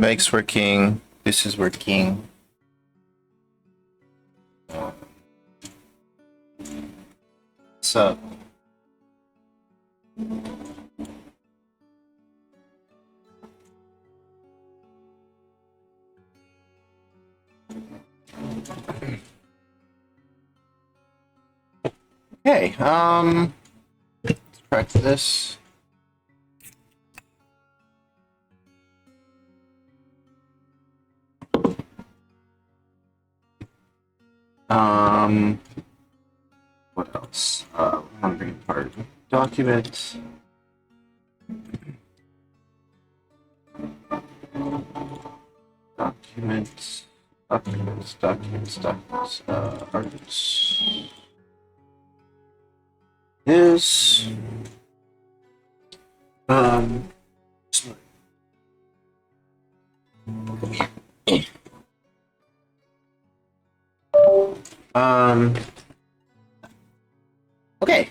Mic's working. This is working. What's up? Okay, let's practice this. What else? I'm gonna bring apart documents. Documents, arts. Is um um okay.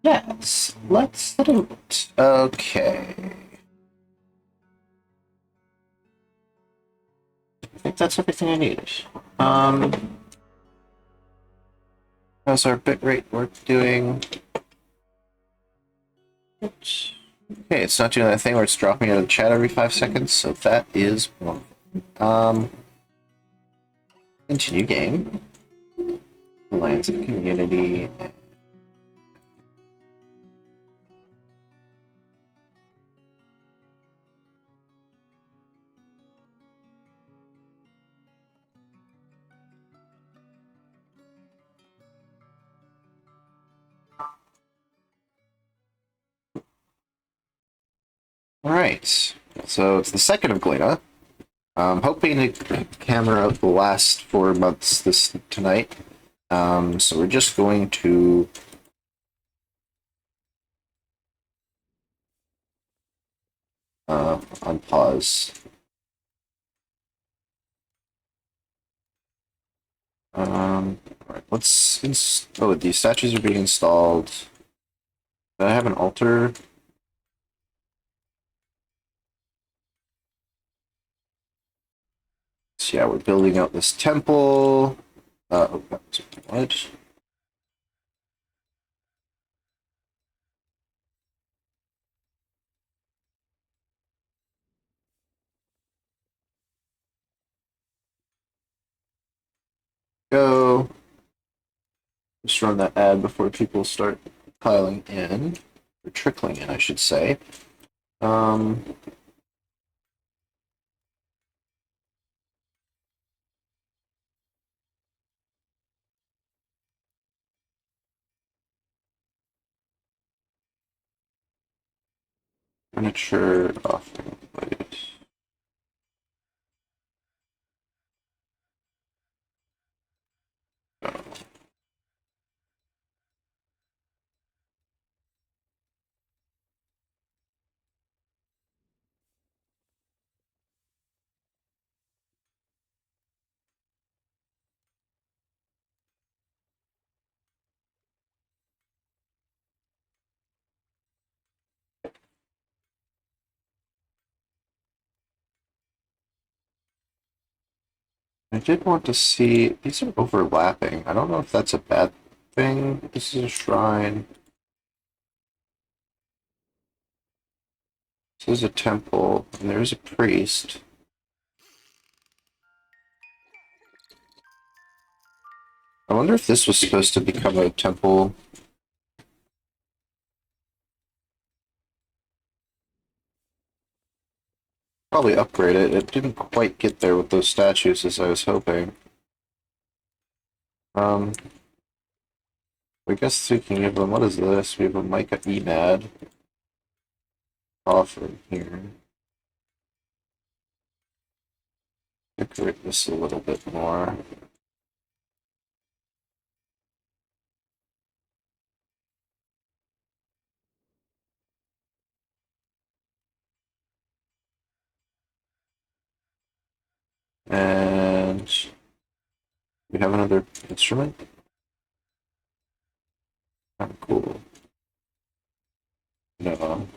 Yes, let's do it. Okay. I think that's everything I needed. How's our bitrate work doing? Oops. Okay, it's not doing that thing where it's dropping out of the chat every 5 seconds, so that is one. Continue game. Alliance and community. Alright, so it's the second of Glina. I'm hoping to hammer out the last 4 months tonight. So we're just going to unpause. Alright, oh, these statues are being installed. Do I have an altar? So yeah, we're building out this temple. What? Go. Just run that ad before people start piling in. Or trickling in, I should say. Um, Furniture off. I did want to see, these are overlapping. I don't know if that's a bad thing. This is a shrine. This is a temple, and there's a priest. I wonder if this was supposed to become a temple. Probably upgrade it. It didn't quite get there with those statues as I was hoping. I guess we can give them, what is this? We have a Micah EMAD offer here. Decorate this a little bit more. And we have another instrument. Kind of cool. No.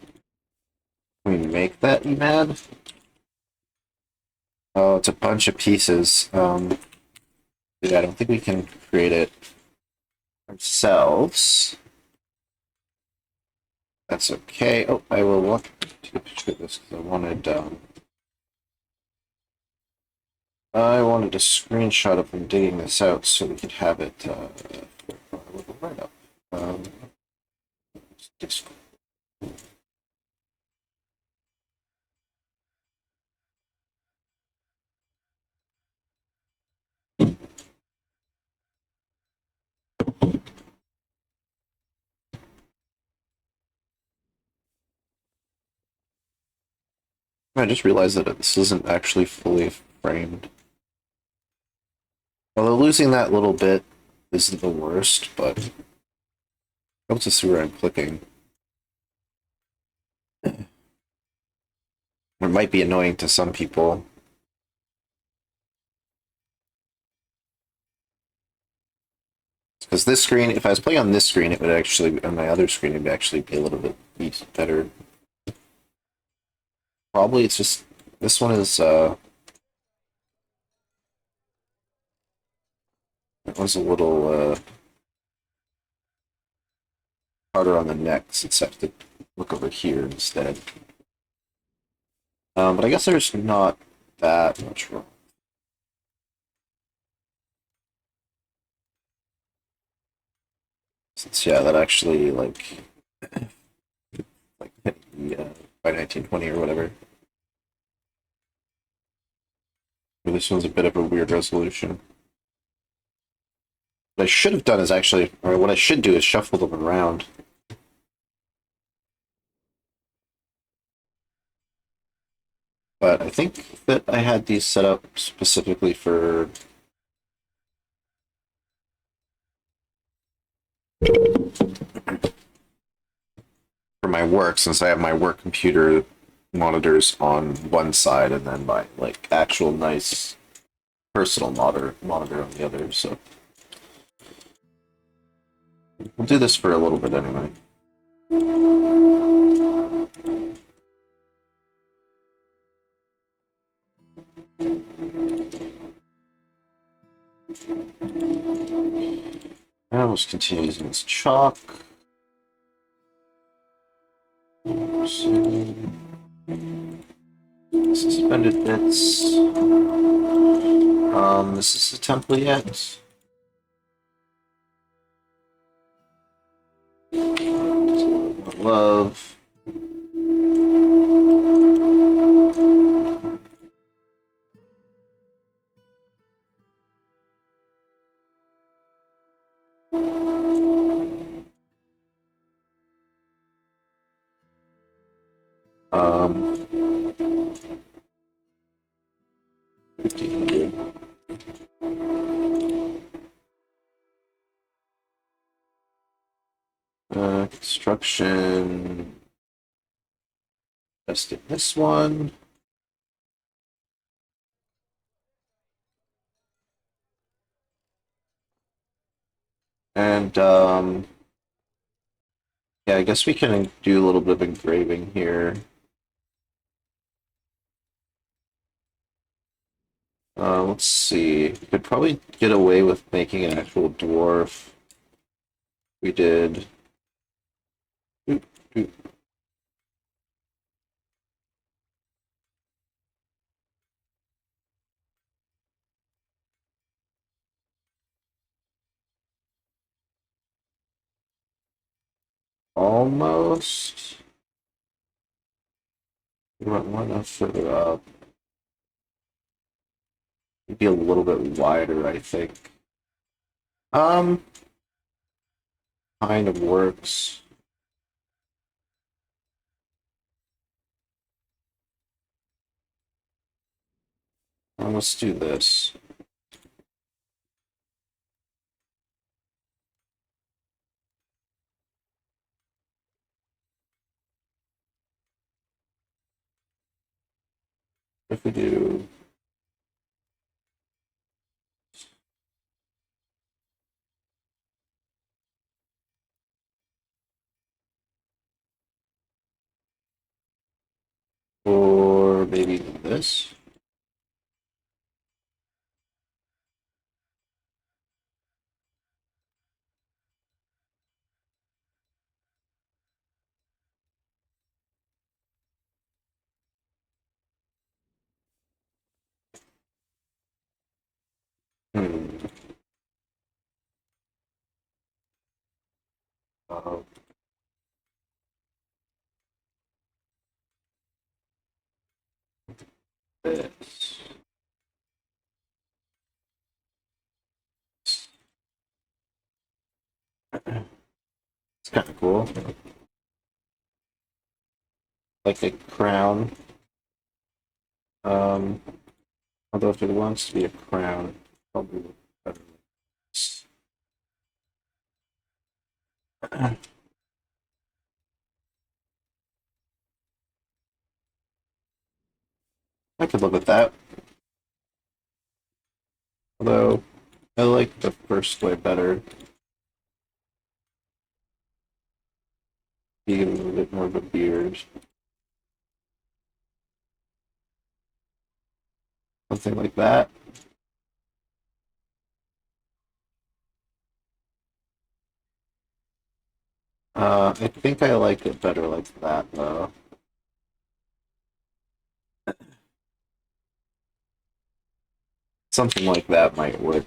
Can we make that, you mad? Oh, it's a bunch of pieces. Yeah, I don't think we can create it ourselves. That's okay. Oh, I will look to a picture of this because I wanted a screenshot of them digging this out so we could have it for a little write-up. Um, just I just realized that this isn't actually fully framed. Although losing that little bit isn't the worst, but I hope to see where I'm clicking. It might be annoying to some people. Because this screen, if I was playing on this screen, it would actually, on my other screen, it would actually be a little bit better. Probably it's just, this one is, it was a little, harder on the neck, since I have to look over here instead. But I guess there's not that much wrong. Since, yeah, that actually, hit the, by 1920 or whatever. But this one's a bit of a weird resolution. What I should have done is actually, or what I should do is shuffle them around. But I think that I had these set up specifically for my work, since I have my work computer monitors on one side and then my like actual nice personal monitor on the other. So we'll do this for a little bit anyway. And we'll just continue using this chalk. Suspended bits. Is this a template yet? Love. Um, 1500. Construction. Tested this one. And yeah, I guess we can do a little bit of engraving here. Let's see. We could probably get away with making an actual dwarf. We did. Doop, doop. Almost. We went one enough further up. Maybe a little bit wider, I think. Um, kind of works. Let's do this. If we do baby than this. Hmm. Uh, this. It's kind of cool. Like a crown. Um, Although if it wants to be a crown, probably look better like this. I could live with that. Although I like the first way better. Be a little bit more of a beard. Something like that. I think I like it better like that though. Something like that might work.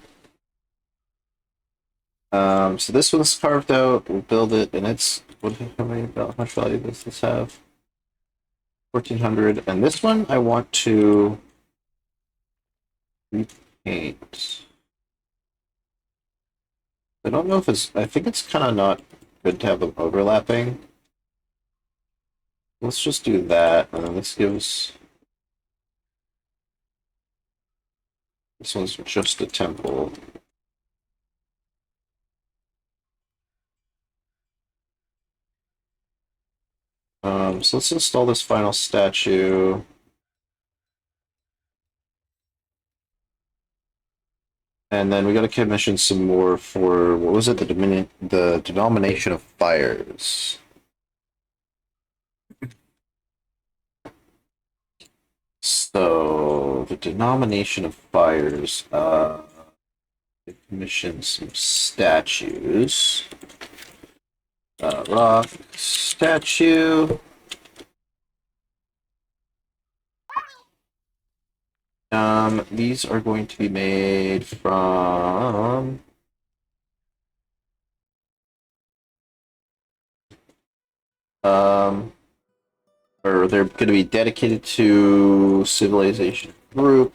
So this one's carved out. We'll build it, and it's how much value does this have? 1400. And this one I want to repaint. I don't know if it's. I think it's kind of not good to have them overlapping. Let's just do that, and then this gives. This one's just a temple. So let's install this final statue. And then we got to commission some more for, what was it, the denomination of fires. So the denomination of fires, commission some statues. Rock statue. These are going to be made from or they're going to be dedicated to civilization group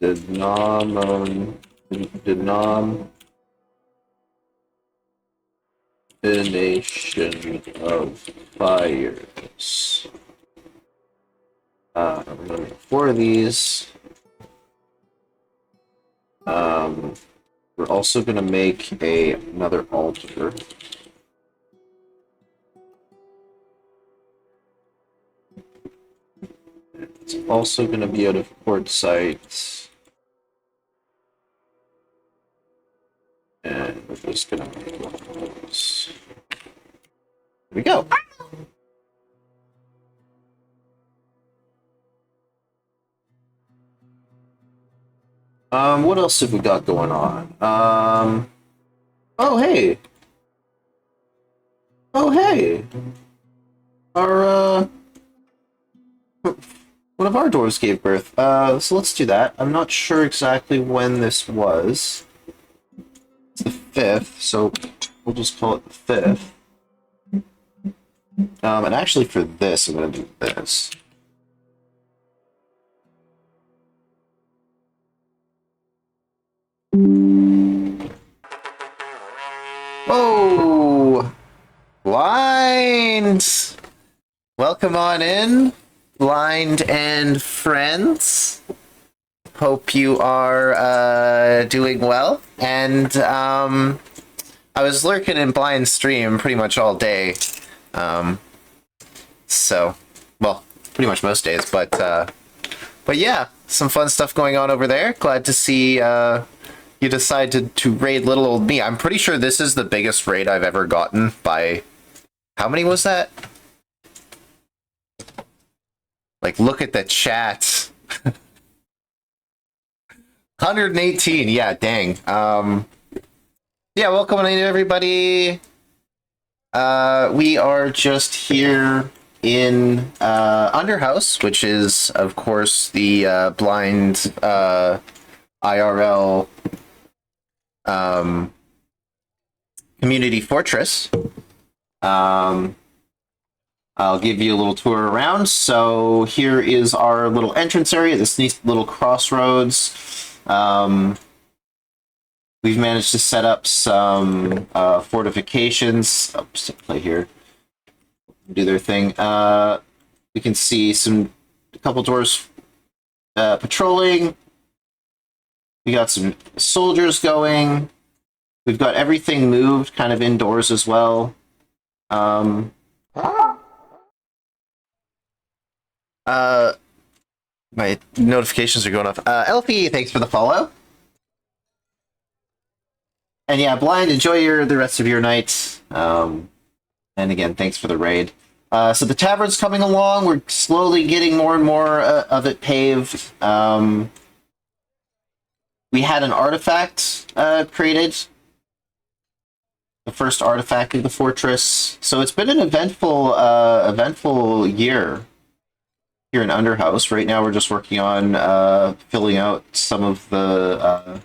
denomination of fires. We're going to make 4 of these. We're also going to make another altar. It's also going to be out of quartzite. And we're just going to make one of those. Here we go. What else have we got going on? Oh, hey. Oh, hey. Our, one of our dwarves gave birth. So let's do that. I'm not sure exactly when this was. It's the 5th, so we'll just call it the 5th. And actually for this, I'm going to do this. Whoa! Blind! Welcome on in, blind and friends. Hope you are doing well. And I was lurking in blind stream pretty much all day. So, well, pretty much most days, but yeah, some fun stuff going on over there. Glad to see you decided to raid little old me. I'm pretty sure this is the biggest raid I've ever gotten by... How many was that? Like, look at the chat. 118, yeah, dang. Yeah, welcome in everybody. We are just here in Underhouse, which is, of course, the blind IRL community fortress. I'll give you a little tour around. So here is our little entrance area, this neat little crossroads. We've managed to set up some fortifications. I'll just play here. Do their thing. We can see a couple doors patrolling. We got some soldiers going. We've got everything moved kind of indoors as well. My notifications are going off. LP, thanks for the follow. And yeah, Blind, enjoy the rest of your night. And again, thanks for the raid. So the tavern's coming along. We're slowly getting more and more of it paved. We had an artifact created. The first artifact of the fortress. So it's been an eventful year here in Underhouse. Right now we're just working on filling out some of the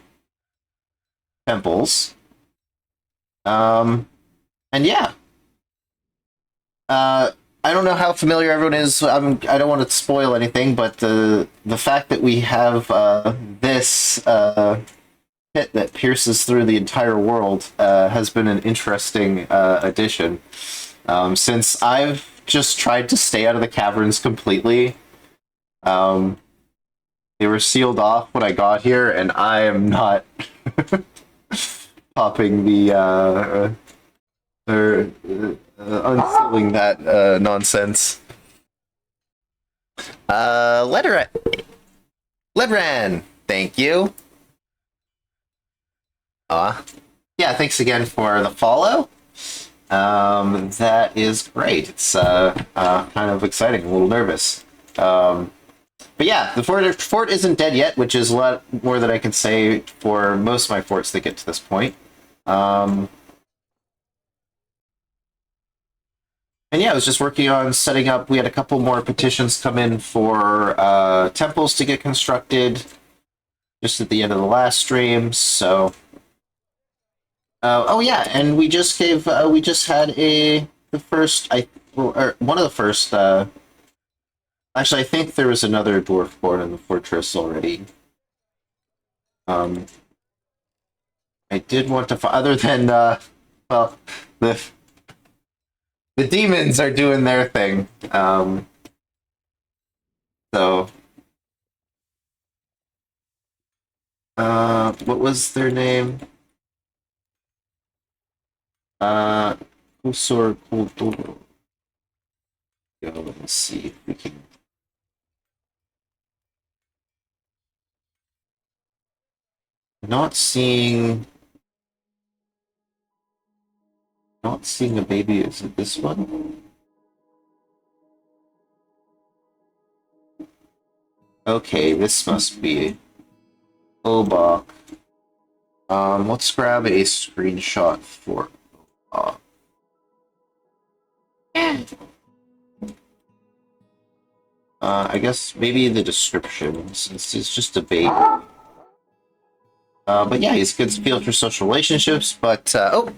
temples. And yeah. I don't know how familiar everyone is. I don't want to spoil anything, but the fact that we have this pit that pierces through the entire world has been an interesting addition. Since I've just tried to stay out of the caverns completely, they were sealed off when I got here, and I am not popping the unsealing that nonsense. Ledran, thank you. Yeah, thanks again for the follow. That is great. It's kind of exciting, a little nervous. But yeah, the fort isn't dead yet, which is a lot more than I can say for most of my forts that get to this point. And yeah, I was just working on setting up. We had a couple more petitions come in for temples to get constructed just at the end of the last stream. So, oh yeah, and we just had one of the first. Actually, I think there was another dwarf born in the fortress already. I did want to, other than well, the demons are doing their thing. So, what was their name? Kusor Kuldoro. Let's see if we can. Not seeing a baby. Is it this one? Okay, this must be Obok. Let's grab a screenshot for Obok. I guess maybe the description, since it's just a baby. But yeah, he's good field for social relationships, but oh.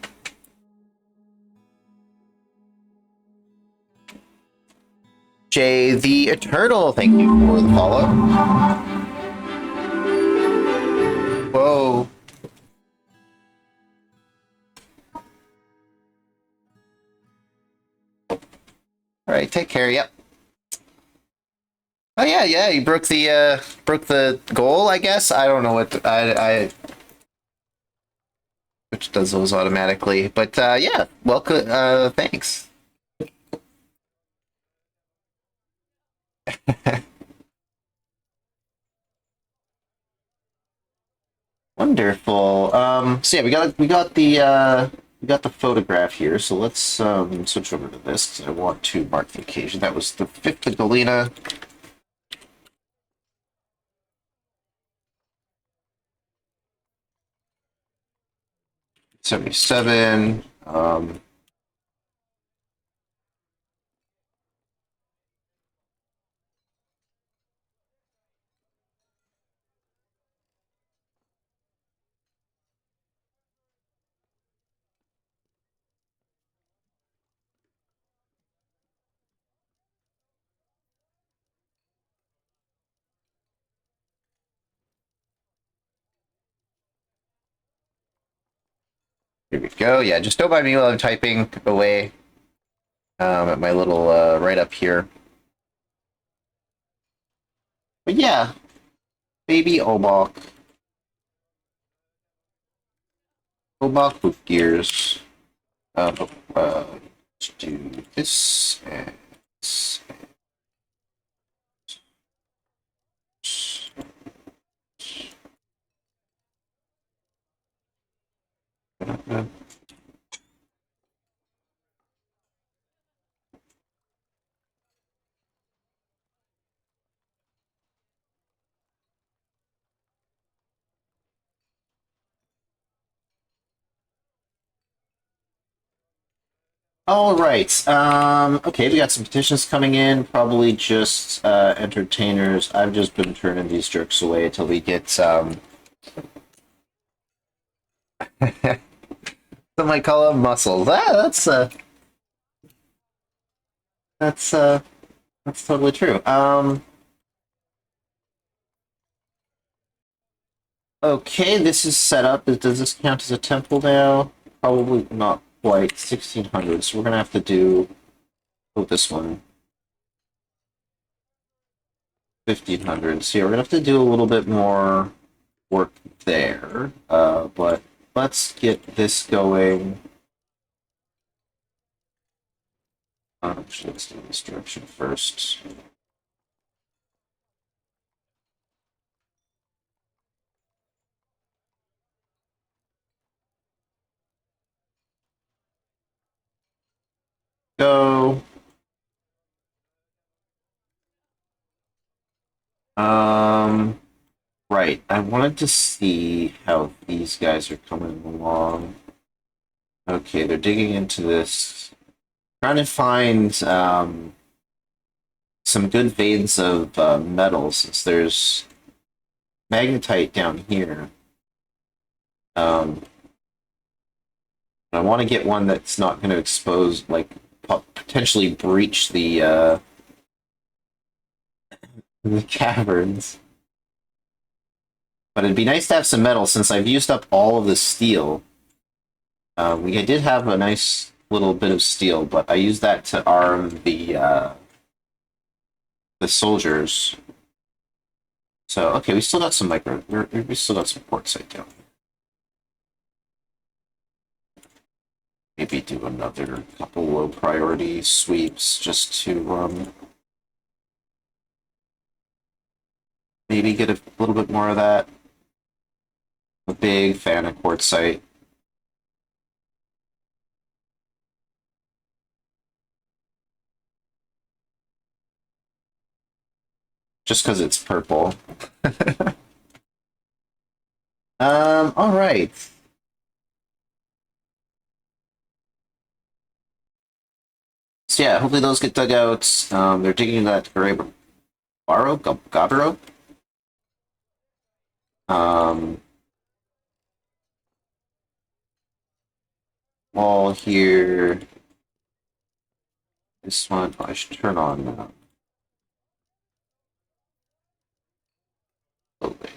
Jay the Eternal, thank you for the follow. Whoa. Alright, take care, yep. Oh yeah, you broke the goal, I guess. I don't know what I which does those automatically, but yeah, welcome. Thanks. Wonderful. So yeah, we got the photograph here. So let's switch over to this because I want to mark the occasion. That was the 5th of Galena. 77. Here we go. Yeah, just don't mind me while I'm typing away at my little right up here. But yeah, baby Obok. Obok with gears. Let's do this and this. All right. Okay, we got some petitions coming in. Probably just entertainers. I've just been turning these jerks away until we get some might call them muscles. That's that's totally true. Okay, this is set up. Does this count as a temple now? Probably not quite. 1600. So we're gonna have to do this one. 1500. So yeah, we're gonna have to do a little bit more work there. But let's get this going. Actually, let's do this direction first. Go. Right. I wanted to see how these guys are coming along. Okay, they're digging into this. Trying to find some good veins of metal since there's magnetite down here. I want to get one that's not going to expose, like, potentially breach the caverns. But it'd be nice to have some metal since I've used up all of the steel. We did have a nice little bit of steel, but I used that to arm the soldiers. So okay, we still got some we still got some quartzite down. Maybe do another couple low priority sweeps just to maybe get a little bit more of that. I'm a big fan of quartzite. Just because it's purple. All right. So yeah, hopefully those get dug out. They're digging that Gabbro. Um, wall here. This one, I should turn on loading.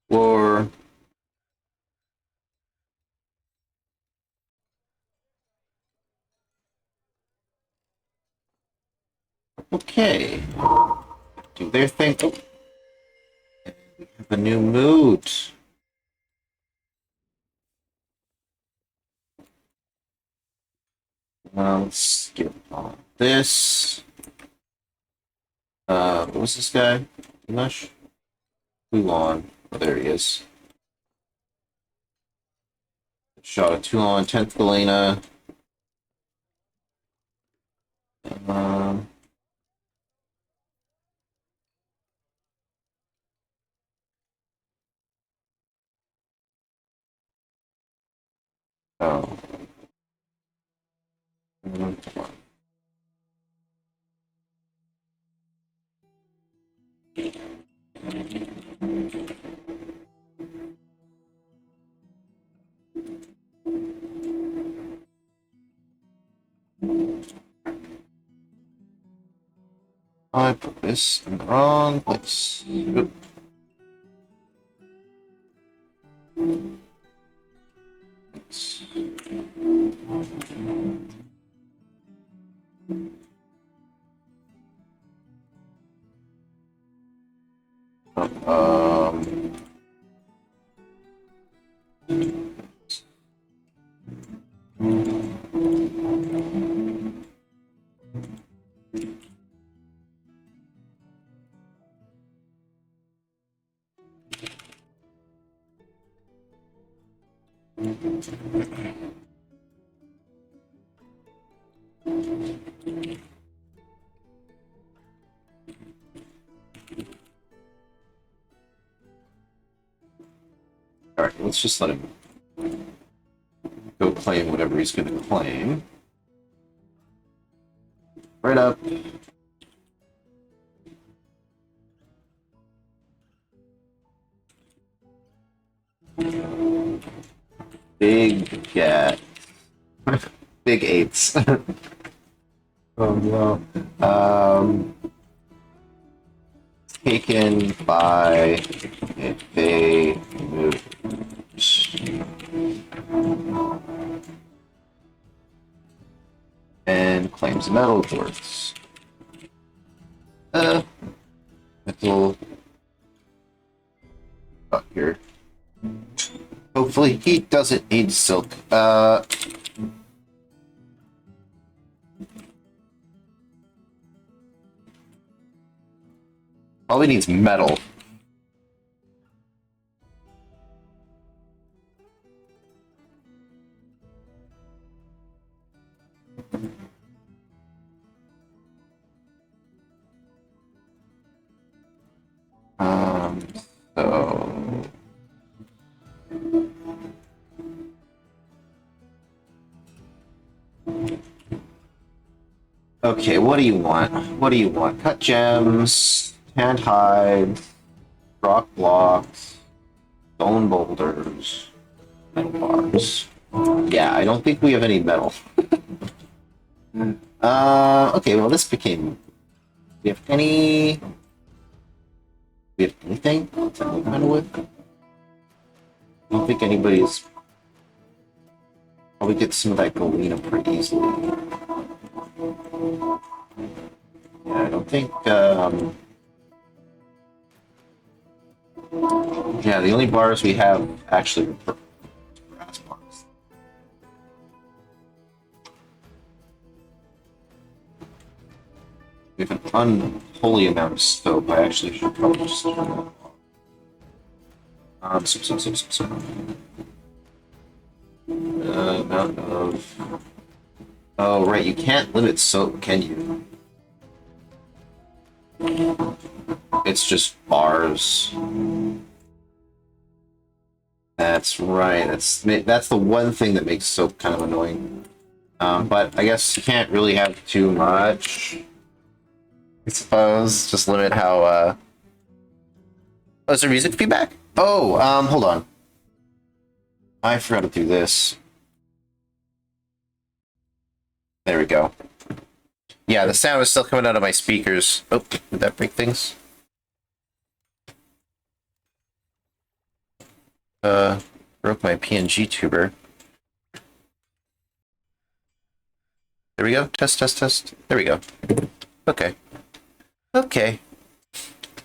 Floor. Okay. Do their thing. Oh. We have a new mood. Let's skip on this. What was this guy? English? Wulon. Oh, there he is. Shot of Toulon, 10th Galena. Um, oh. I put this in the wrong place. Oop. Um, Alright, let's just let him go claim whatever he's going to claim. Right up. Big cat. Big eights. Oh no. Taken by if they move. And claims metal dwarfs. Metal up here. Hopefully he doesn't need silk. Probably needs metal. So okay, what do you want? What do you want? Cut gems, tanned hide, rock blocks, stone boulders, metal bars. Yeah, I don't think we have any metal. Okay, well this became... We have any... We have anything to move metal with? I don't think anybody's... Probably get some of that galena pretty easily. Yeah, I don't think, yeah, the only bars we have actually are brass bars. We have an unholy amount of scope. I actually should probably just turn that off. Amount of... Oh, right, you can't limit soap, can you? It's just bars. That's right. That's the one thing that makes soap kind of annoying. But I guess you can't really have too much. I suppose. Just limit how, Oh, is there music feedback? Oh, hold on. I forgot to do this. There we go. Yeah, the sound is still coming out of my speakers. Oh, did that break things? Broke my PNG tuber. There we go. Test, test, test. There we go. Okay. Okay.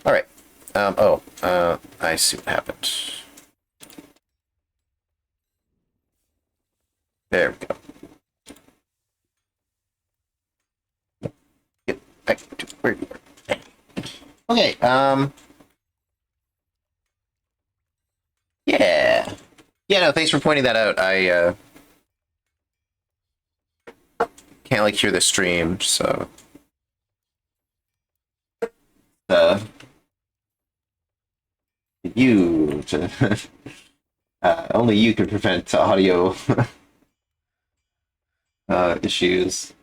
All right. I see what happened. There we go. Get back to where you were. Okay, yeah. Yeah, no, thanks for pointing that out. I can't like hear the stream, so uh, you to only you can prevent audio issues.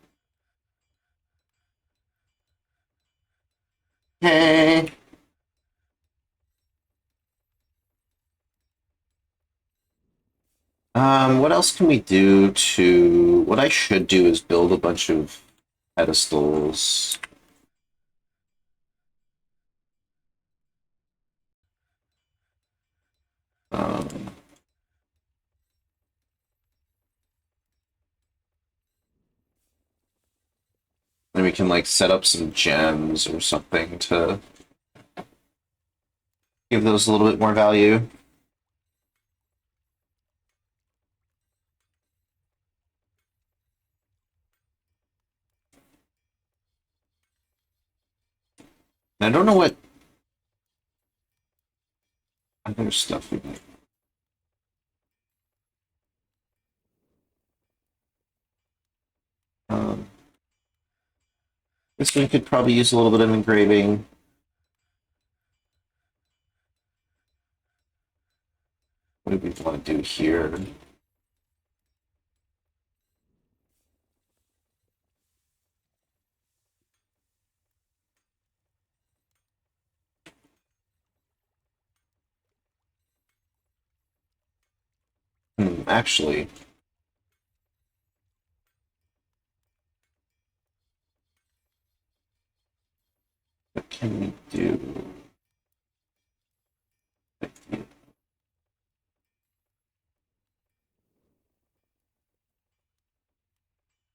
Hey. What else can we do to... What I should do is build a bunch of pedestals. Um, then we can like set up some gems or something to give those a little bit more value. And I don't know what other stuff we might. This one could probably use a little bit of engraving. What do we want to do here? Actually, what can we do?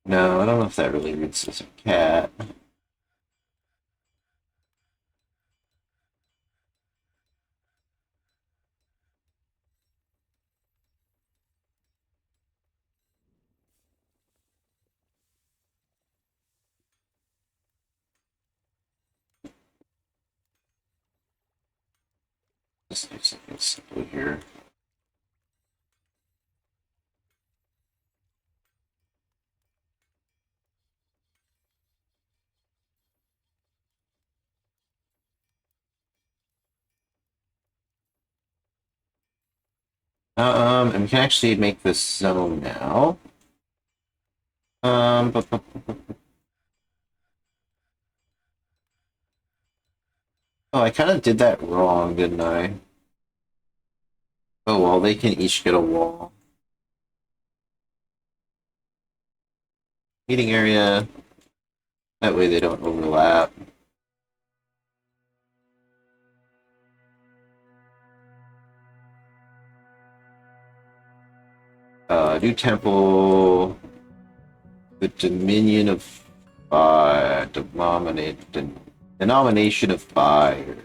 No, I don't know if that really reads as a cat. Just do something simple here. And we can actually make this zone now. Oh, I kind of did that wrong, didn't I? Oh, well, they can each get a wall. Meeting area. That way they don't overlap. New temple. The Dominion of Fire. Denomination of Fire.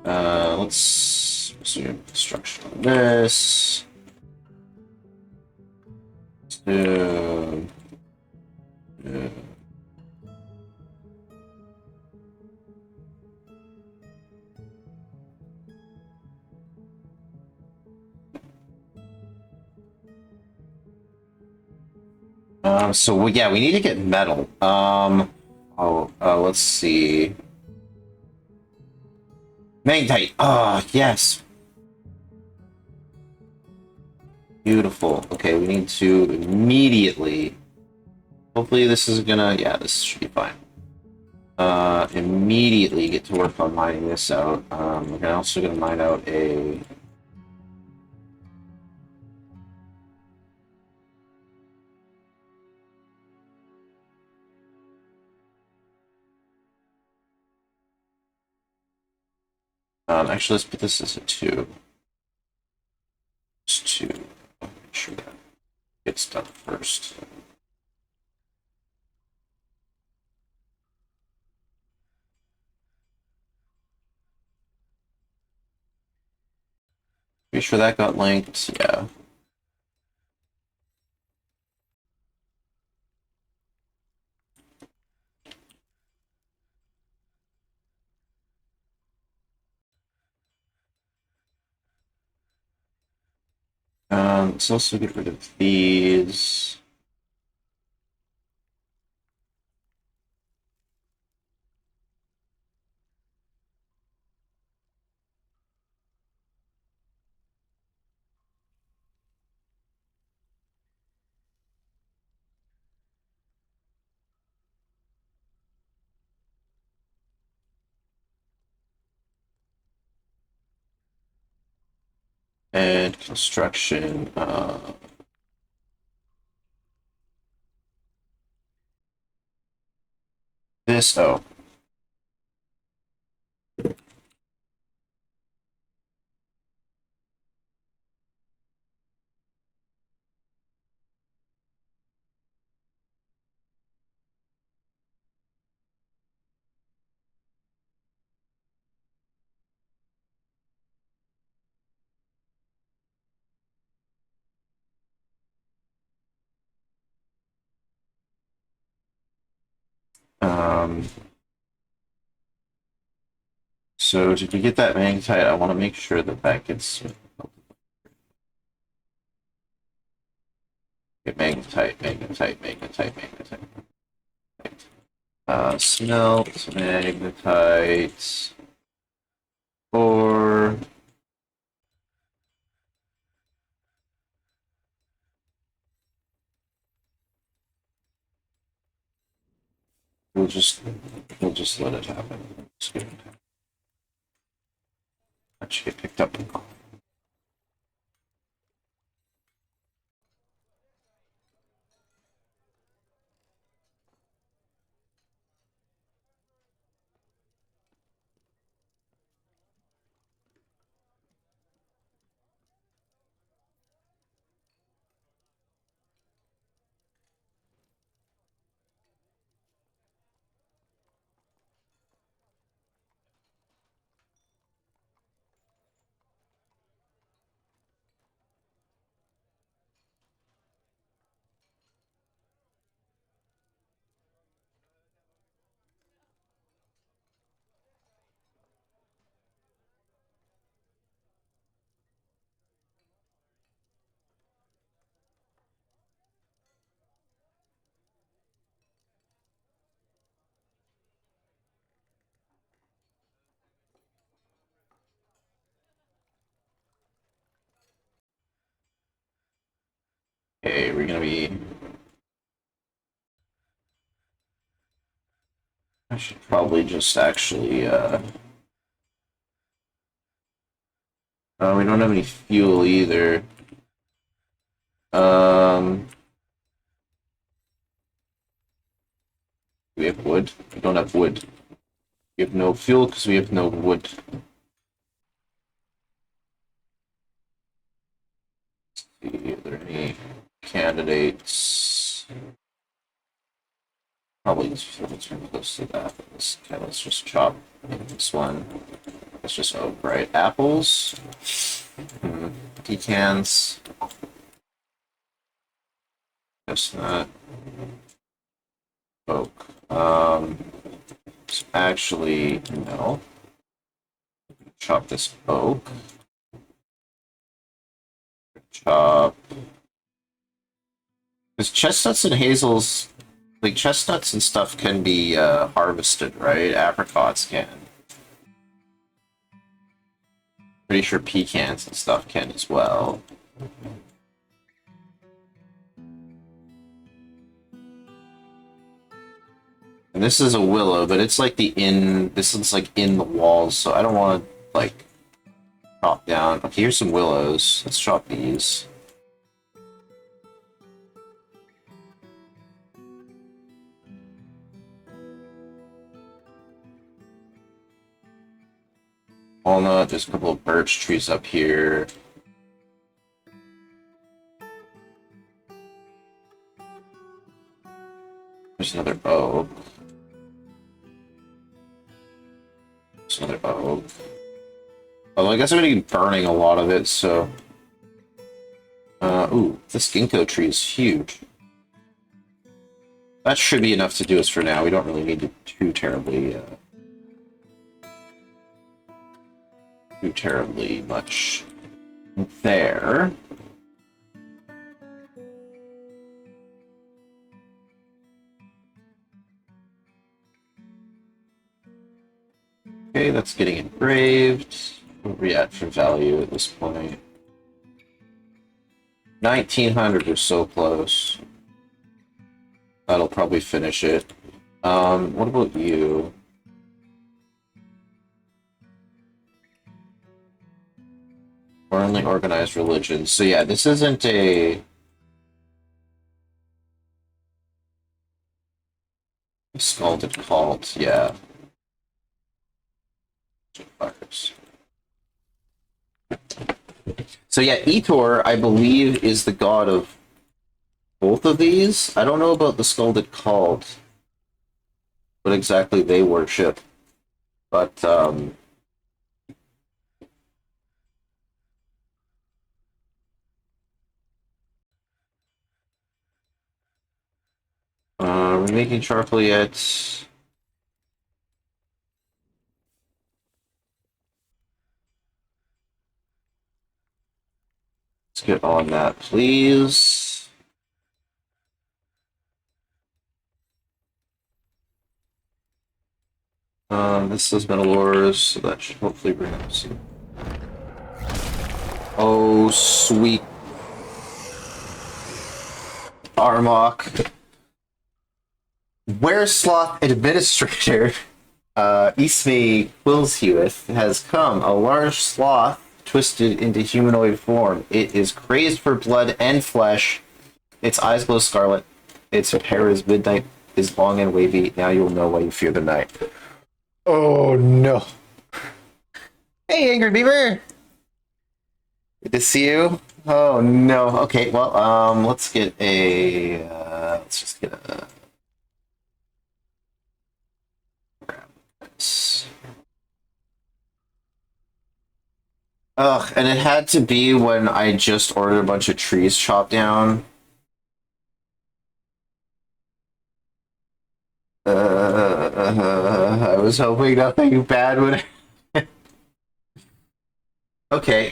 Let's resume construction on this. So, yeah, we need to get metal. Let's see. Magnetite. Ah, yes. Beautiful. Okay, we need to immediately. Hopefully, this is gonna. Yeah, this should be fine. Immediately get to work on mining this out. We're also gonna mine out a. Actually, let's put this as a 2. It's 2. Make sure that gets done first. Pretty sure that got linked. Yeah. Let's also get rid of these. And construction. This, oh. Um, so to get that magnetite, I want to make sure that that gets get magnetite, magnetite, magnetite, magnetite. Smelt, magnetite, or we'll just let it happen. Just get it. That should get picked up. Okay, we're gonna be. I should probably just actually. We don't have any fuel either. Um, we have wood. We don't have wood. We have no fuel because we have no wood. Let's see, are there any candidates? Probably just return close to that. Okay, let's just chop this one. Let's just oak, right? Apples. Pecans. Chestnut. Oak. Actually, no. Chop this oak. Chop. Because chestnuts and hazels, like chestnuts and stuff can be harvested, right? Apricots can. Pretty sure pecans and stuff can as well. And this is a willow, but it's like this is like in the walls, so I don't want to like chop down. Okay, here's some willows. Let's chop these. Walnut, there's a couple of birch trees up here. There's another oak. There's another oak. Although I guess I'm gonna be burning a lot of it, so... ooh, this ginkgo tree is huge. That should be enough to do us for now. We don't really need to too terribly much there. Okay, that's getting engraved. What are we at for value at this point? 1900, we're so close. That'll probably finish it. What about you? Only organized religion. So yeah, this isn't a scalded cult, yeah. So yeah, Etor, I believe, is the god of both of these. I don't know about the scalded cult, what exactly they worship, but we're making sharply yet. Let's get on that, please. This is Metal Ores, so that should hopefully bring up some. Oh, sweet Armok. Where Sloth Administrator Ismay Quillsheath has come, a large sloth twisted into humanoid form. It is crazed for blood and flesh. Its eyes glow scarlet. Its hair is midnight, is long and wavy. Now you'll know why you fear the night. Oh no. Hey, Angry Beaver! Good to see you. Oh no. Okay, well, let's get a let's just get a ugh, and it had to be when I just ordered a bunch of trees chopped down. I was hoping nothing bad would. Okay,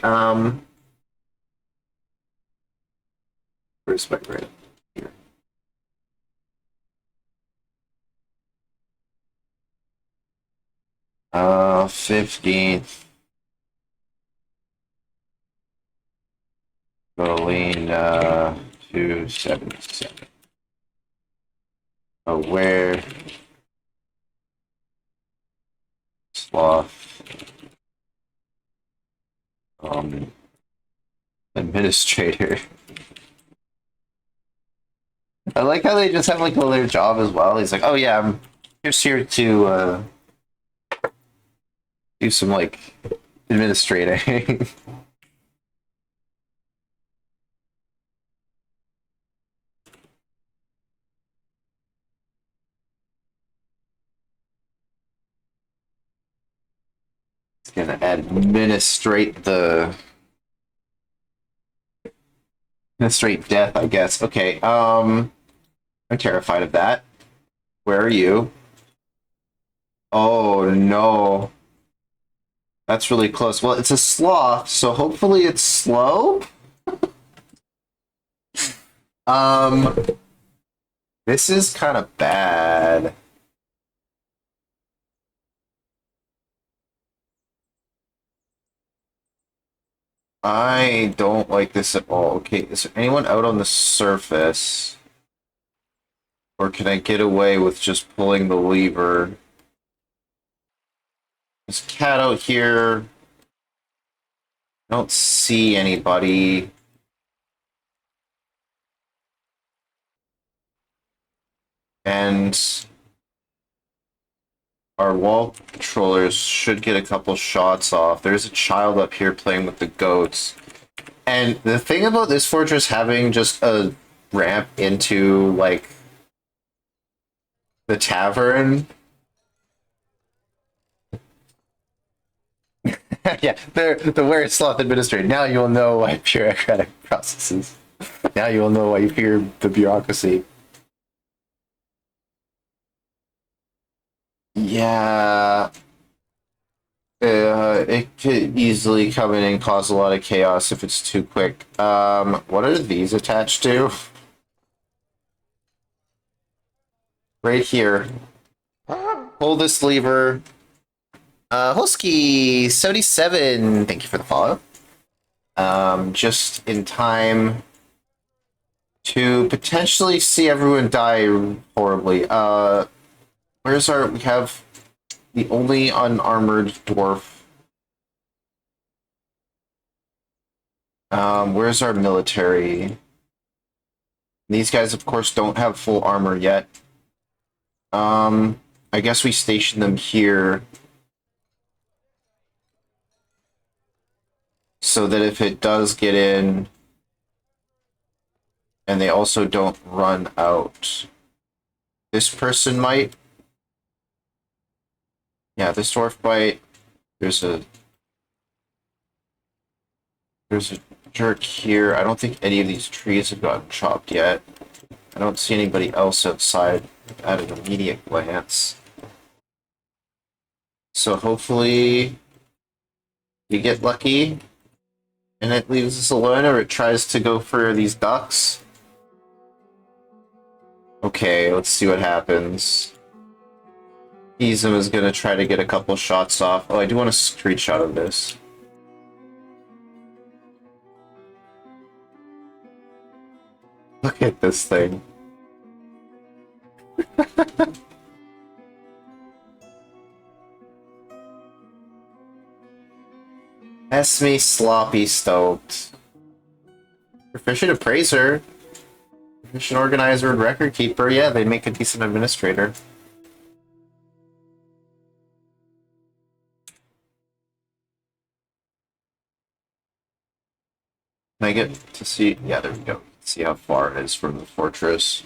where's my grid? Here. Uh, 15th. Going, 277. Aware. Sloth. Administrator. I like how they just have like a their job as well. He's like, oh yeah, I'm just here to do some like administrating. It's gonna administrate death, I guess. Okay, I'm terrified of that. Where are you? Oh no. That's really close. Well, it's a sloth, so hopefully it's slow. Um, this is kind of bad. I don't like this at all. Okay, is there anyone out on the surface? Or can I get away with just pulling the lever? There's a cat out here. I don't see anybody. And our wall controllers should get a couple shots off. There's a child up here playing with the goats. And the thing about this fortress having just a ramp into, like, the tavern. Yeah, the where it's sloth administrator. Now you'll know why bureaucratic processes. Now you'll know why you fear the bureaucracy. Yeah. It could easily come in and cause a lot of chaos if it's too quick. What are these attached to? Right here. Pull this lever. Holski77, thank you for the follow. Just in time to potentially see everyone die horribly. Where's our... We have the only unarmored dwarf. Where's our military? These guys, of course, don't have full armor yet. I guess we station them here so that if it does get in, and they also don't run out. This person might. Yeah, this dwarf might. There's a jerk here. I don't think any of these trees have gotten chopped yet. I don't see anybody else outside at an immediate glance. So hopefully you get lucky and it leaves us alone, or it tries to go for these ducks. Okay, let's see what happens. Izum is gonna try to get a couple shots off. Oh, I do want a screenshot of this. Look at this thing. Esme sloppy stoked. Proficient appraiser. Proficient organizer and record keeper. Yeah, they make a decent administrator. Can I get to see? Yeah, there we go. See how far it is from the fortress.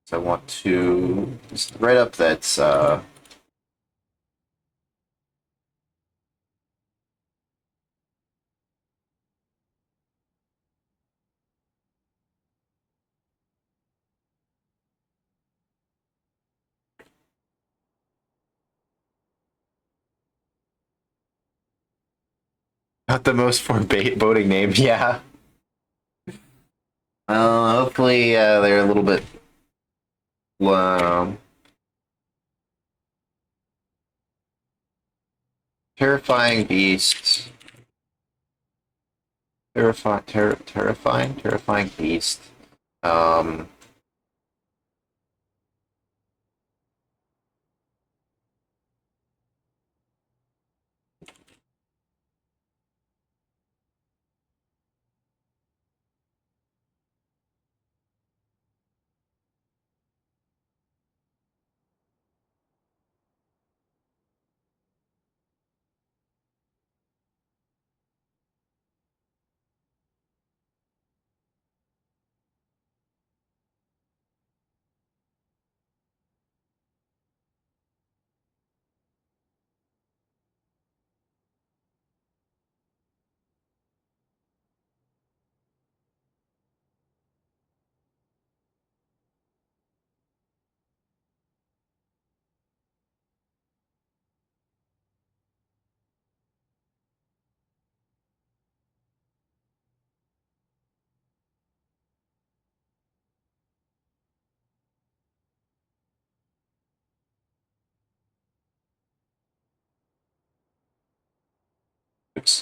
So I want to just right up that's not the most foreboding name. Yeah. Hopefully they're a little bit. Um, terrifying beast. Terrifying beast. Um,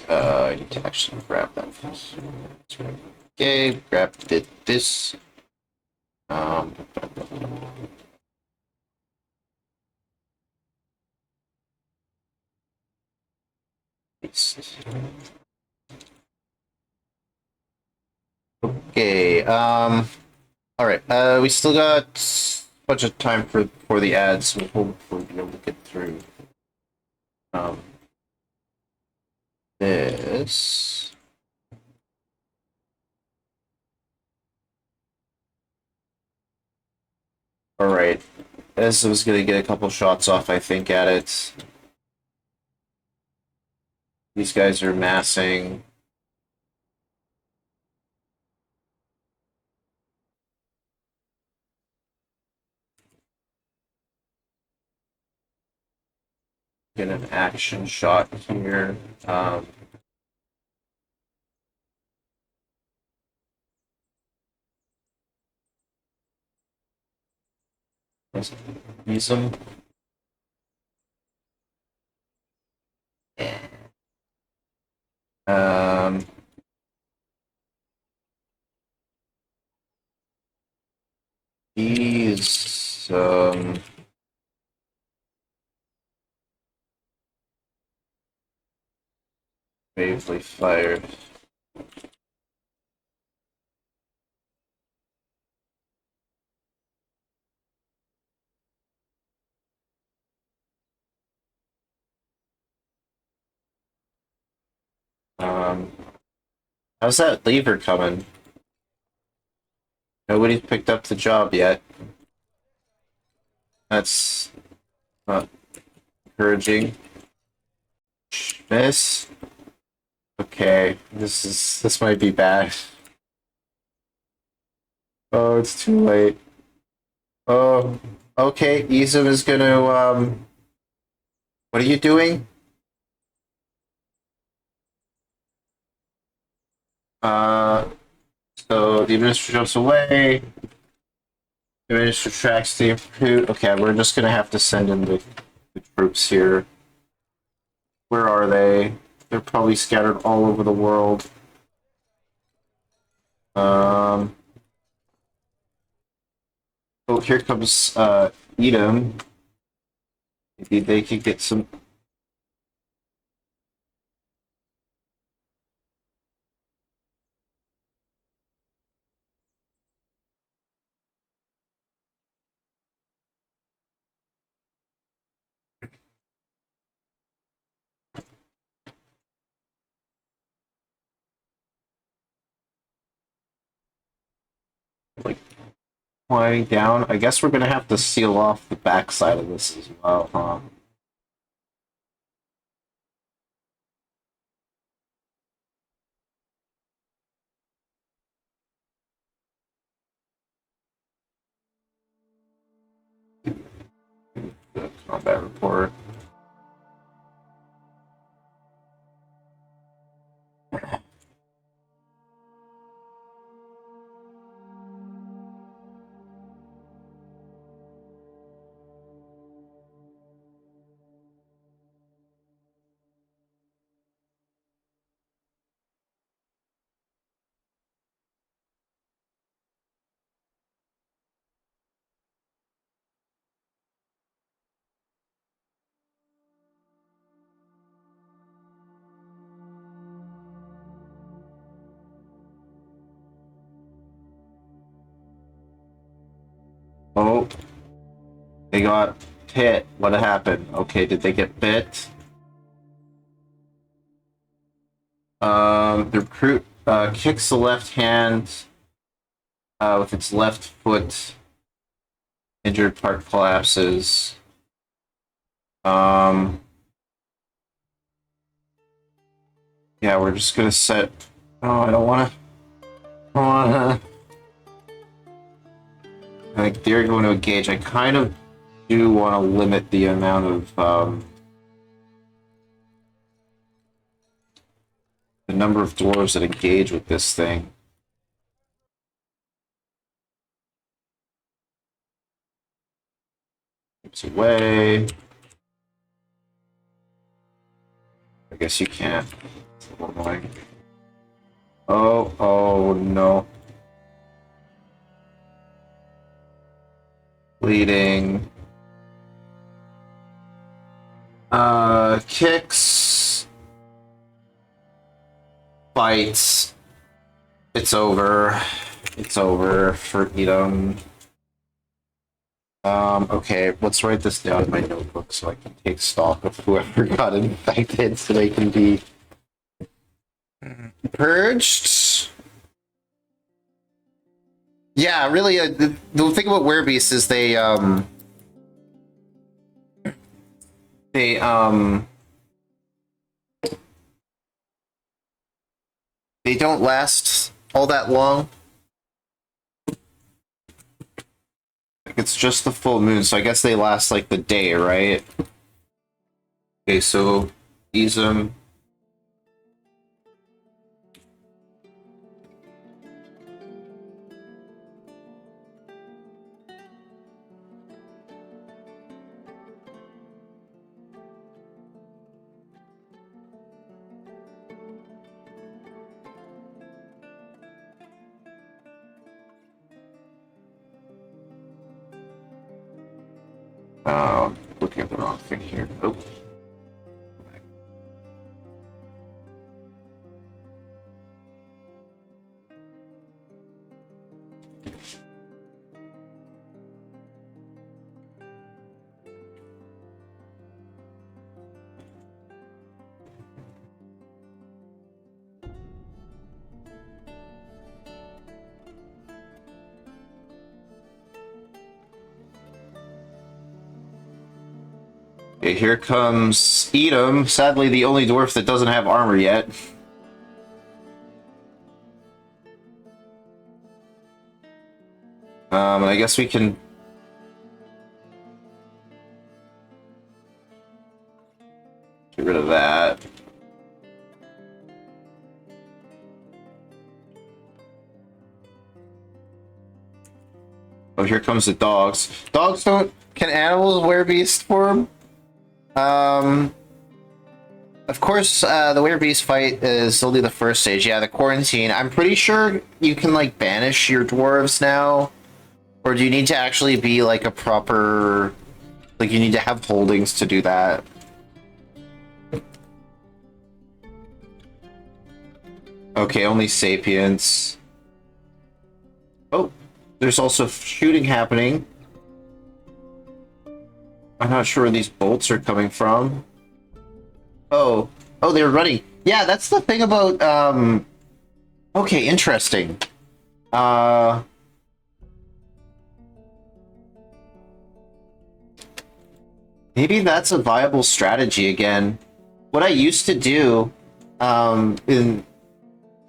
I need to actually grab that first. Okay, grab this. Um, okay. All right. We still got a bunch of time for the ads, so we'll hopefully be able to get through um this. All right. As I was gonna get a couple shots off, I think at it. These guys are massing. Get an action shot here. Let's use them. Um, he's bravely fired. Um, how's that lever coming? Nobody's picked up the job yet. That's not encouraging. Miss. Okay, this might be bad. Oh, it's too late. Oh, okay. Izum is gonna. What are you doing? Uh, so the administrator jumps away. The administrator tracks the recruit. Okay, we're just gonna have to send in the troops here. Where are they? They're probably scattered all over the world. Um. Oh, here comes Edom. Maybe they could get some. Like flying down. I guess we're gonna have to seal off the backside of this as well, huh? The combat report. Oh, they got hit. What happened? Okay, did they get bit? The recruit kicks the left hand with its left foot. Injured part collapses. Um, yeah, we're just gonna set. Oh, I don't want to. I want to. I think they're going to engage. I kind of do want to limit the amount of the number of dwarves that engage with this thing. It's away. I guess you can't. It's a little annoying. Oh no. Bleeding. Kicks. Bites. It's over. It's over for Edom. Okay, let's write this down in my notebook so I can take stock of whoever got infected so they can be purged. Yeah, really, the thing about werebeasts is they they don't last all that long. Like, it's just the full moon, so I guess they last like the day, right? Okay, so Izum. Looking at the wrong thing here. Oh. Okay, here comes Edom, sadly the only dwarf that doesn't have armor yet. And I guess we can... get rid of that. Oh, here comes the dogs. Dogs don't... Can animals wear beast form? Of course, the Werebeast fight is only the first stage. Yeah, the quarantine. I'm pretty sure you can, like, banish your dwarves now. Or do you need to actually be, like, a proper... Like, you need to have holdings to do that. Okay, only sapiens. Oh, there's also shooting happening. I'm not sure where these bolts are coming from. Oh, they were running. Yeah, that's the thing about, okay, interesting. Maybe that's a viable strategy again. What I used to do, I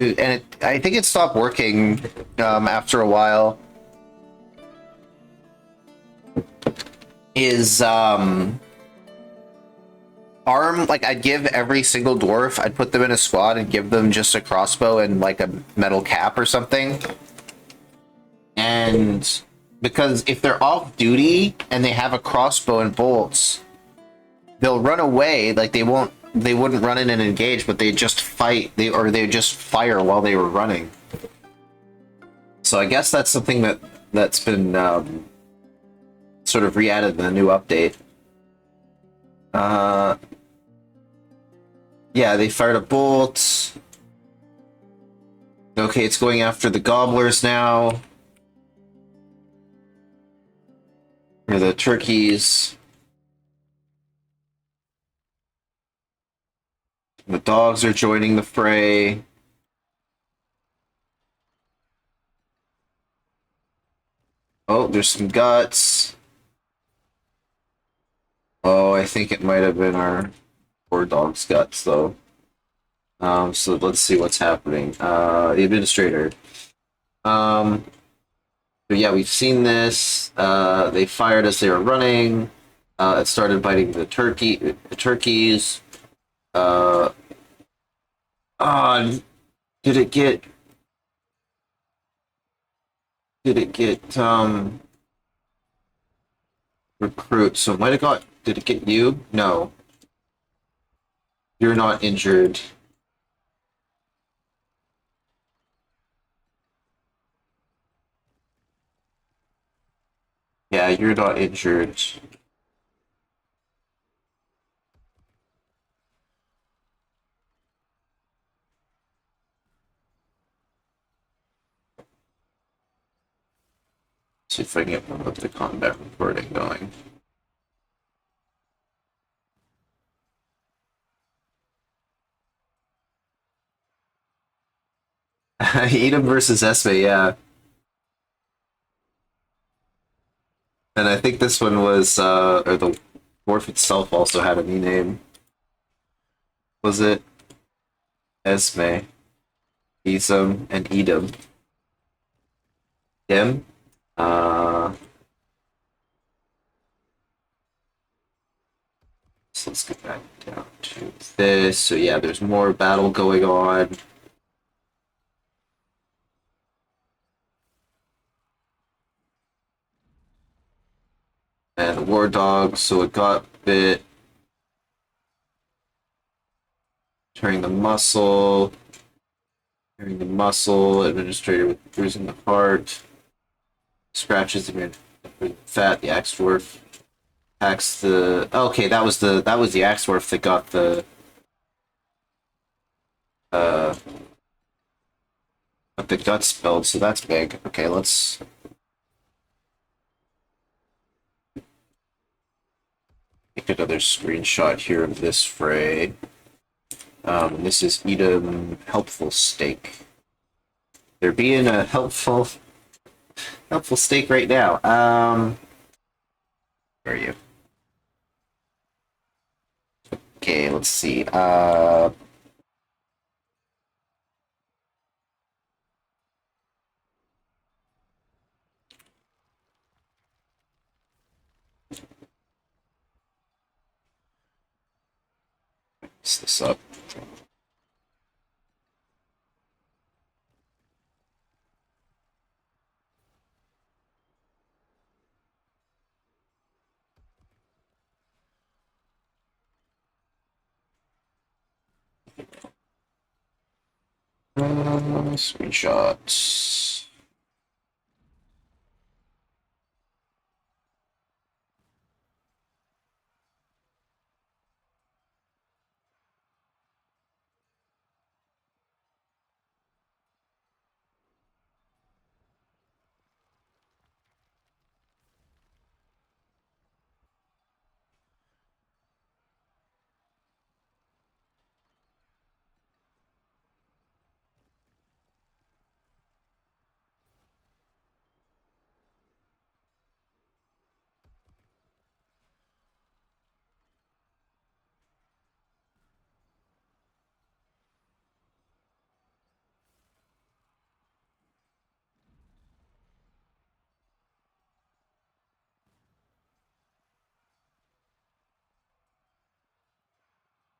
think it stopped working, after a while, is, like, I'd give every single dwarf, I'd put them in a squad and give them just a crossbow and, like, a metal cap or something. And because if they're off duty and they have a crossbow and bolts, they'll run away. Like, they wouldn't run in and engage, but they just fight. They just fire while they were running. So I guess that's something that's been sort of re-added in the new update. Yeah, they fired a bolt. Okay, it's going after the gobblers now. Or the turkeys. The dogs are joining the fray. Oh, there's some guts. Oh, I think it might have been our poor dog's guts, though. So let's see what's happening. The administrator. So yeah, we've seen this. They fired as they were running. It started biting the turkeys. Did it get recruit? So it might have got, did it get you? No. You're not injured. Yeah, you're not injured. See if I can get the combat recording going. Edom versus Esme, yeah. And I think this one was, or the dwarf itself also had a new name. Was it Esme, Esum, and Edom? Him? So let's get back down to this. So yeah, there's more battle going on. And war dog, so it got bit. Tearing the muscle. Tearing the muscle. Administrator with bruising the heart. Scratches the fat, the axe dwarf. Axe the okay, that was the axe dwarf that got uh the gut spelled, so that's big. Okay, let's take another screenshot here of this fray. This is Edom helpful steak. They're being a helpful steak right now. Where are you? Okay, let's see. Mess this up. Screenshots.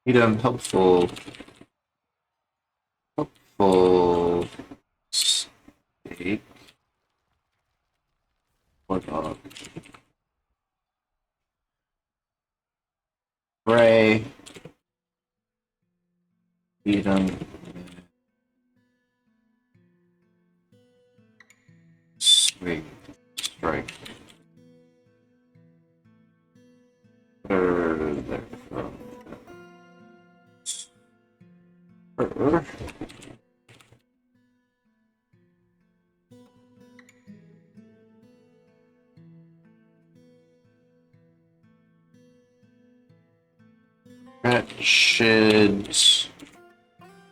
Edom helpful steak. What up? Ray. Edom. Swing. Strike. There. Wretched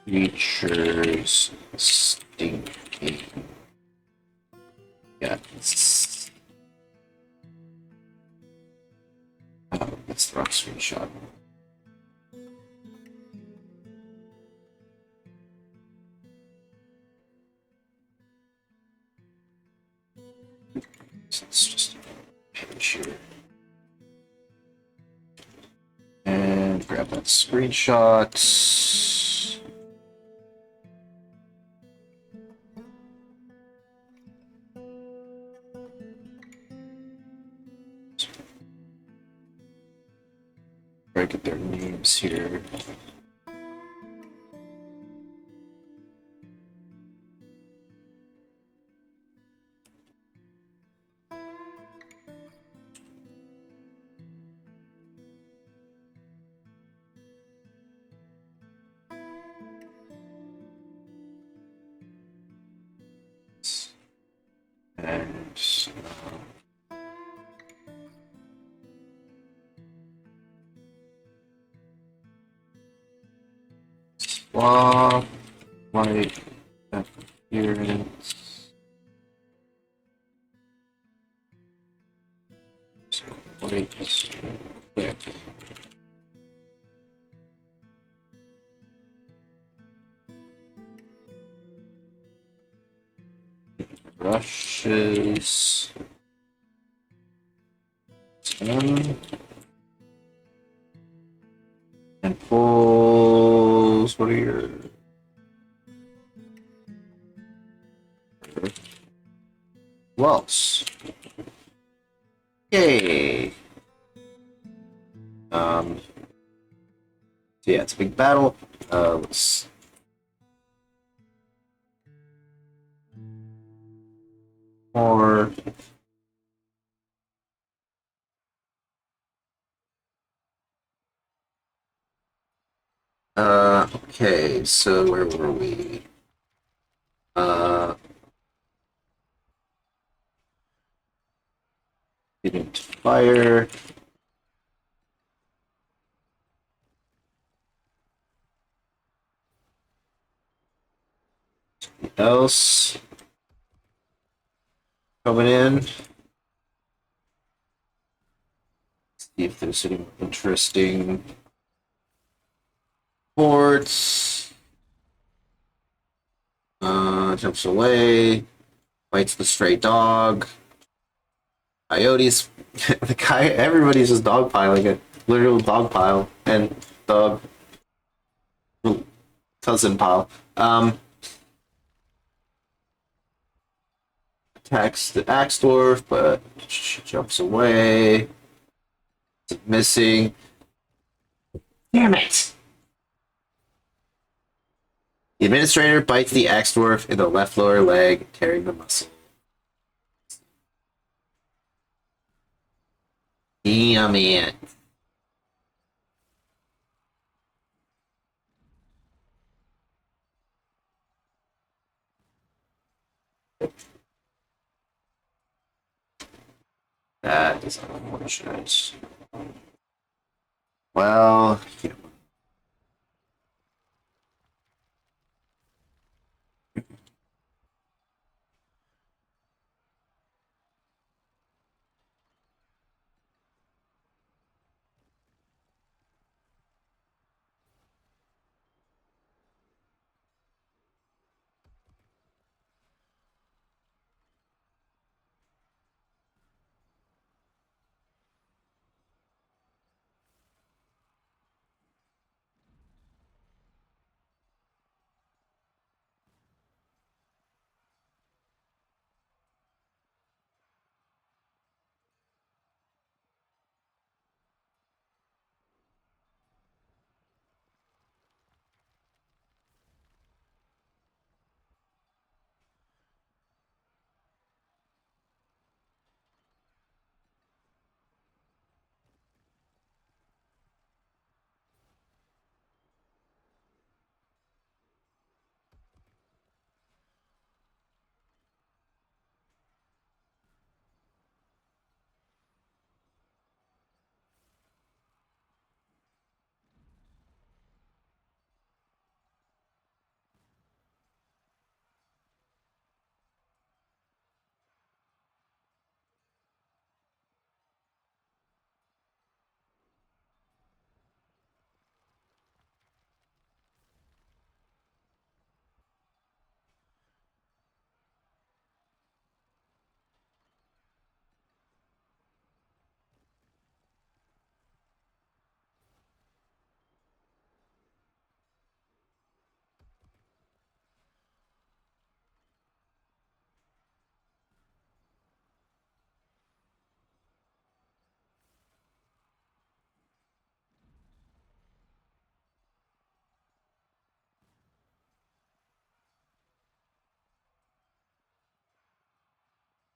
creatures stinking. Yeah, oh, that's the wrong screenshot. It's just a page here. And grab that screenshot. Try to get their names here. And swap like appearance. So wait, click. Brushes. 10. And pulls. What are your wells? Yay! So yeah, it's a big battle. Let's more. Okay, so where were we? Uh, getting to fire. Else coming in. See if there's any interesting ports. Jumps away, bites the stray dog. Coyotes, the guy, everybody's just dogpiling it. Literal dog pile and dog cousin pile. Attacks the axe dwarf, but jumps away. It's missing. Damn it! The administrator bites the axe dwarf in the left lower leg, tearing the muscle. Damn it. That is unfortunate. Well,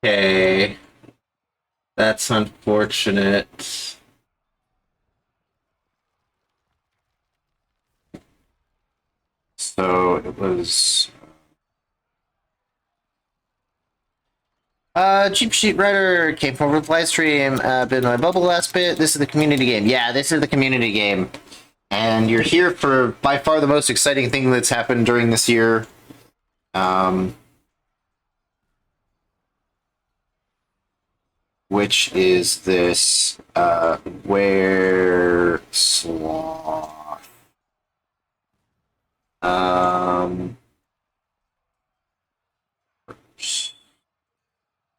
okay. That's unfortunate. So it was Cheap Sheet Writer came forward with live stream, been my bubble last bit. This is the community game. Yeah, this is the community game. And you're here for by far the most exciting thing that's happened during this year. Which is this where sloth.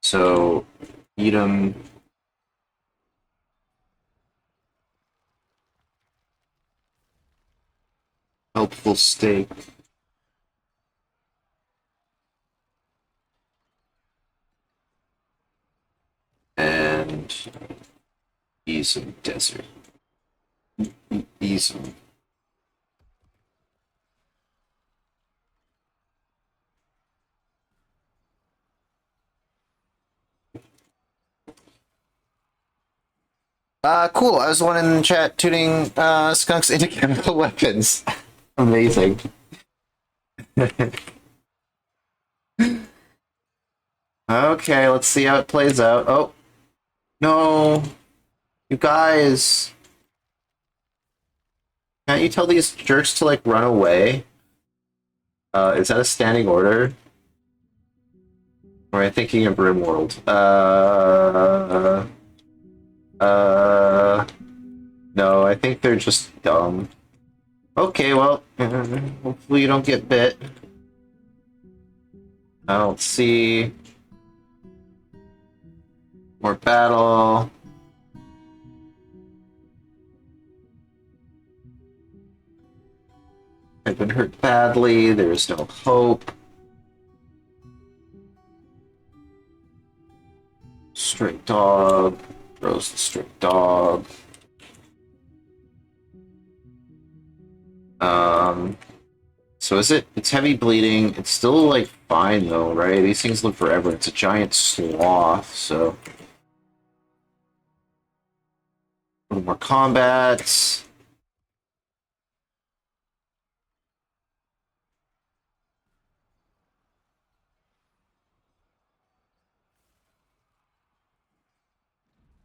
So eat them. Helpful steak. And ease some desert. Ease some. Cool. I was the one in the chat tuning skunks into chemical weapons. Amazing. Okay, let's see how it plays out. Oh, no. You guys. Can't you tell these jerks to, like, run away? Is that a standing order? Or am I thinking of RimWorld? No, I think they're just dumb. Okay, well, hopefully you don't get bit. I don't see more battle. I've been hurt badly. There is no hope. Stray dog. Throws the stray dog. So is it? It's heavy bleeding. It's still, like, fine, though, right? These things live forever. It's a giant sloth, so... A little more combat.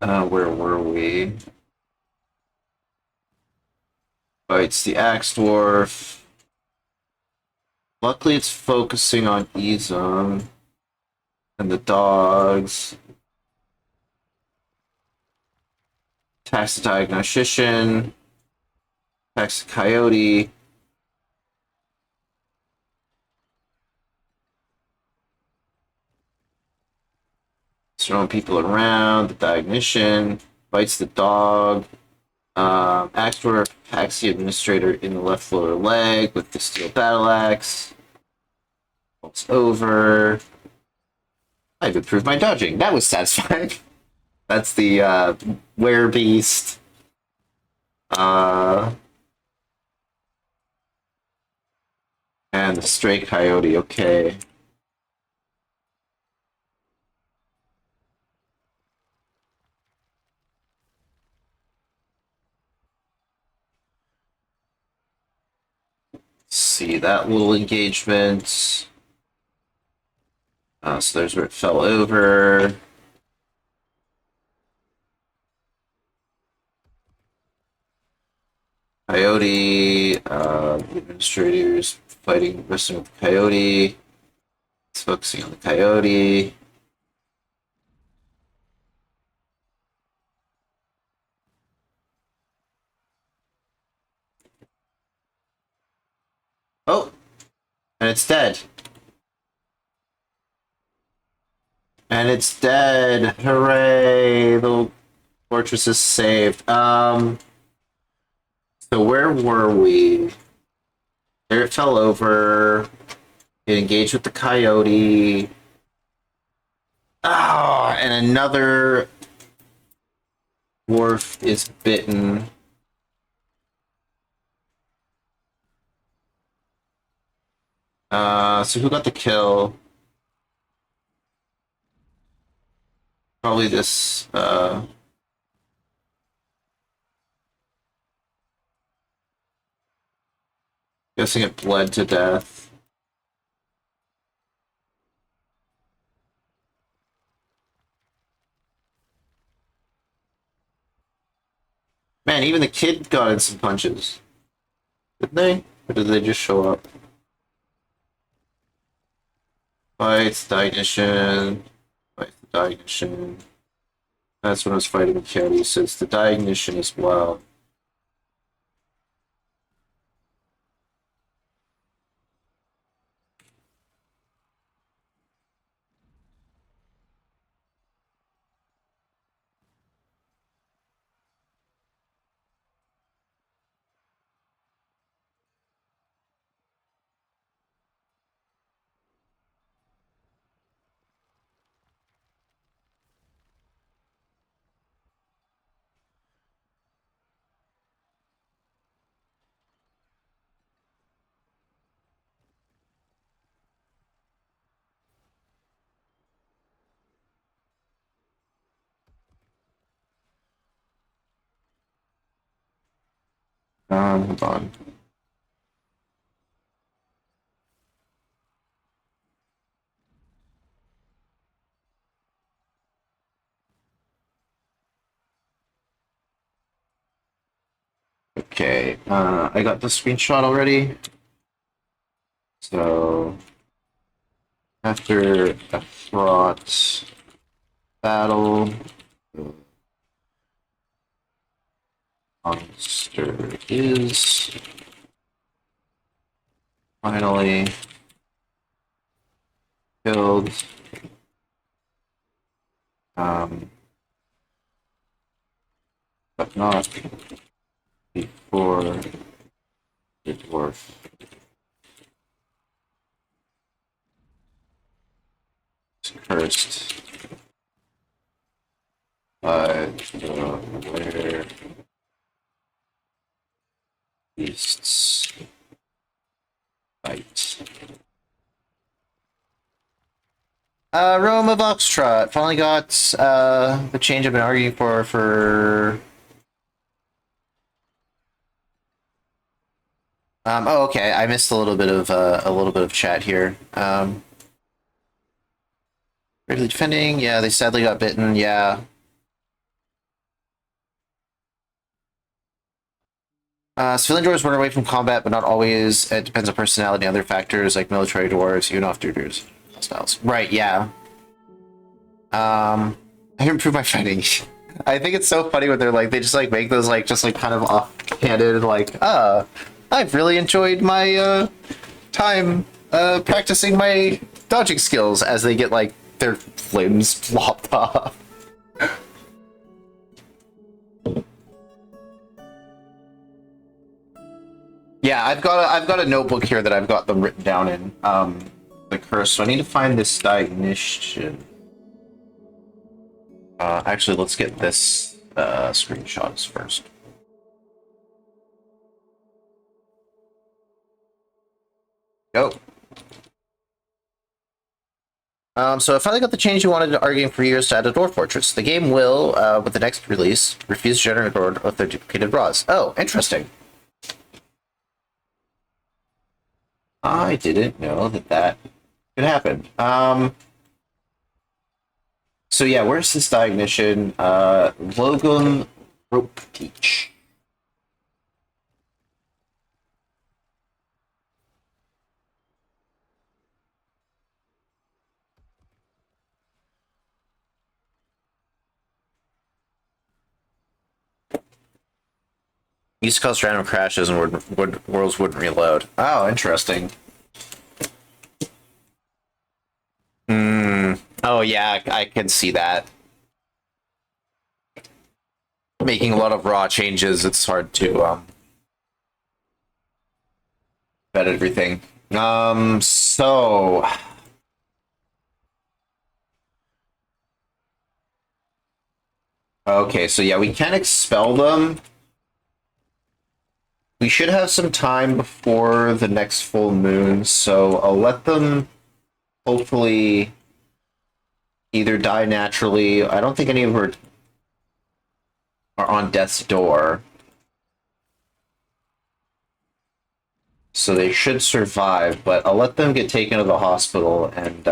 Where were we? Oh, it's the Axe Dwarf. Luckily, it's focusing on Izum and the dogs. Attacks the Diagnostician. Attacks the Coyote. Throwing people around. The Diagnostician bites the dog. Axe Dwarf hacks the Administrator in the left lower leg with the steel battle axe. It's over. I've improved my dodging. That was satisfying. That's the werebeast. And the stray coyote. Okay. See that little engagement. So there's where it fell over. Coyote, the administrators fighting, wrestling with the coyote. It's focusing on the coyote. Oh, and it's dead. And it's dead. Hooray! The fortress is saved. So where were we? There it fell over. It engaged with the coyote. Ah, and another dwarf is bitten. So who got the kill? Probably this, guessing it bled to death. Man, even the kid got in some punches. Didn't they? Or did they just show up? Fights, Diagnostian. Fight the Diagnostian. That's when I was fighting the coyote, so it's the Diagnostian as well. Hold on. Okay, I got the screenshot already. So after a fraught battle, the monster is finally killed. But not before the dwarf is cursed by the were beasts fight. Rome of Oxtrot finally got the change I've been arguing for. Oh, okay. I missed a little bit of chat here. Bravely defending. Yeah, they sadly got bitten. Yeah. Civilian dwarves run away from combat, but not always. It depends on personality and other factors like military dwarves, even off dudes styles. Right? Yeah. I improve my fighting. I think it's so funny when they're like, they just like make those like just like kind of offhanded like, I've really enjoyed my time practicing my dodging skills as they get like their limbs lopped off. Yeah, I've got a notebook here that I've got them written down in the curse. So I need to find this diagnostication. Actually, let's get this screenshots first. Go. So I finally got the change you wanted to arguing for years to add a Dwarf Fortress. The game will, with the next release, refuse to generate board of their duplicated raws. Oh, interesting. I didn't know that could happen. So yeah, where's this diagnostication? Logum Rope Teach. Used to cause random crashes and worlds wouldn't reload. Oh, interesting. Hmm. Oh yeah, I can see that. Making a lot of raw changes, it's hard to vet everything. So okay, so yeah, we can expel them. We should have some time before the next full moon, so I'll let them hopefully either die naturally. I don't think any of them are on death's door. So they should survive, but I'll let them get taken to the hospital and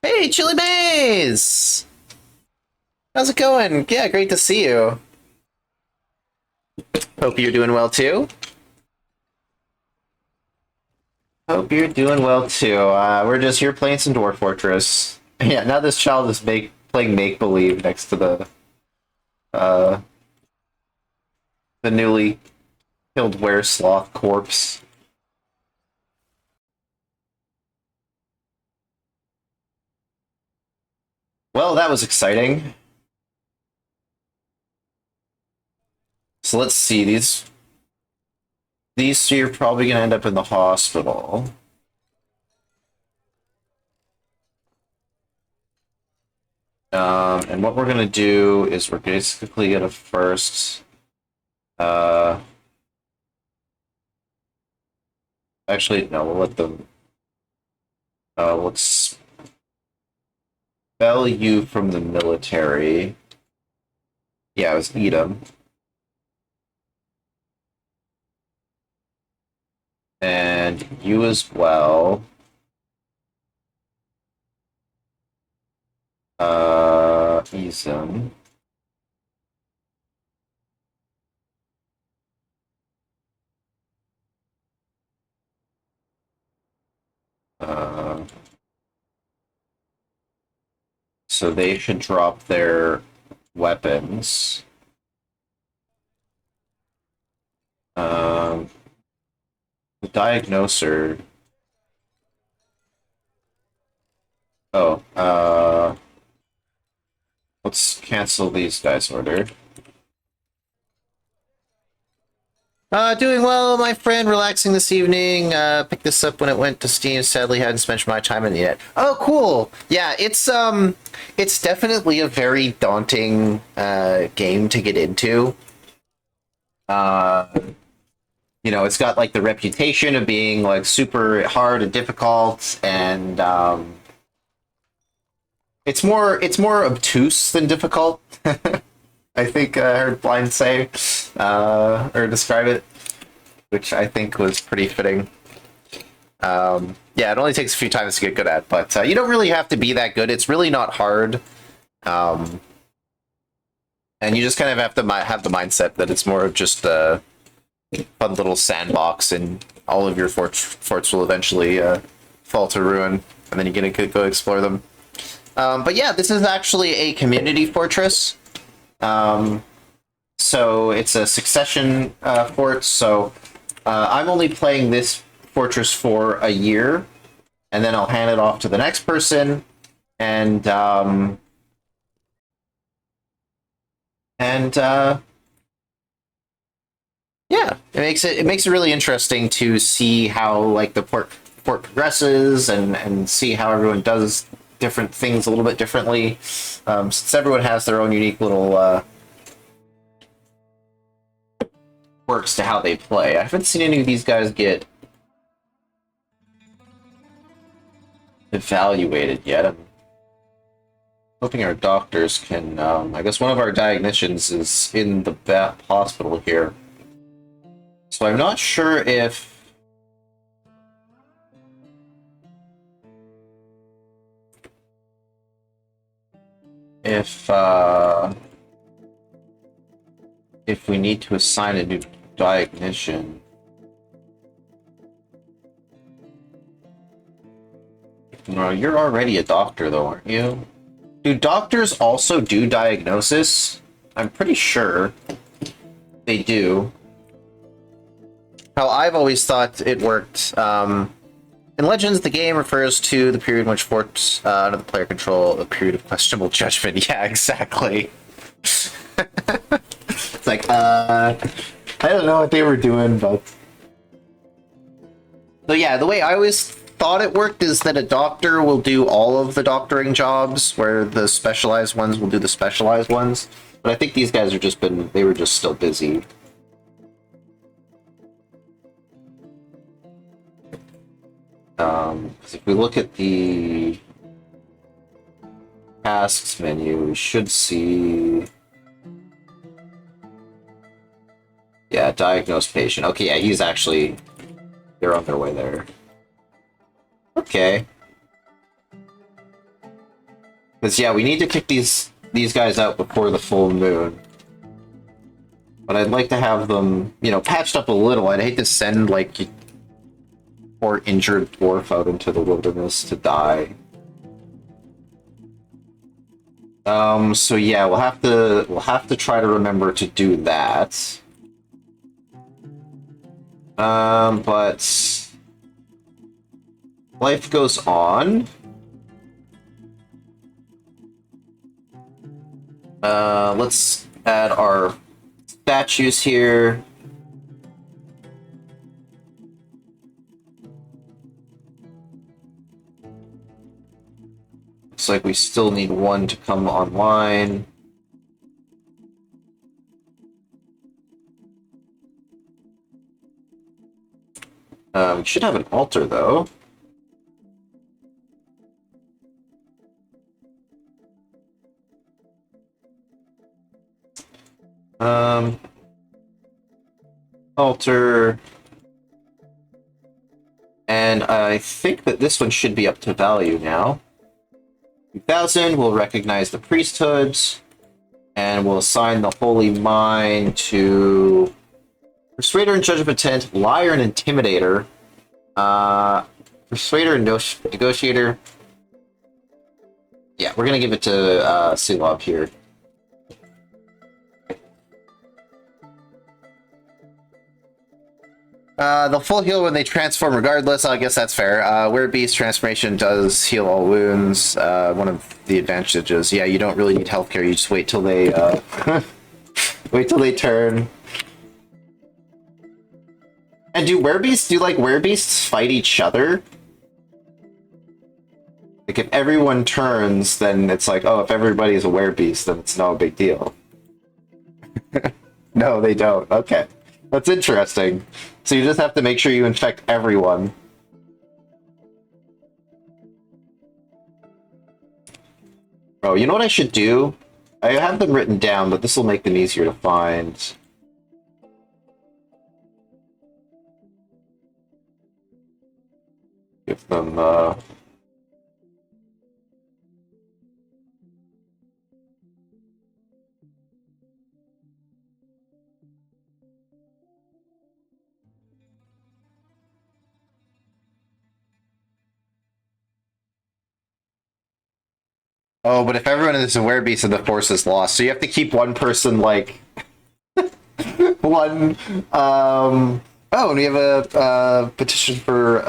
hey, Chili Maze! How's it going? Yeah, great to see you. Hope you're doing well too. Hope you're doing well too. We're just here playing some Dwarf Fortress. Yeah, now this child is playing make-believe next to uh, the newly killed Weresloth corpse. Well, that was exciting. So let's see, these three are probably gonna end up in the hospital. And what we're gonna do is we're basically gonna first actually no, we'll let them we'll expel you from the military. Yeah, it was Edom. And you as well. E-zone. So they should drop their weapons. The diagnoser. Oh, let's cancel these guys' order. Doing well, my friend. Relaxing this evening. Picked this up when it went to Steam. Sadly, hadn't spent my time in it yet. Oh, cool. Yeah, it's definitely a very daunting game to get into. Uh, it's got like the reputation of being like super hard and difficult, and it's more obtuse than difficult. I think I heard Blind say or describe it, which I think was pretty fitting. Yeah, it only takes a few times to get good at, but you don't really have to be that good. It's really not hard, and you just kind of have to have the mindset that it's more of just a fun little sandbox, and all of your forts will eventually fall to ruin, and then you get to go explore them. But yeah, this is actually a community fortress. So it's a succession fort. So I'm only playing this fortress for a year, and then I'll hand it off to the next person, and yeah, it makes it really interesting to see how like the port progresses, and see how everyone does different things a little bit differently, since everyone has their own unique little quirks to how they play. I haven't seen any of these guys get evaluated yet. I'm hoping our doctors can. I guess one of our diagnosticians is in the hospital here, so I'm not sure if if we need to assign a new diagnostician. No, you're already a doctor, though, aren't you? Do doctors also do diagnosis? I'm pretty sure they do. How I've always thought it worked. In Legends, the game refers to the period in which forts under the player control a period of questionable judgment. Yeah, exactly. It's like, I don't know what they were doing, but... So yeah, the way I always thought it worked is that a doctor will do all of the doctoring jobs, where the specialized ones will do the specialized ones. But I think these guys they were just still busy. Because if we look at the tasks menu, we should see... Yeah, diagnosed patient. Okay, yeah, he's actually... They're on their way there. Okay. Because, yeah, we need to kick these guys out before the full moon. But I'd like to have them, patched up a little. I'd hate to send, like, poor injured dwarf out into the wilderness to die. So yeah, we'll have to try to remember to do that. But life goes on. Let's add our statues here. Looks like we still need one to come online. We should have an altar, though. Altar. And I think that this one should be up to value now. 2000, we'll recognize the priesthoods, and we'll assign the Holy Mind to Persuader and Judge of Intent, Liar and Intimidator, Persuader and Negotiator. Yeah, we're gonna give it to Silov here. They'll full heal when they transform regardless. I guess that's fair. Werebeast transformation does heal all wounds. One of the advantages. Yeah, you don't really need healthcare. You just wait till they wait till they turn. And do like werebeasts fight each other? Like if everyone turns, then it's like, oh, if everybody is a werebeast, then it's no big deal. No, they don't. Okay. That's interesting. So you just have to make sure you infect everyone. Oh, you know what I should do? I have them written down, but this will make them easier to find. Give them, Oh, but if everyone is a werebeast, then the force is lost. So you have to keep one person, like... one, Oh, and we have a petition for,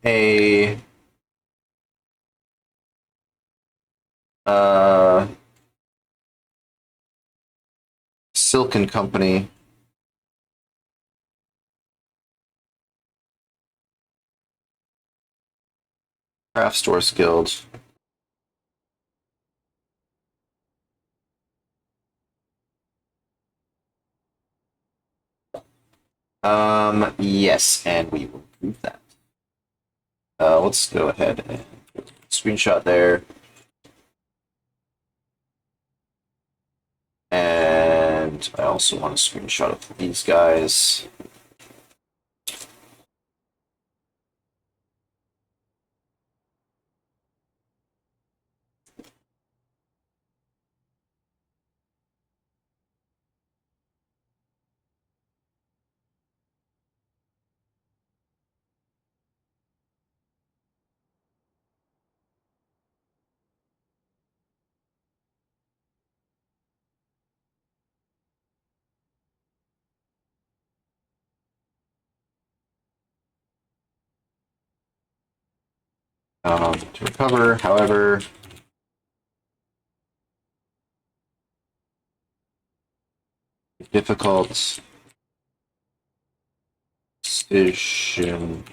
a... Silken Company. Craft Stores Guild. Yes, and we will prove that. Let's go ahead and screenshot there. And I also want a screenshot of these guys. To recover, however, difficult decision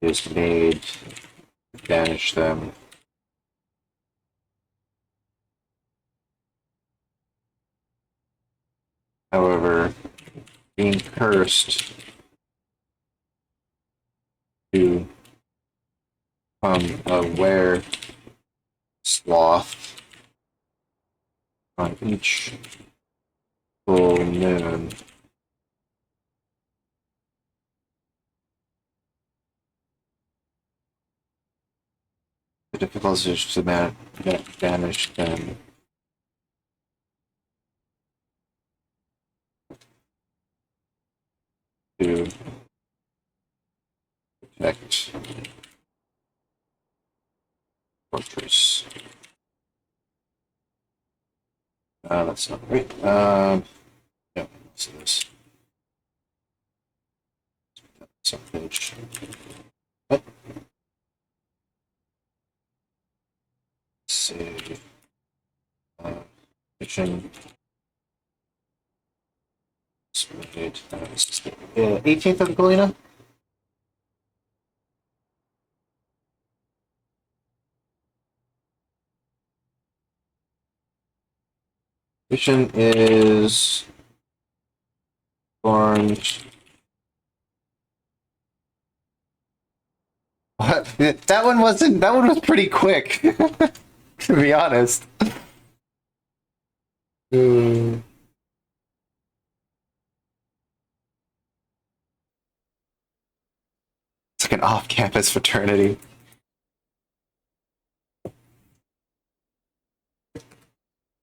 is made to banish them. However, being cursed to become aware sloth on each full moon. The difficulty is to banish them. To protect Fortress. That's not great. Yeah, so this. Some page. Oh. Save. Fiction. 18th of Galena? Mission is orange. What? That one wasn't. That one was pretty quick, to be honest. Hmm. It's like an off-campus fraternity.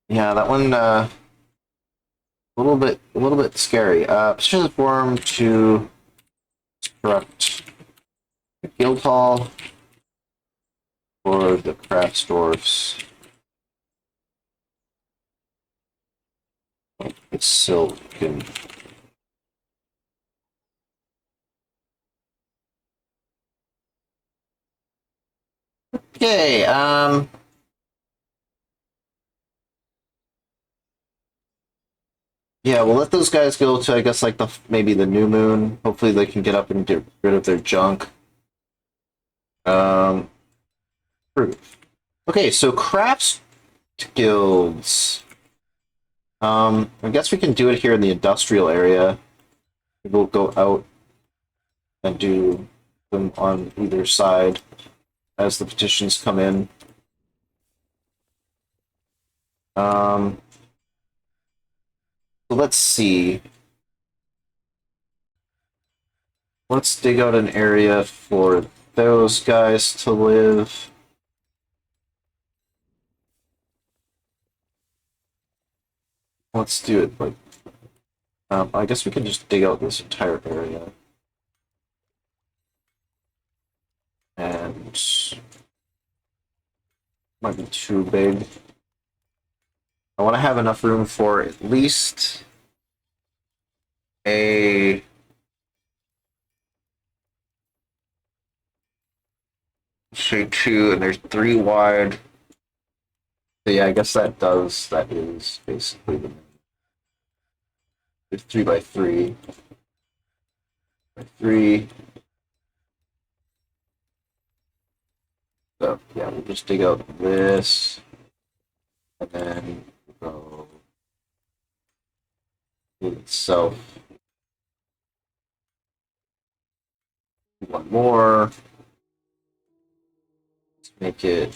Yeah, that one a little bit scary. Position the form to construct a guild hall for the craft dwarfs. It's silken. Okay, yeah, we'll let those guys go to, I guess, like maybe the new moon. Hopefully they can get up and get rid of their junk. Um, okay, so crafts guilds. I guess we can do it here in the industrial area. We'll go out and do them on either side as the petitions come in. So let's see. Let's dig out an area for those guys to live. Let's do it like I guess we can just dig out this entire area. And might be too big. I want to have enough room for at least a shade 2, and there's 3 wide. So yeah, I guess that is basically the there's 3 by 3 by 3. So yeah, we'll just dig out this, and then we'll go itself. One more. Let's make it.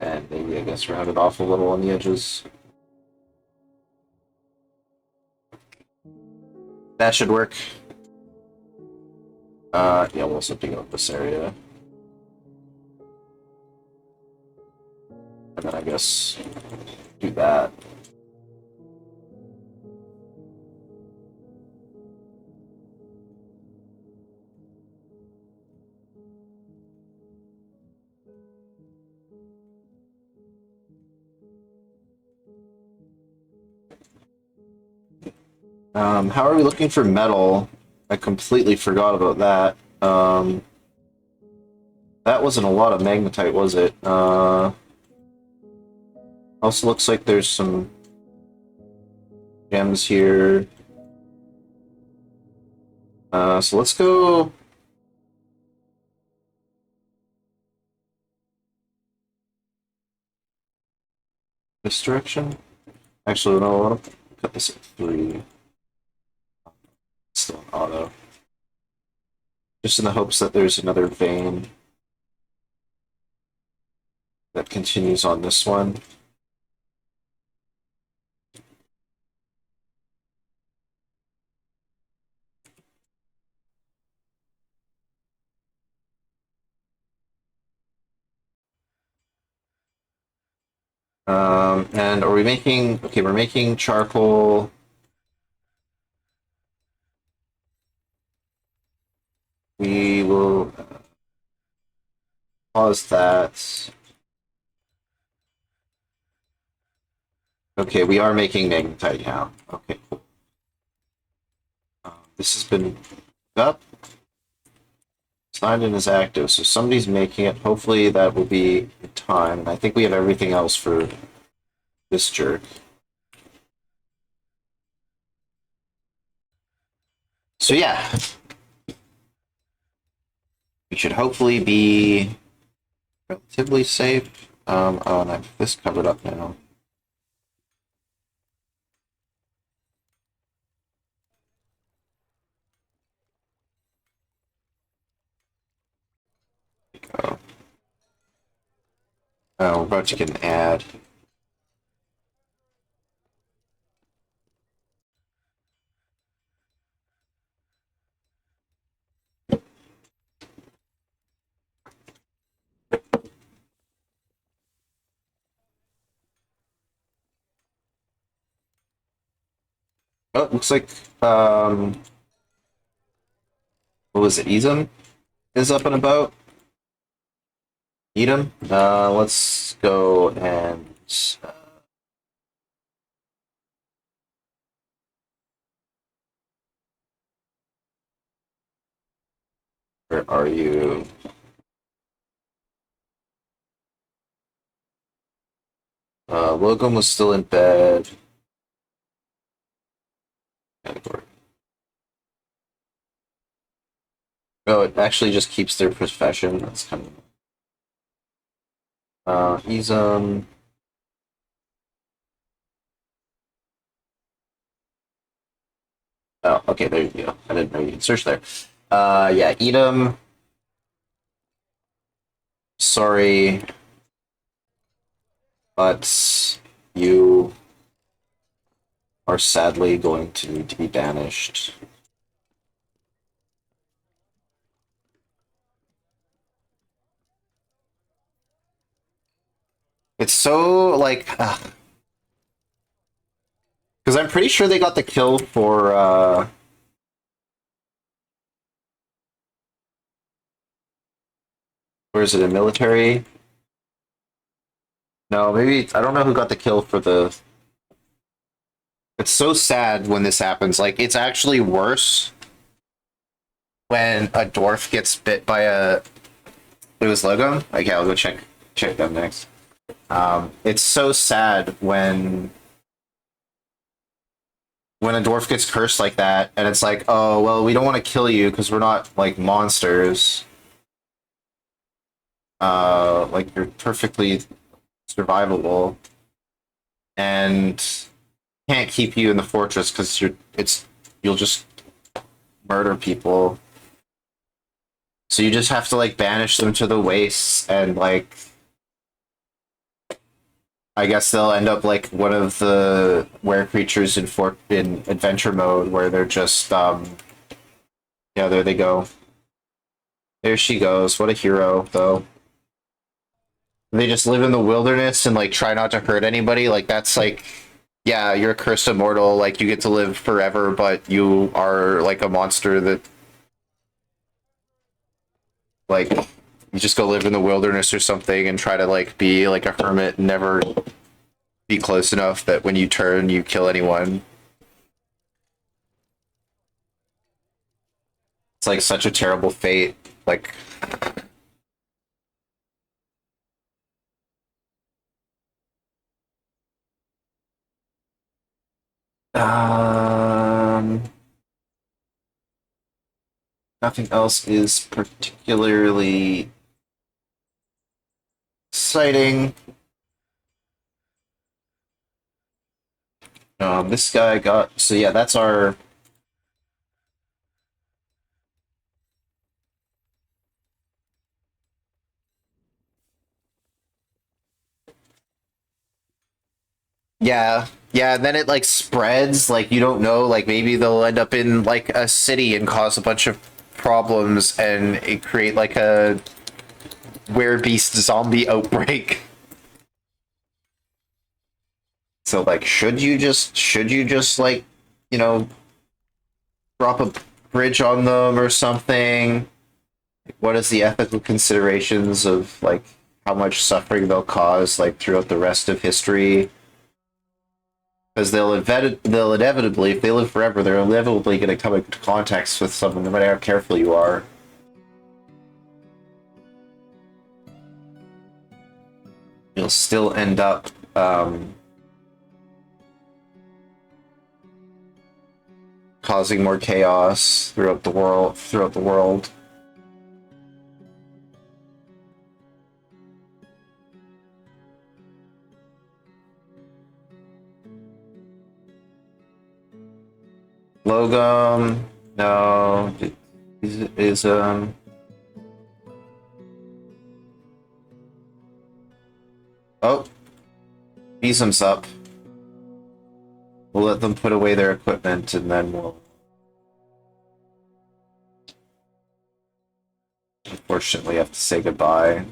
And maybe, I guess, round it off a little on the edges. That should work. Yeah, we'll also dig out this area. And then I guess do that. How are we looking for metal? I completely forgot about that. That wasn't a lot of magnetite, was it? Also looks like there's some gems here. So let's go. This direction? Actually, no, I want to cut this at 3. Still an auto. Just in the hopes that there's another vein that continues on this one. And are we making... Okay, we're making charcoal. We will pause that. Okay, we are making magnetite now. Okay, cool. This has been up. Signed in as active, so somebody's making it. Hopefully that will be in time. I think we have everything else for this jerk. So yeah, we should hopefully be relatively safe. Oh, and I have this covered up now. Go. Oh, we're about to get an ad. Oh, it looks like what was it? Edom is up and about. Edom. Let's go and where are you? Logum was still in bed. Category. Oh, it actually just keeps their profession. That's kind of Edom. Oh, okay, there you go. I didn't know you could search there. Yeah, Edom. Sorry, but you are sadly going to need to be banished. It's so like, because I'm pretty sure they got the kill for where is it, a military? No, maybe I don't know who got the kill for the. It's so sad when this happens. Like, it's actually worse when a dwarf gets bit by a. It was Logum. Okay, I'll go check them next. It's so sad when a dwarf gets cursed like that, and it's like, oh well, we don't want to kill you because we're not like monsters. Like you're perfectly survivable, and can't keep you in the fortress because you'll just murder people. So you just have to like banish them to the wastes, and like I guess they'll end up like one of the were creatures in adventure mode where they're just yeah, there they go. There she goes. What a hero, though. They just live in the wilderness and like try not to hurt anybody. Like that's like, yeah, you're a cursed immortal. Like you get to live forever, but you are like a monster that like you just go live in the wilderness or something and try to like be like a hermit and never be close enough that when you turn you kill anyone. It's like such a terrible fate. Like um nothing else is particularly exciting. This guy got so yeah, that's our yeah, yeah. And then it like spreads. Like you don't know. Like maybe they'll end up in like a city and cause a bunch of problems and it create like a beast zombie outbreak. So like, should you just like you know drop a bridge on them or something? What is the ethical considerations of like how much suffering they'll cause like throughout the rest of history? Because they'll inevitably, if they live forever, they're inevitably going to come into contact with someone, no matter how careful you are. You'll still end up causing more chaos throughout the world. Logum, no, is oh, Beesam's up. We'll let them put away their equipment, and then we'll unfortunately have to say goodbye.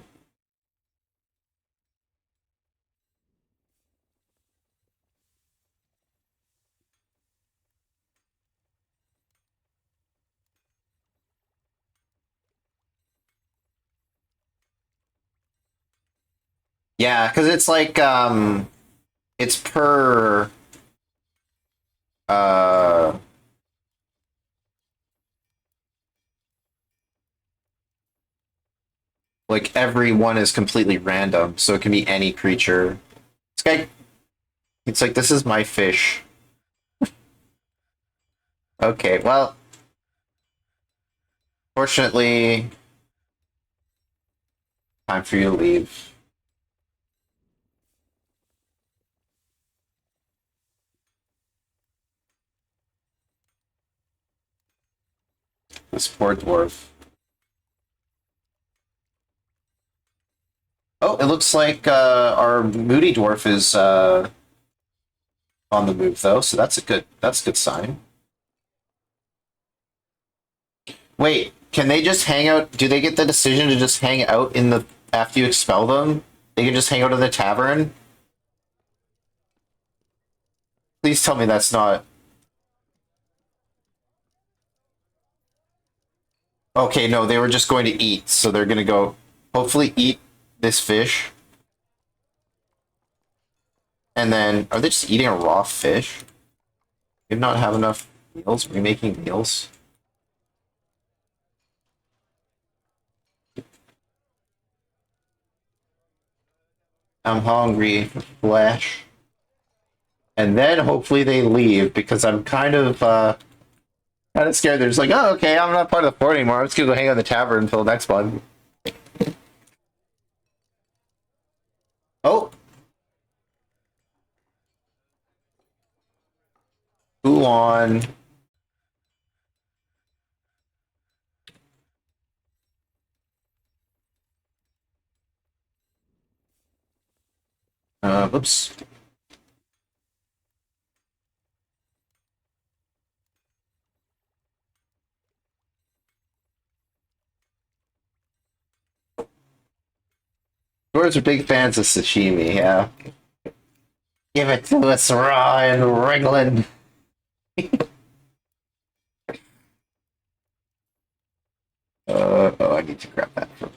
Yeah, because it's like it's per uh like every one is completely random, so it can be any creature. This guy, it's like this is my fish. Okay, well, fortunately, time for you to leave. This poor dwarf. Oh, it looks like our moody dwarf is on the move though, so that's a good sign. Wait, can they just hang out? Do they get the decision to just hang out in the after you expel them? They can just hang out in the tavern? Please tell me that's not. Okay, no, they were just going to eat, so they're gonna go hopefully eat this fish. And then are they just eating a raw fish? Did not have enough meals? Remaking meals? I'm hungry for flesh. And then hopefully they leave because I'm kind of scared. They're just like, oh, okay, I'm not part of the fort anymore. I'm just gonna go hang out in the tavern until the next one. Oh, Ulan. Oops. Dwarves are big fans of sashimi, yeah. Give it to us raw and wriggling. Oh, I need to grab that from.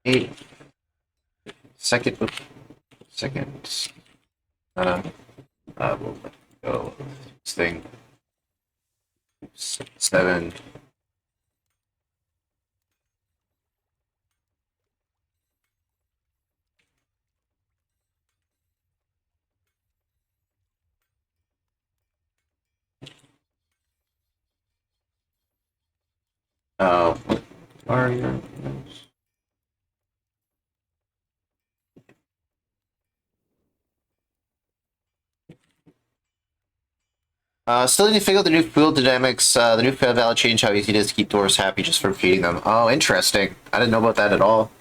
Eight second, seconds. Uh, we'll let go. This thing. 7. What are your? Still need to figure out the new field dynamics. The new field value change how easy it is to keep dwarves happy just from feeding them. Oh, interesting. I didn't know about that at all.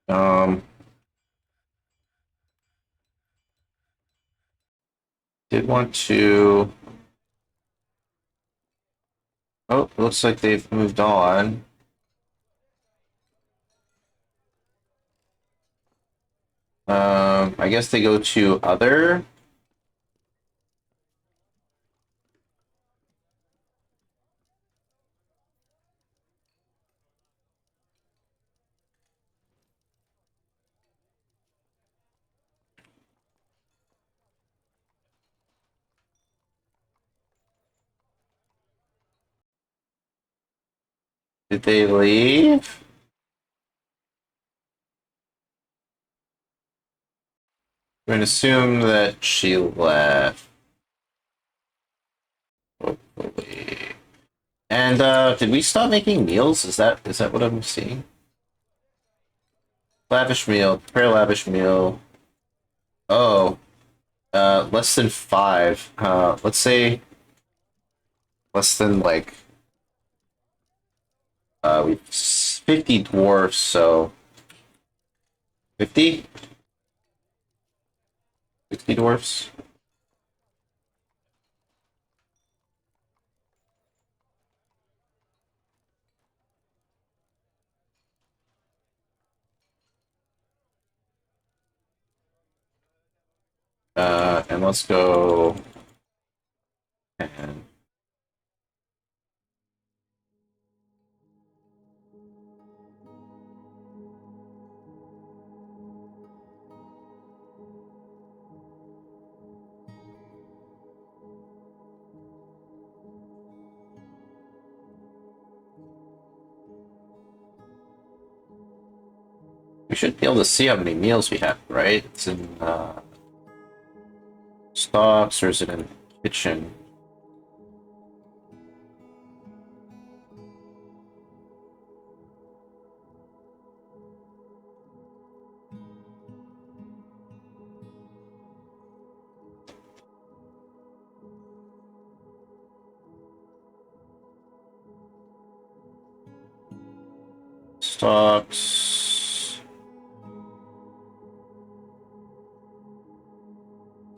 Um, did want to. Oh, looks like they've moved on. I guess they go to other. Did they leave? I'm gonna assume that she left. Hopefully. And did we stop making meals? Is that what I'm seeing? Lavish meal. Prepare lavish meal. Oh, less than 5. Let's say less than like we 50 dwarfs, so 50? 60 dwarfs. And let's go 10. We should be able to see how many meals we have, right? It's in stocks, or is it in kitchen? Stocks.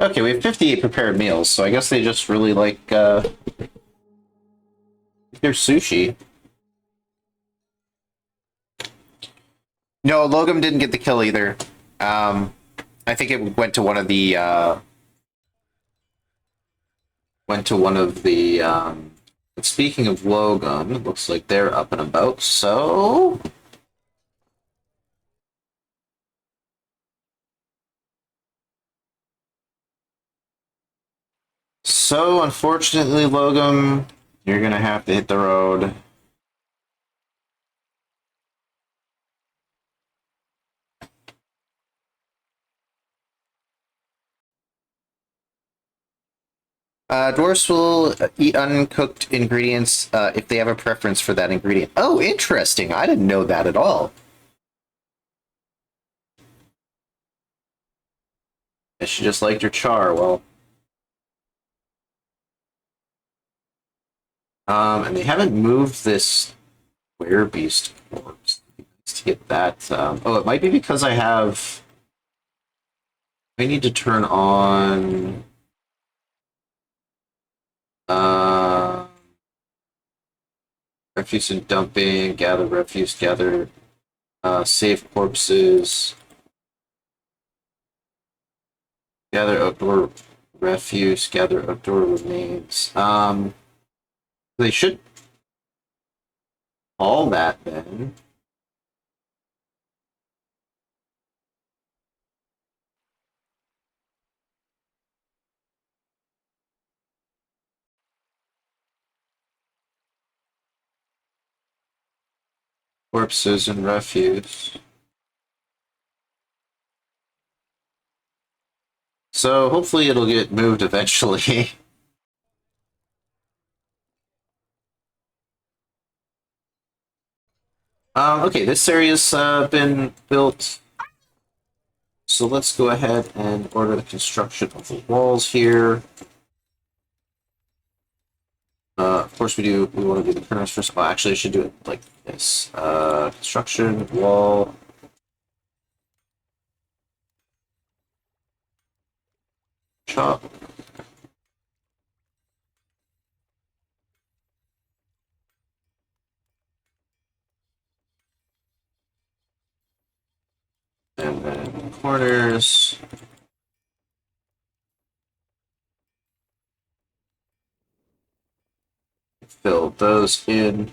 Okay, we have 58 prepared meals, so I guess they just really like their sushi. No, Logum didn't get the kill either. I think it went to one of the but speaking of Logum, it looks like they're up and about, so unfortunately, Logum, you're gonna have to hit the road. Dwarves will eat uncooked ingredients if they have a preference for that ingredient. Oh, interesting. I didn't know that at all. She just liked her char. Well, and they haven't moved this werebeast corpse. To get that. Oh, it might be because I have. I need to turn on. Uh, refuse and dumping, gather refuse, gather save corpses, gather outdoor refuse, gather outdoor remains. They should call that then. Corpses and refuse. So hopefully it'll get moved eventually. Okay, this area's been built. So let's go ahead and order the construction of the walls here. Of course, we want to do the kernels first. Well, actually, I should do it like this. Construction, wall. Chop. And then corners. Fill those in.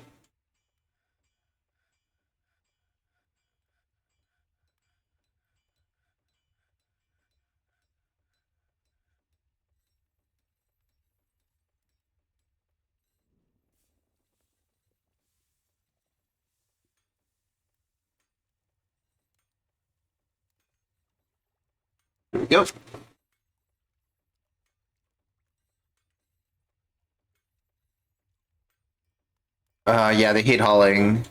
There we go. Yeah, they hate hauling.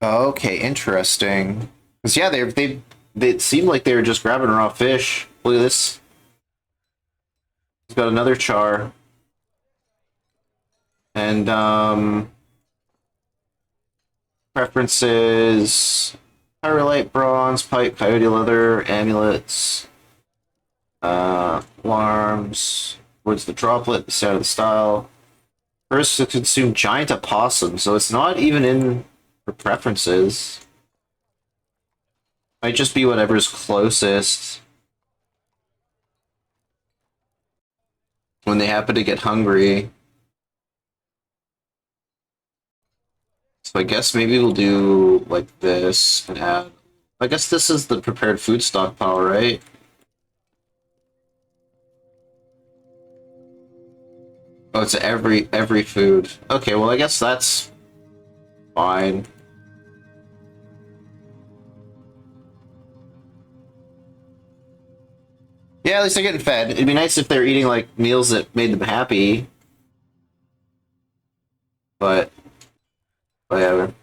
Okay, interesting. Because yeah, they it seemed like they were just grabbing raw fish. Look at this. He's got another char. And preferences: pyrolite, bronze, pipe, coyote leather, amulets, alarms. What's the droplet? The sound of the style. First to consume giant opossum, so it's not even in for preferences. Might just be whatever's closest when they happen to get hungry. So I guess maybe we'll do like this and add. I guess this is the prepared food stockpile, right? Oh, it's every food. Okay, well I guess that's fine. Yeah, at least they're getting fed. It'd be nice if they're eating like meals that made them happy, but whatever.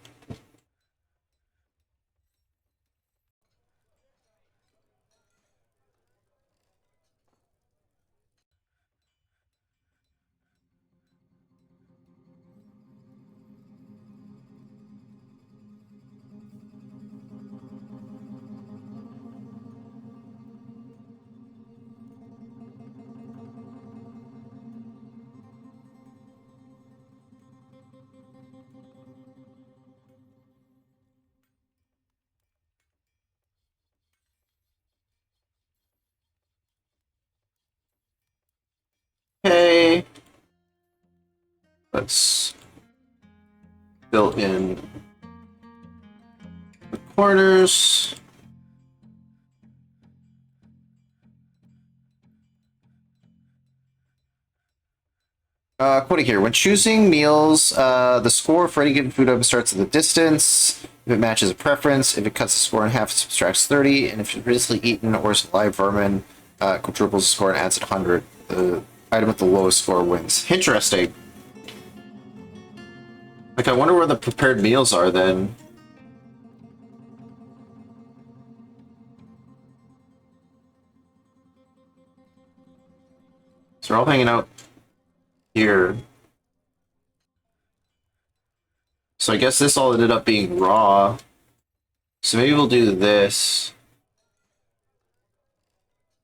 Okay, let's fill in the corners. Quoting here, when choosing meals, the score for any given food item starts at the distance. If it matches a preference, if it cuts the score in half, it subtracts 30, and if it's previously eaten or is a live vermin, quadruples the score and adds 100. The item with the lowest score wins. Interesting. Like, I wonder where the prepared meals are then. So they're all hanging out here. So I guess this all ended up being raw. So maybe we'll do this.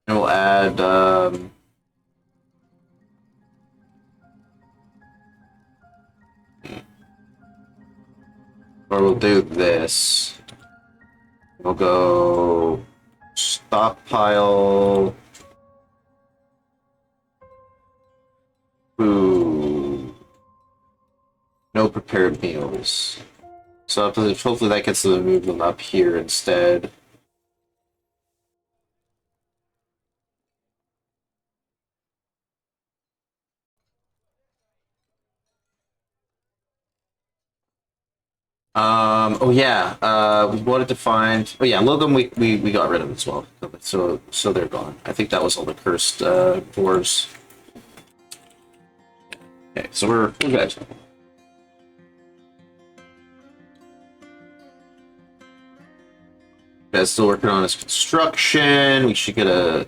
And we'll add, or we'll do this. We'll go stockpile food. No prepared meals. So hopefully that gets them to move them up here instead. Oh yeah, we wanted to find. Oh yeah, Logum we got rid of as well. So they're gone. I think that was all the cursed dwarves. Okay, so we're good. Guy's still working on his construction. We should get a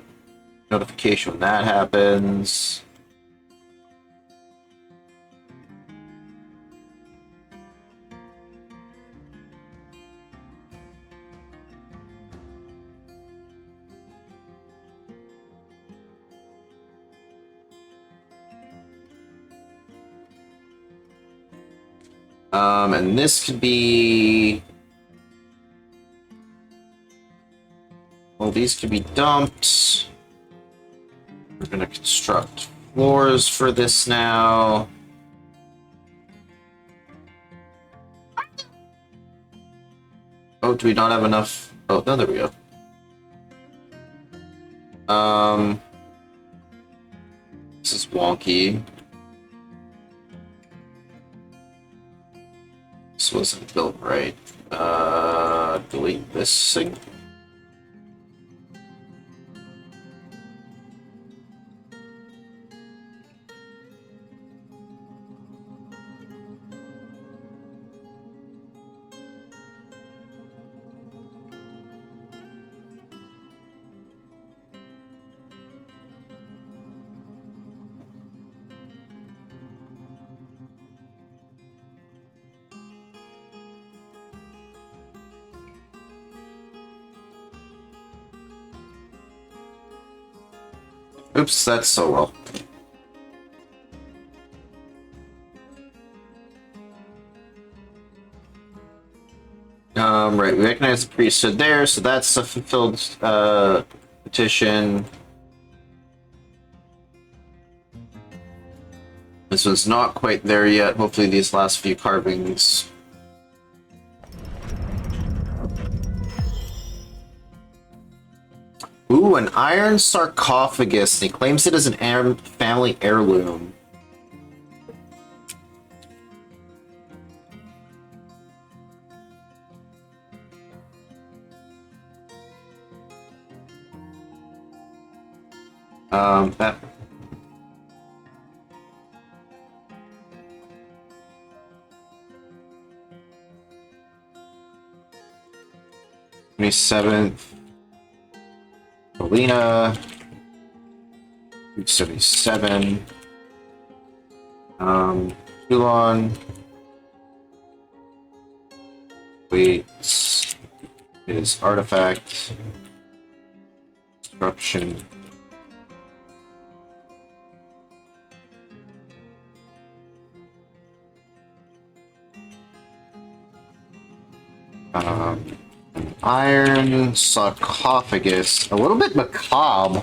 notification when that happens. And this could be. Well, these could be dumped. We're gonna construct floors for this now. Oh, do we not have enough? Oh, no, there we go. This is wonky. This wasn't built right. Delete this thing. Oops, that's solo. Right, we recognize the priesthood there, so that's a fulfilled petition. This one's not quite there yet. Hopefully these last few carvings. Ooh, an iron sarcophagus. He claims it as an family heirloom. That... $27th. Alina. 77. Toulon. Waits. His artifact. Destruction. Iron sarcophagus. A little bit macabre.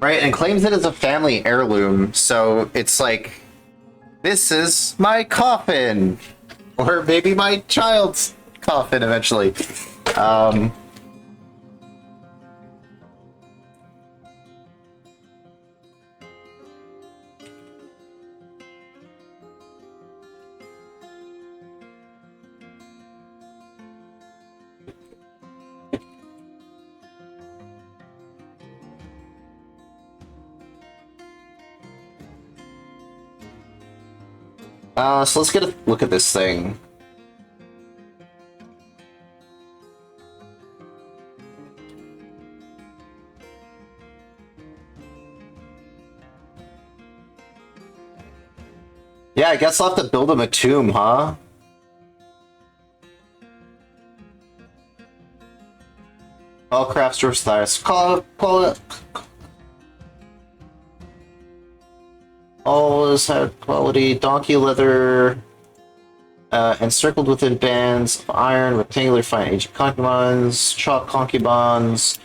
Right, and claims it as a family heirloom, so it's like, this is my coffin! Or maybe my child's coffin eventually. So let's get a look at this thing. Yeah, I guess I'll have to build him a tomb, huh? All crafts or styles. Always had quality donkey leather, encircled within bands of iron, rectangular fine aged concubines, chalk concubines.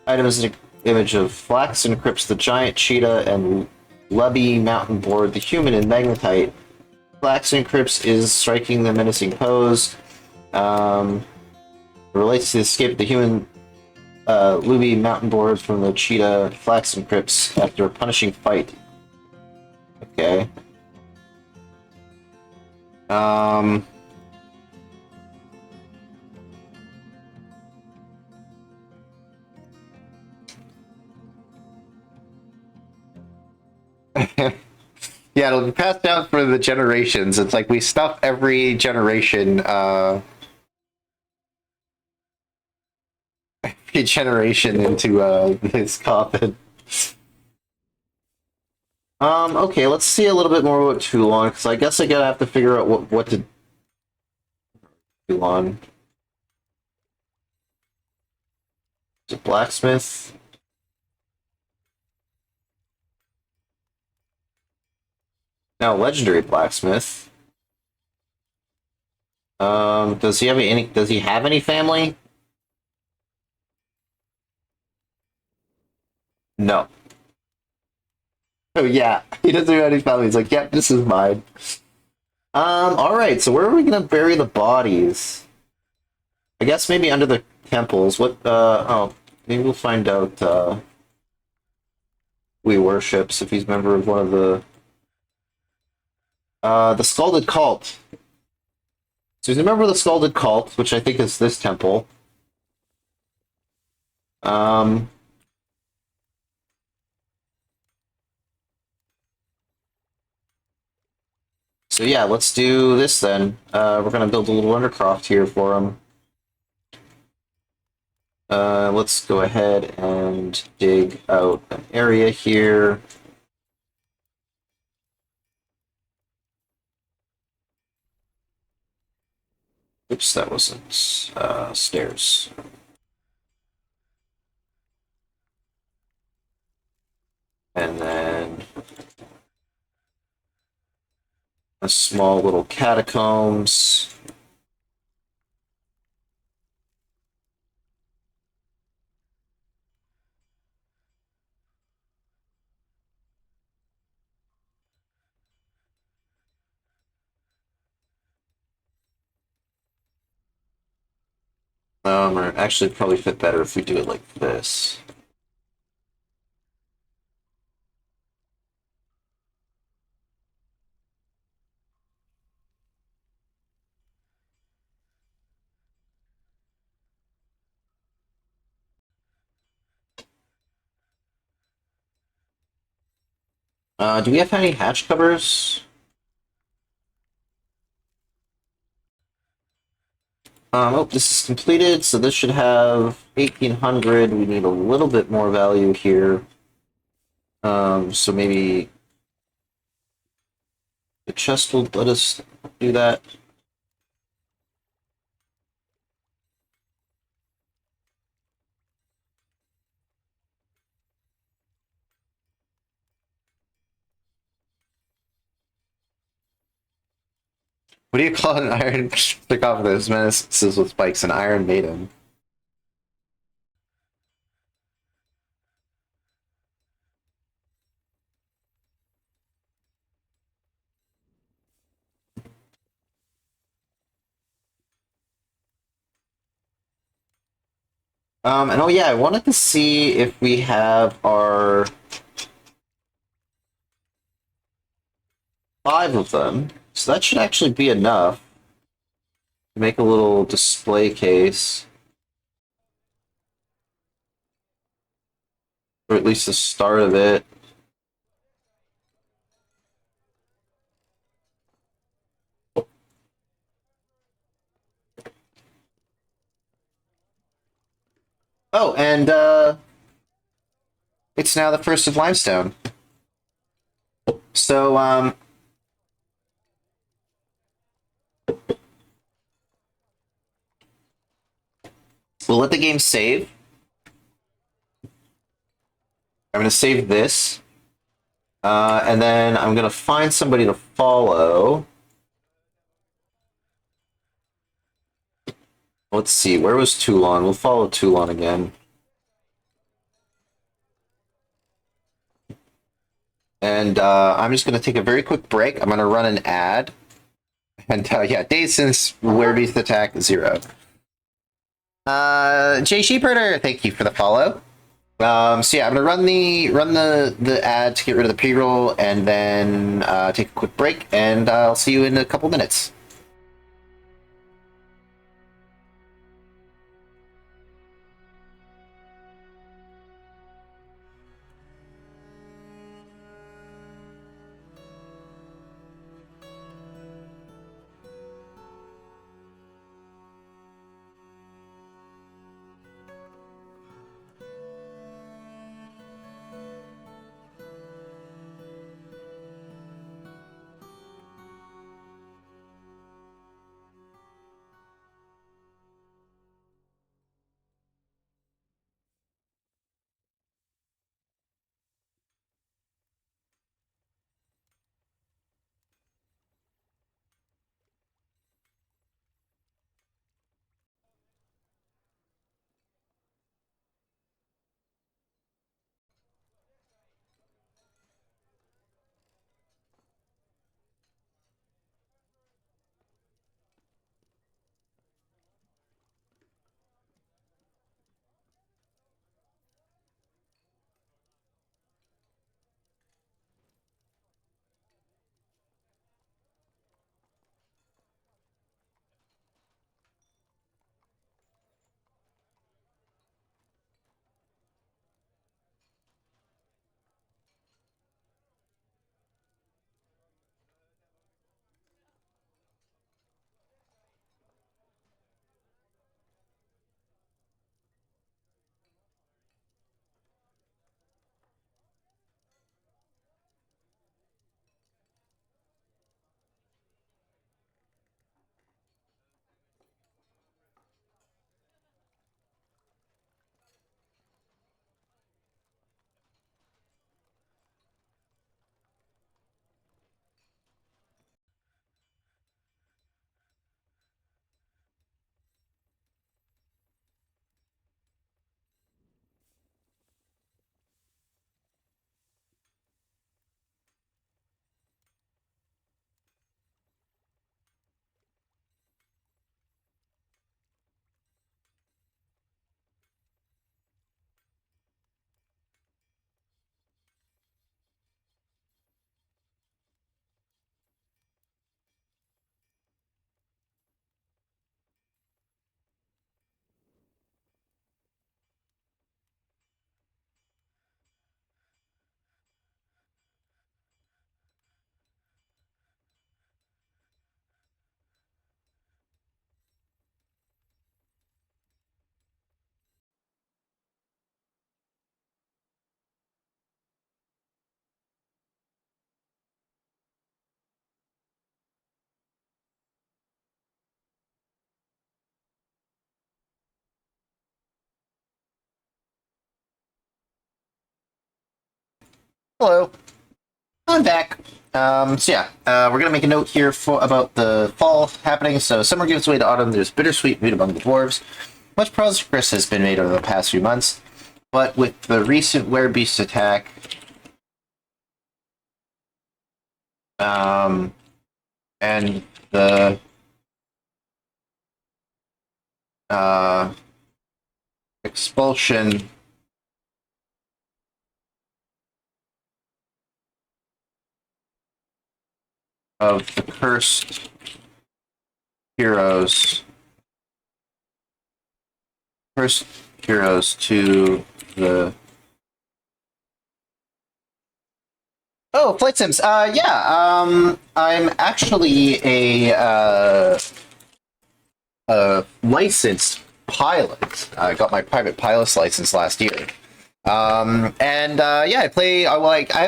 Item is an image of Flax encrypts the giant cheetah and Lubby mountain board, the human in magnetite. Flax encrypts is striking the menacing pose. Relates to the escape of the human Lubby mountain board from the cheetah. Flax encrypts after a punishing fight. Okay. Yeah, it'll be passed down for the generations. It's like we stuff every generation, every generation into this coffin. Okay, let's see a little bit more about Toulon, because I guess I gotta have to figure out what to Toulon. Is it blacksmith? No, legendary blacksmith. Does he have any family? No. Oh yeah, he doesn't have any family. He's like, yep, this is mine. Alright, so where are we gonna bury the bodies? I guess maybe under the temples. Maybe we'll find out, we worships if he's a member of one of the Scalded Cult. So he's a member of the Scalded Cult, which I think is this temple. So yeah, let's do this then. We're gonna build a little undercroft here for him. Let's go ahead and dig out an area here. Oops, that wasn't stairs. And then a small little catacombs. Or actually probably fit better if we do it like this. Do we have any hatch covers? Oh, this is completed, so this should have 1800. We need a little bit more value here. So maybe the chest will let us do that. What do you call an iron sarcophagus menaces with spikes? An iron maiden. And oh yeah, I wanted to see if we have our 5 of them. So that should actually be enough to make a little display case. Or at least the start of it. Oh, and it's now the first of limestone. So we'll let the game save. I'm gonna save this. And then I'm gonna find somebody to follow. Let's see, where was Toulon? We'll follow Toulon again. And I'm just going to take a very quick break. I'm going to run an ad. And yeah, days since Werbeast attack 0. Jay Sheepherder, thank you for the follow. So yeah, I'm gonna run the ad to get rid of the pre-roll, and then take a quick break, and I'll see you in a couple minutes. Hello, I'm back. So yeah, we're gonna make a note here for about the fall happening. So summer gives way to autumn. There's bittersweet mood among the dwarves. Much progress has been made over the past few months, but with the recent werebeast attack, um, and the uh, expulsion of the cursed heroes, cursed heroes to the flight sims. Yeah. I'm actually a licensed pilot. I got my private pilot's license last year. And yeah, I play. Like I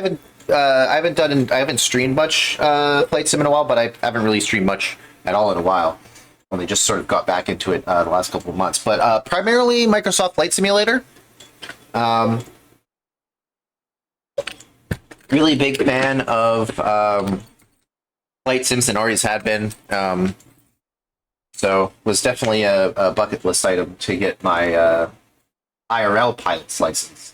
haven't streamed much flight sim in a while, but I haven't really streamed much at all in a while. Only just sort of got back into it the last couple of months. But primarily Microsoft Flight Simulator. Um, really big fan of flight sims and always had been. So was definitely a bucket list item to get my IRL pilot's license.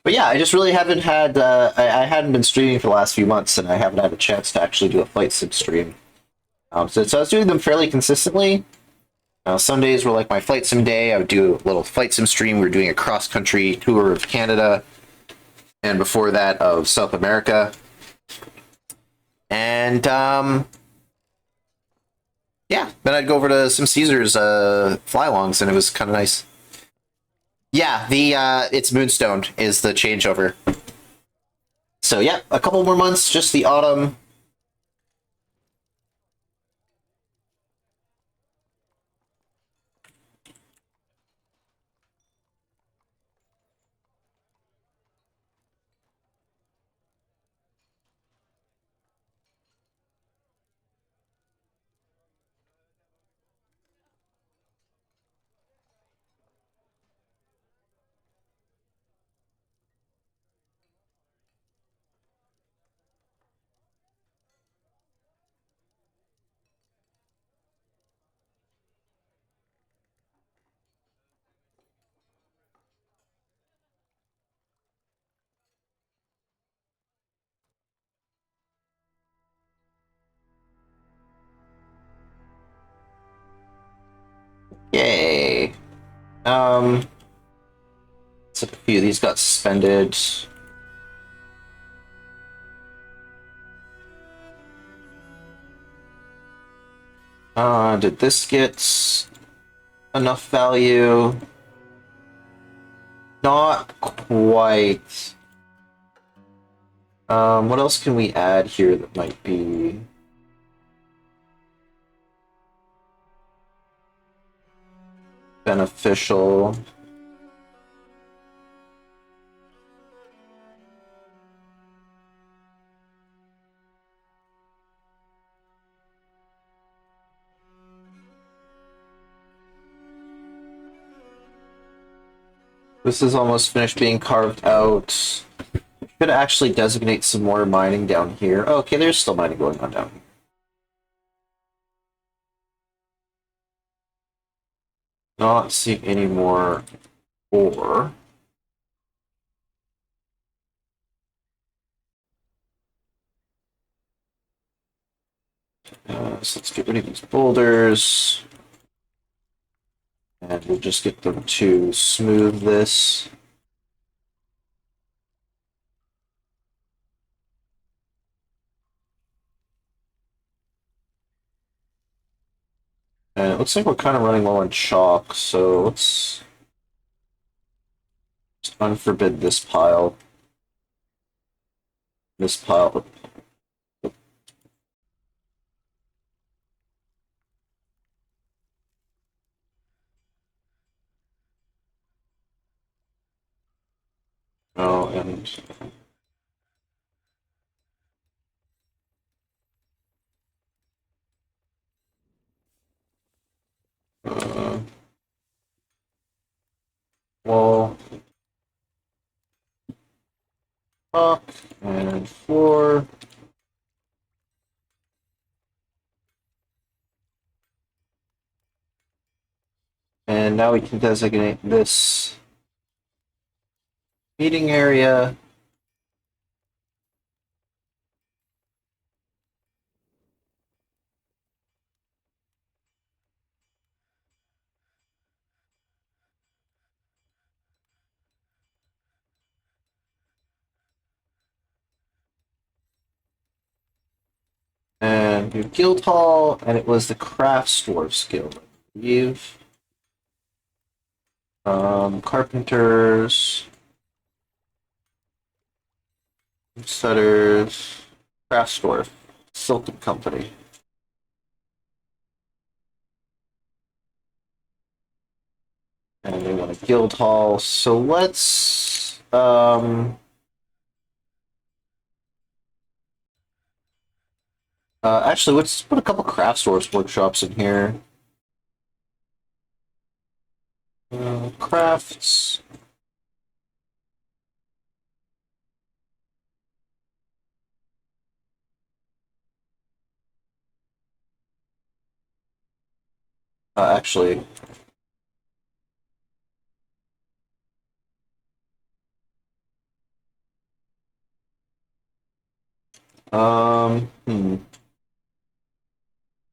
But yeah, I just really haven't had. I hadn't been streaming for the last few months, and I haven't had a chance to actually do a flight sim stream. So I was doing them fairly consistently. Some days were like my flight sim day. I would do a little flight sim stream. We were doing a cross country tour of Canada, and before that of South America. And yeah, then I'd go over to some Caesars fly-alongs, and it was kind of nice. Yeah, the it's Moonstone is the changeover. So yeah, a couple more months, just the autumn. Yay. So a few of these got suspended. Did this get enough value? Not quite. What else can we add here that might be beneficial? This is almost finished being carved out. Should actually designate some more mining down here. Oh, okay, there's still mining going on down here. Not seeing any more ore. So let's get rid of these boulders. And we'll just get them to smooth this. And it looks like we're kind of running low on chalk, so let's just unforbid this pile. This pile. Oh, and uh, well, Up and floor. And now we can designate this meeting area. And do guild hall, and it was the crafts dwarves guild, I believe. Carpenters, setters, crafts dwarf, Silken Company. And they want a guild hall, so let's actually let's put a couple crafts dwarves workshops in here. Crafts. Actually,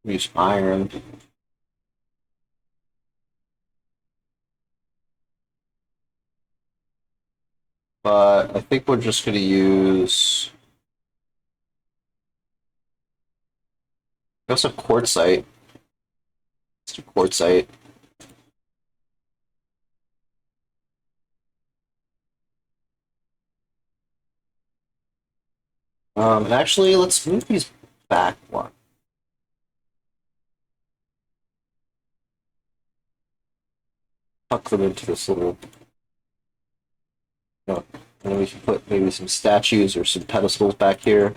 use iron. But I think we're just gonna use. We also have quartzite. Let's do quartzite. And actually, let's move these back one. Tuck them into this little. No, and then we can put maybe some statues or some pedestals back here.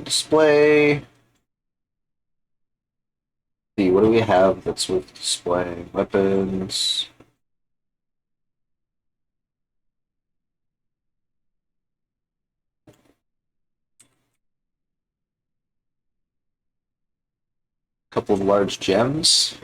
Display. See, what do we have that's worth displaying? Weapons. Couple of large gems.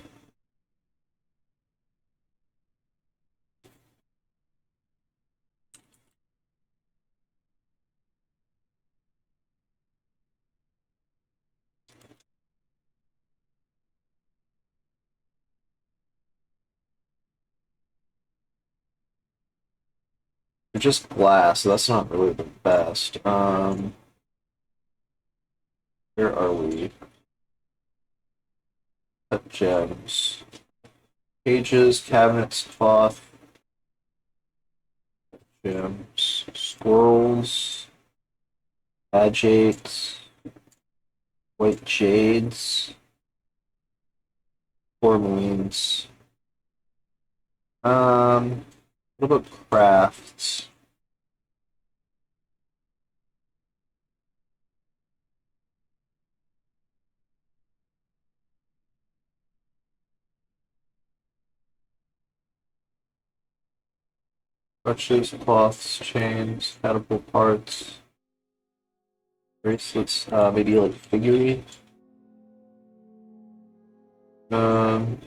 They're just glass, so that's not really the best. Where are we? Gems. Pages, cabinets, cloth, gems, squirrels, agates, white jades, tourmalines. What about crafts? Crutches, cloths, chains, catapult parts, bracelets, maybe like figurine. Um,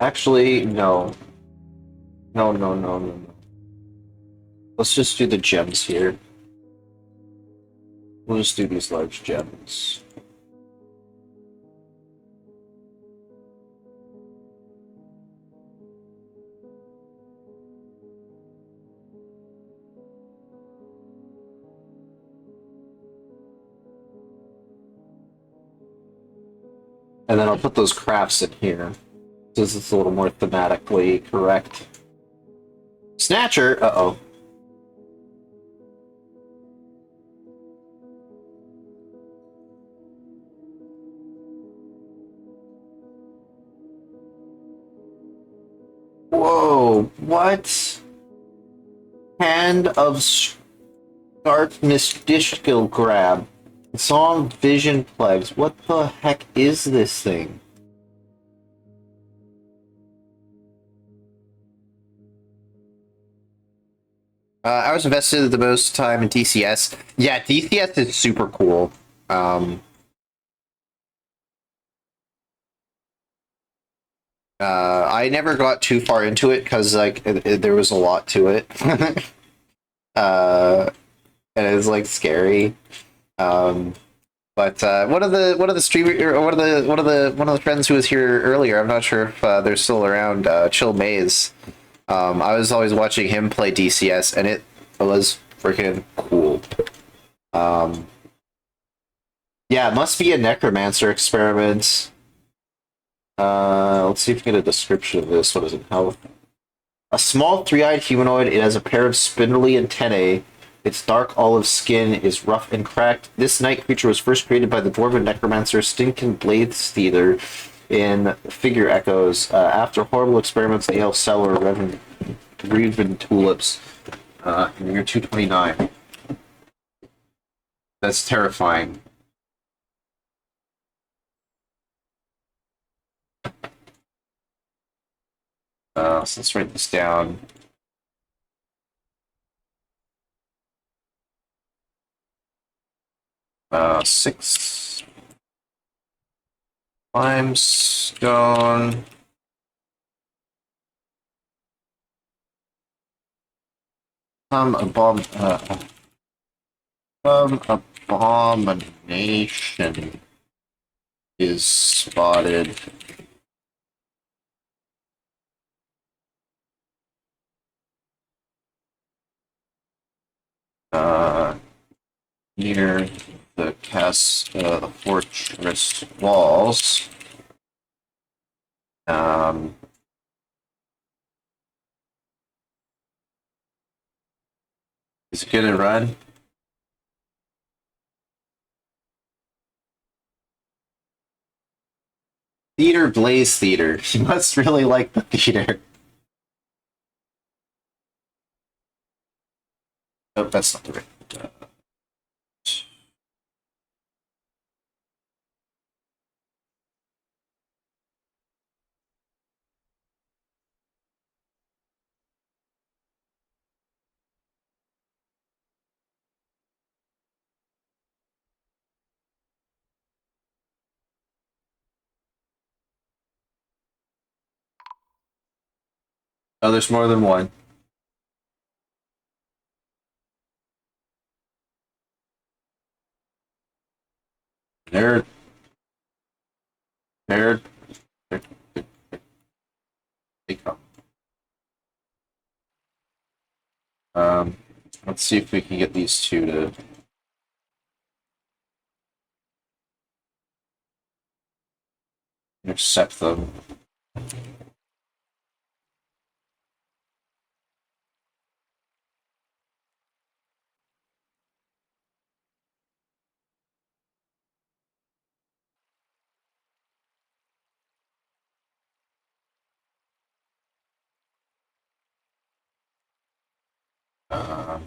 Actually, no. No, no, no, no, no. Let's just do the gems here. We'll just do these large gems. And then I'll put those crafts in here. This is a little more thematically correct. Snatcher! Uh-oh. What? Hand of Darkness Dishkill Grab. Song Vision Plagues. What the heck is this thing? I was invested the most time in DCS. Yeah, DCS is super cool. I never got too far into it because like there was a lot to it, and it was like scary. Um, but one of the streamer or one of the friends who was here earlier. I'm not sure if they're still around. Chill Maze. I was always watching him play DCS, and it was freaking cool. Um, yeah, it must be a necromancer experiment. Let's see if we can get a description of this. What is it? How a small three-eyed humanoid. It has a pair of spindly antennae. Its dark olive skin is rough and cracked. This night creature was first created by the dwarven necromancer Stinkin Bladesteather in Figure Echoes. After horrible experiments in the elf cellar, Reven tulips in the year 229. That's terrifying. So let's write this down. Six limestone. Some abomination is spotted. Uh, Near the fortress walls. Um, is it gonna run? Theater Blaze Theater. She must really like the theater. Oh, that's not the right. Oh, there's more than one. There, there, there, they come. Um, let's see if we can get these two to intercept them. Uh,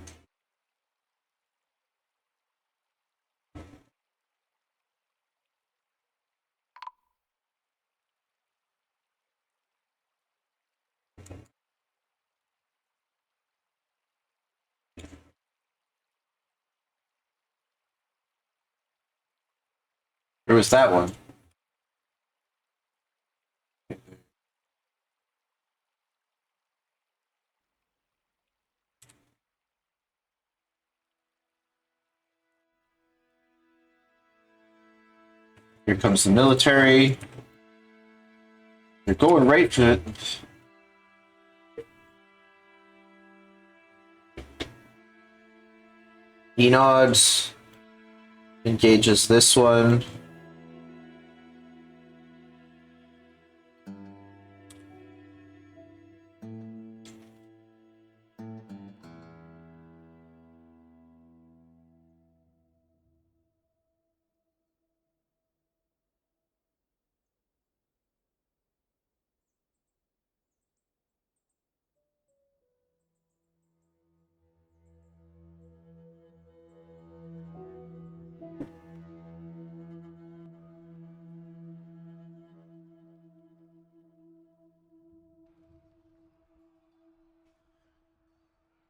where was that one? Here comes the military. They're going right to it. He nods. Engages this one.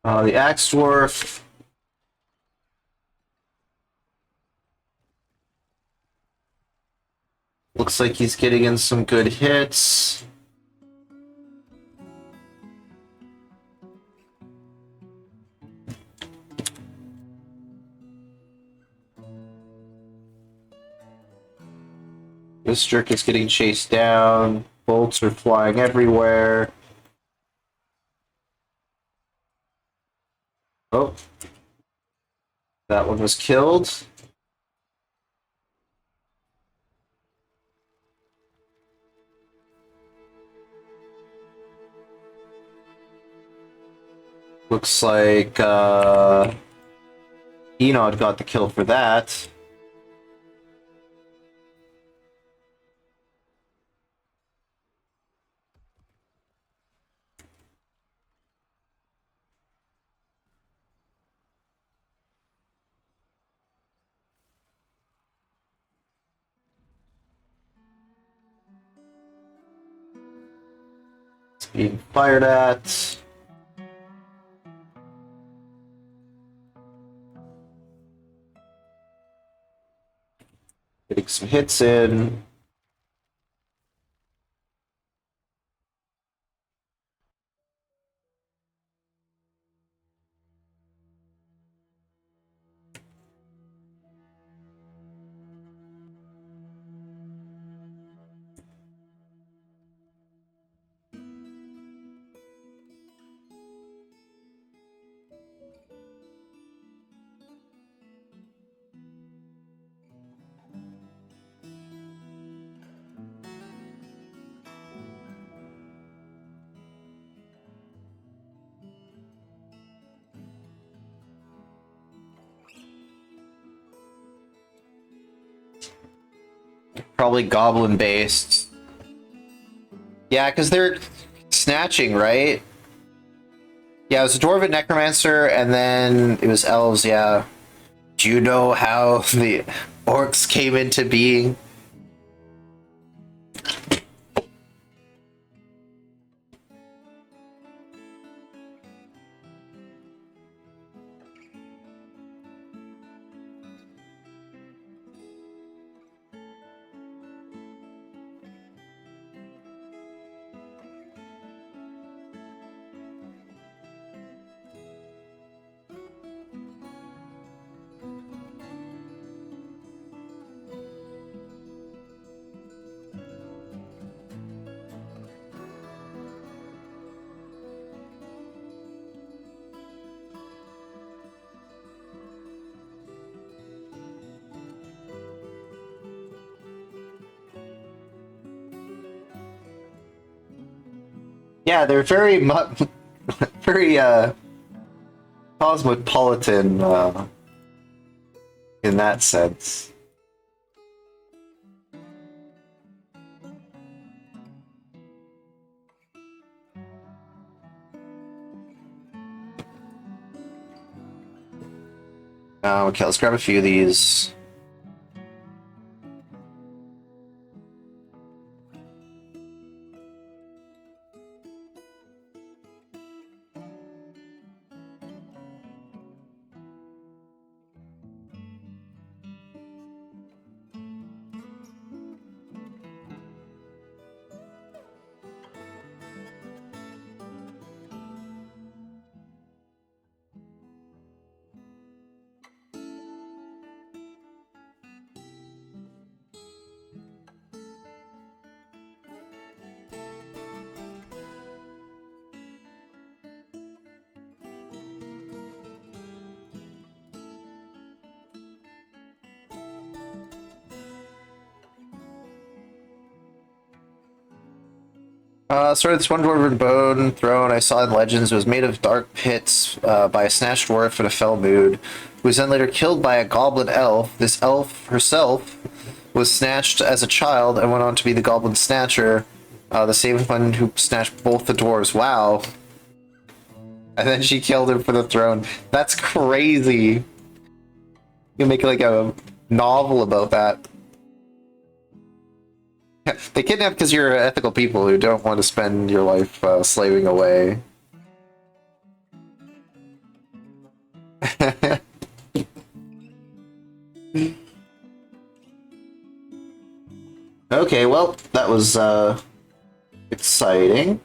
The Axe Dwarf. Looks like he's getting in some good hits. This jerk is getting chased down. Bolts are flying everywhere. Oh. That one was killed. Looks like Enod got the kill for that. It's being fired at. Getting some hits in. Probably goblin based. Yeah, because they're snatching, right? Yeah, it was a dwarven necromancer, and then it was elves, yeah. Do you know how the orcs came into being? Yeah, they're very very cosmopolitan in that sense. Okay, let's grab a few of these. Sorry, this one dwarven bone throne I saw in Legends was made of dark pits by a snatched dwarf in a fell mood, who was then later killed by a goblin elf. This elf herself was snatched as a child and went on to be the goblin snatcher, the same one who snatched both the dwarves. Wow. And then she killed him for the throne. That's crazy. You make like a novel about that. They kidnap because you're ethical people who don't want to spend your life slaving away. Okay, well, that was exciting.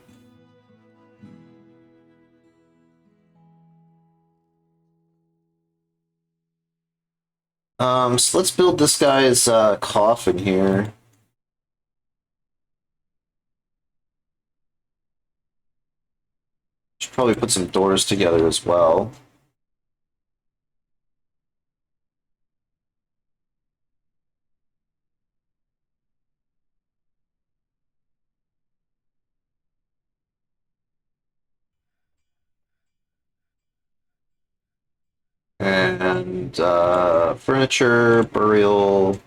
So let's build this guy's coffin here. Should probably put some doors together as well. And furniture, burial.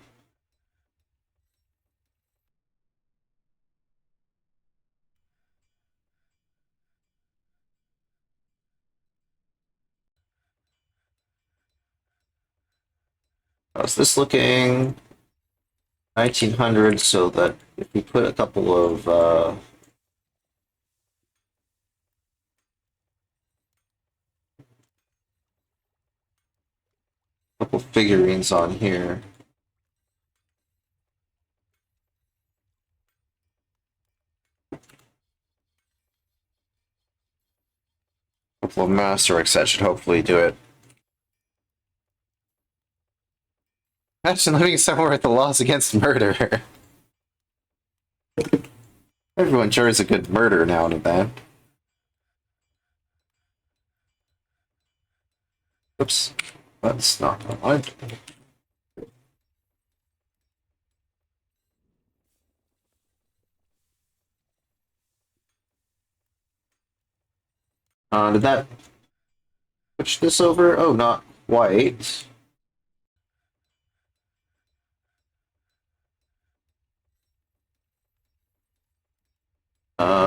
How's this looking? 1900, so that if we put a couple figurines on here. A couple of masterworks that should hopefully do it. Imagine living somewhere with the laws against murder. Everyone enjoys a good murder now and then. Oops, that's not what I wanted. Did that switch this over? Oh, not white.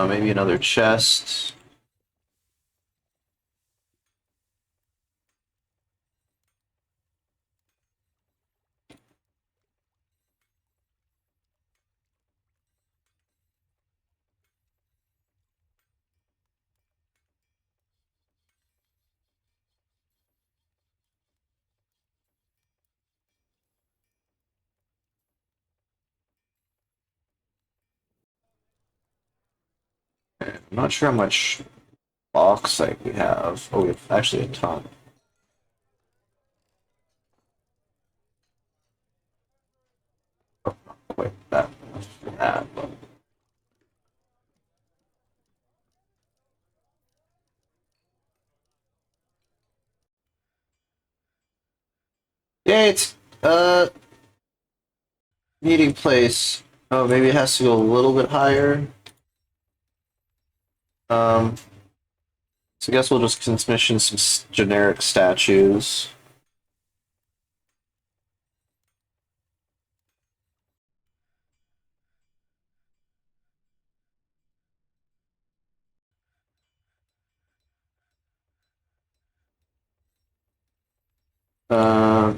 Maybe another chest. I'm not sure how much bauxite we have. Oh, we have actually a ton. Oh, wait, that. But... Yeah, it's meeting place. Oh, maybe it has to go a little bit higher. Um, so I guess we'll just commission some generic statues. Uh,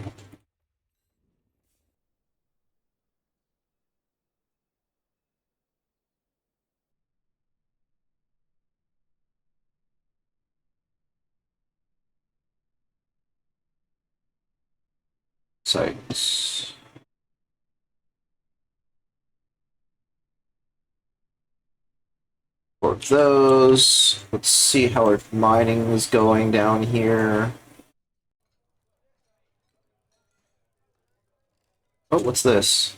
sites. For those. Let's see how our mining is going down here. Oh, what's this?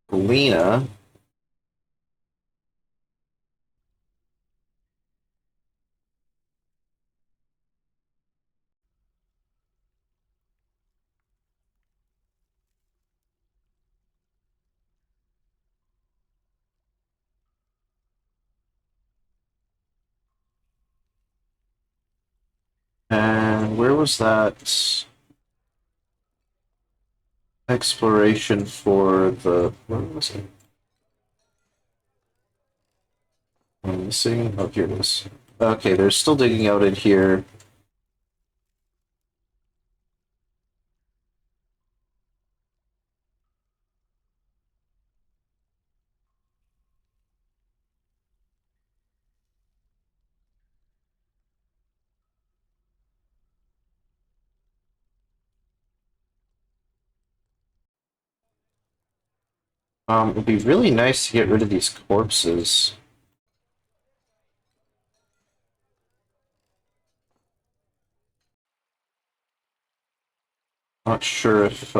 Lena. And where was that exploration for the... Where was it? I'm missing... Oh, here it is. Okay, they're still digging out in here. It'd be really nice to get rid of these corpses. Not sure if,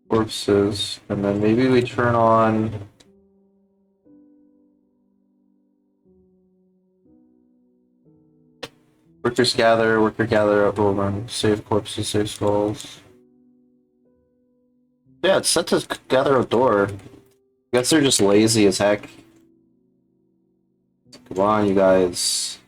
corpses, and then maybe we turn on worker gather, overrun, save corpses, save skulls. Yeah, it's set to gather a door. Guess they're just lazy as heck. Come on, you guys.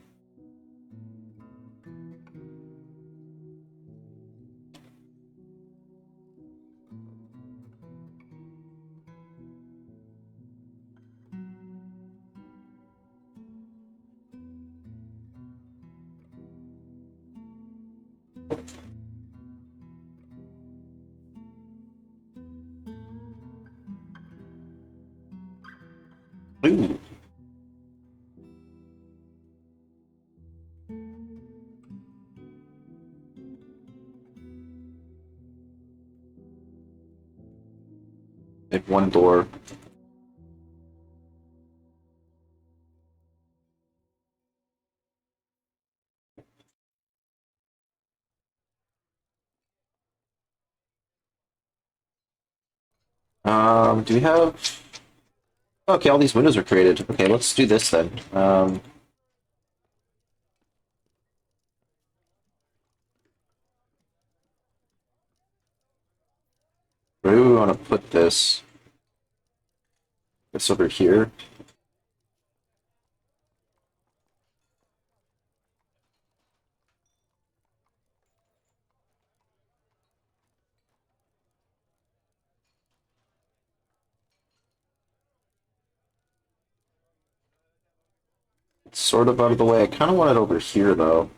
Ooh. Like one door. Do we have... Okay, all these windows are created. Okay, let's do this then. Where do we want to put this? This over here. It's sort of out of the way. I kind of want it over here, though.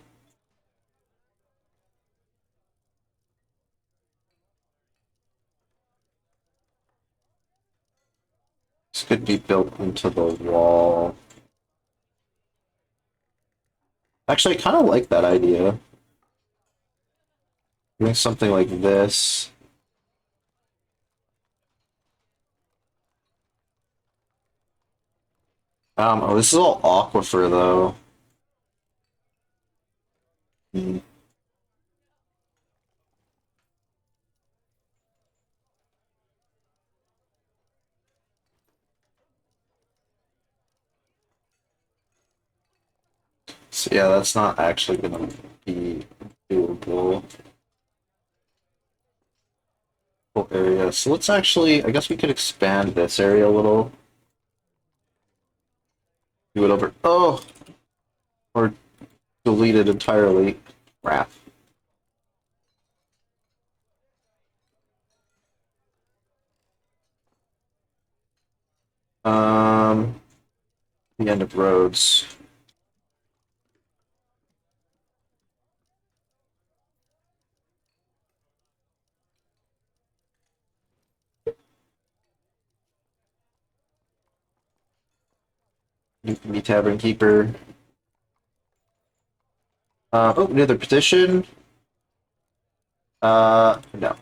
This could be built into the wall. Actually, I kind of like that idea. Doing something like this. Oh, this is all aquifer, though. Hmm. So yeah, that's not actually gonna be doable. Whole area. So let's actually, I guess we could expand this area a little. Do it over. Oh, or delete it entirely. Crap. Um, the end of roads. You can be tavern keeper. Oh, another petition. No. And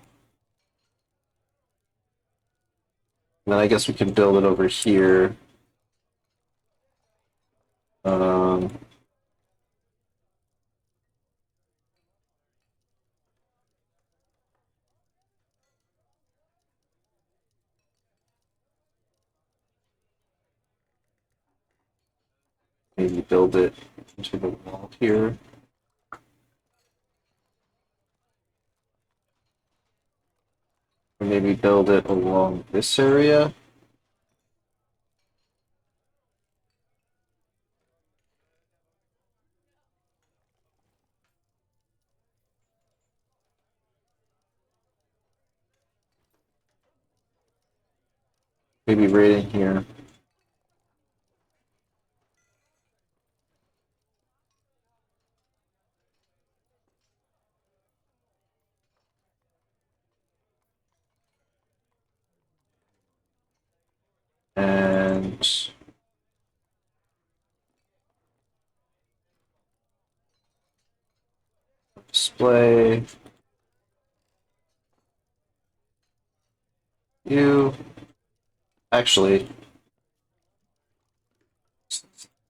then I guess we can build it over here. Um, maybe build it into the wall here. Or maybe build it along this area. Maybe right in here. And display. You actually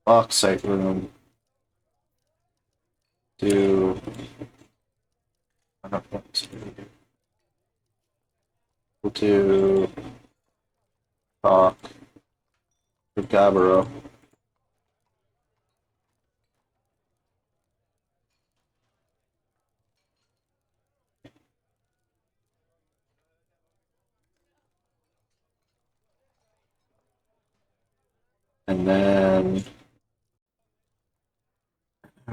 bauxite room. Do I don't know what to do. We'll do talk to Gabbro. And then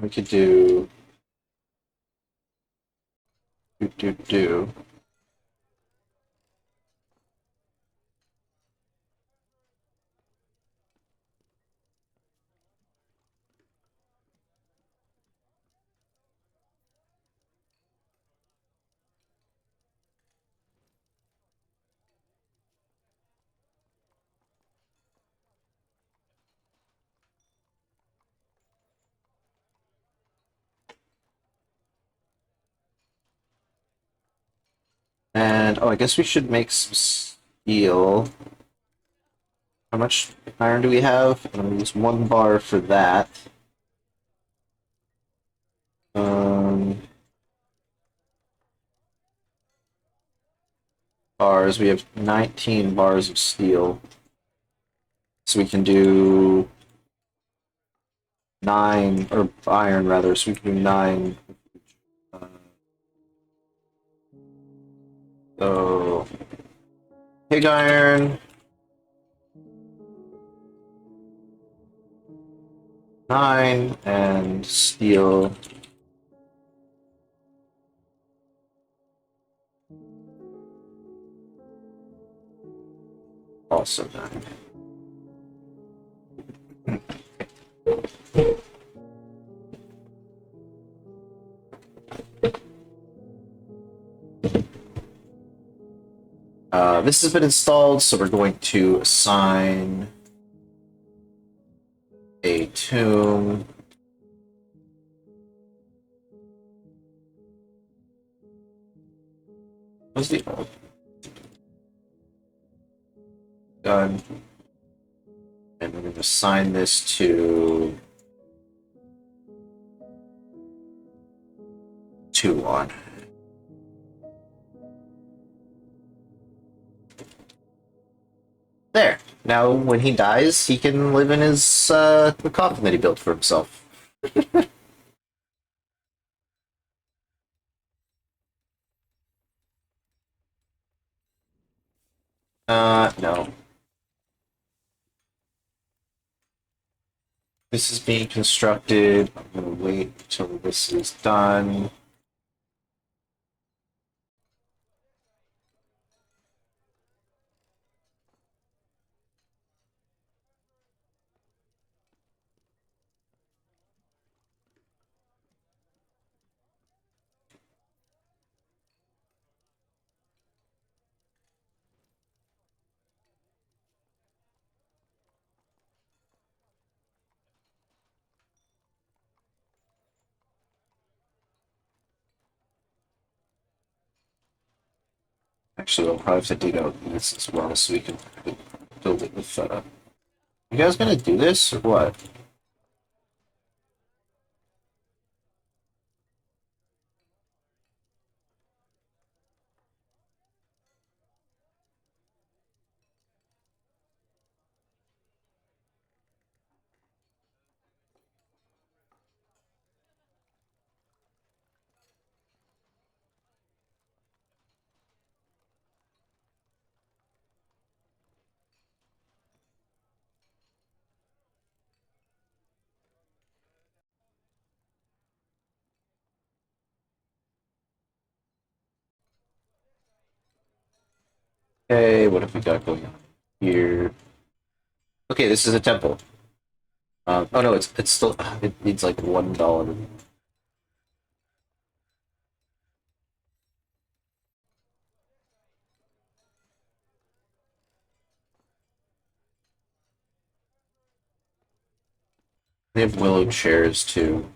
we could do. And oh, I guess we should make some steel. How much iron do we have? I'm gonna use 1 bar for that. Um, bars. We have 19 bars of steel, so we can do 9 or iron rather. So we can do 9. Uh, so pig iron, 9, and steel. Also 9. This has been installed, so we're going to assign a tomb. What's the old gun? And we're going to assign this to 2-1. There. Now, when he dies, he can live in his the coffin that he built for himself. No. This is being constructed. I'm gonna wait until this is done. Actually, we'll probably have to dig out this as well so we can build it with. You guys gonna do this or what? Okay, what have we got going on here? Okay, this is a temple. Oh no, it's still it needs like $1. They have willow chairs too.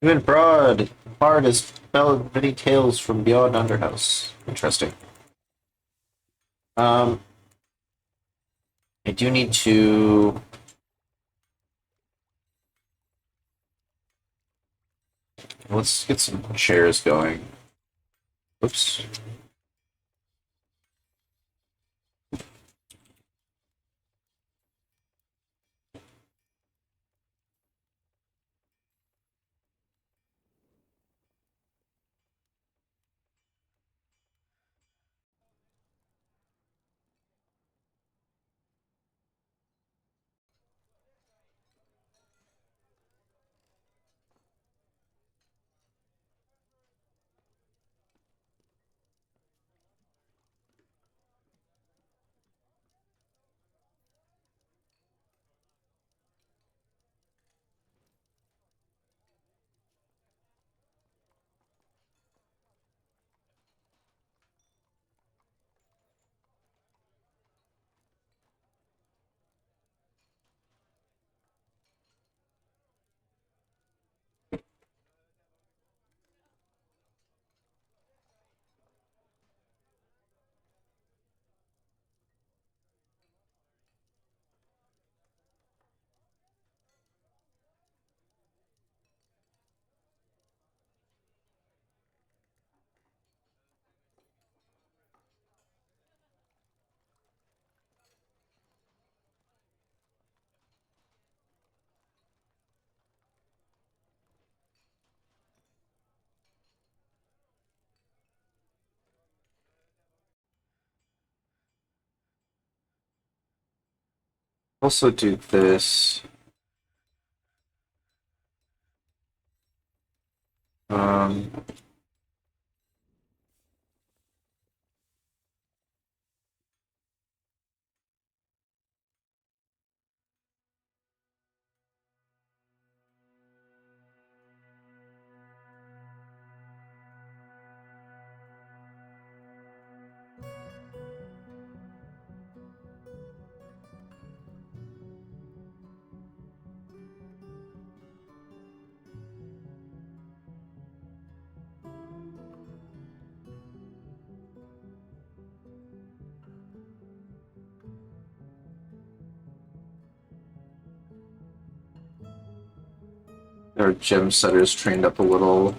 Even Bard has spelled many tales from beyond Underhouse. Interesting. Um, I do need to. Let's get some shares going. Oops. Also do this. Um, our gem setters trained up a little.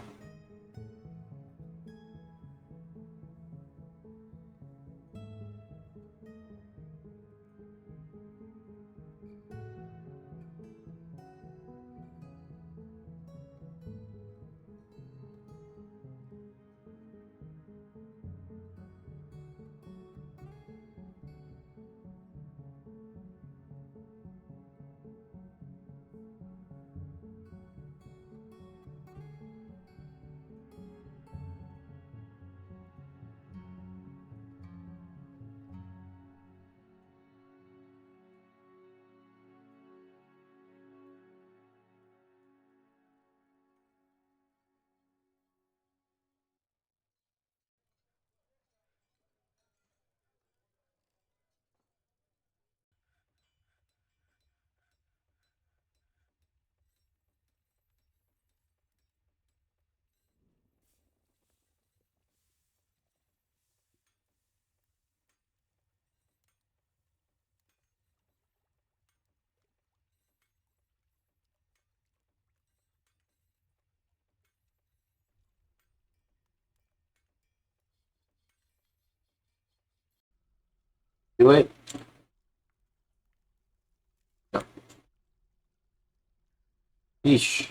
Do it. No. Yeesh.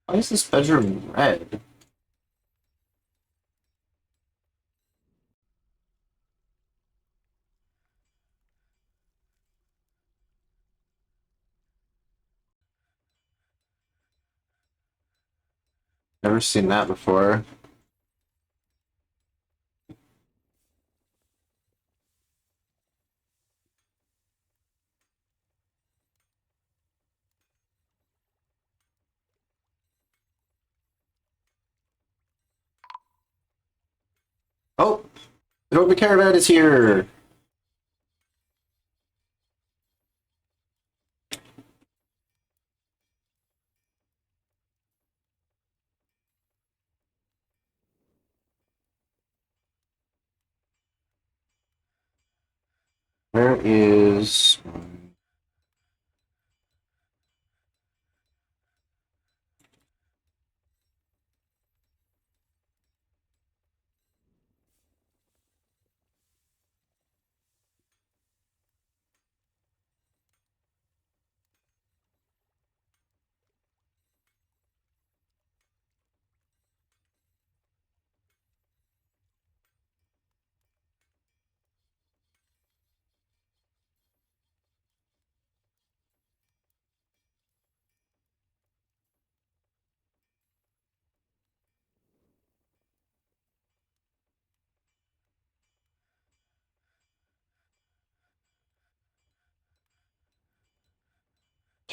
Why is this bedroom red? Never seen that before. Oh, the Open Caravan is here. Where is...